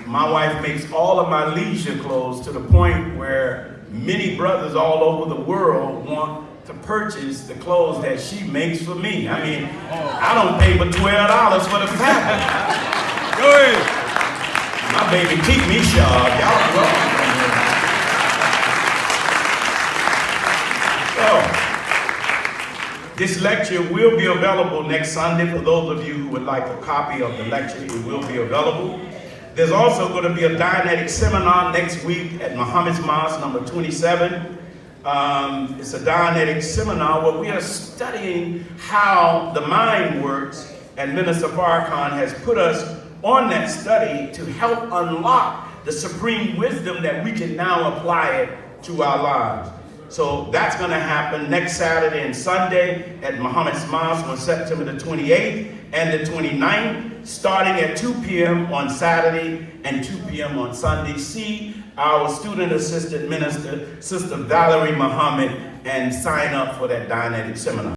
My wife makes all of my leisure clothes to the point where many brothers all over the world want to purchase the clothes that she makes for me. I mean, I don't pay but $12 for the fabric. Go ahead. My baby keep me sharp. Y'all welcome. So, this lecture will be available next Sunday for those of you who would like a copy of the lecture. It will be available. There's also going to be a Dianetic seminar next week at Muhammad's Mosque, number 27. It's a Dianetic seminar where we are studying how the mind works, and Minister Farrakhan has put us on that study to help unlock the supreme wisdom that we can now apply it to our lives. So that's going to happen next Saturday and Sunday at Muhammad's Mosque on September the 28th and the 29th, starting at 2 p.m. on Saturday and 2 p.m. on Sunday. See our student assistant minister, Sister Valerie Muhammad, and sign up for that Dianetic seminar.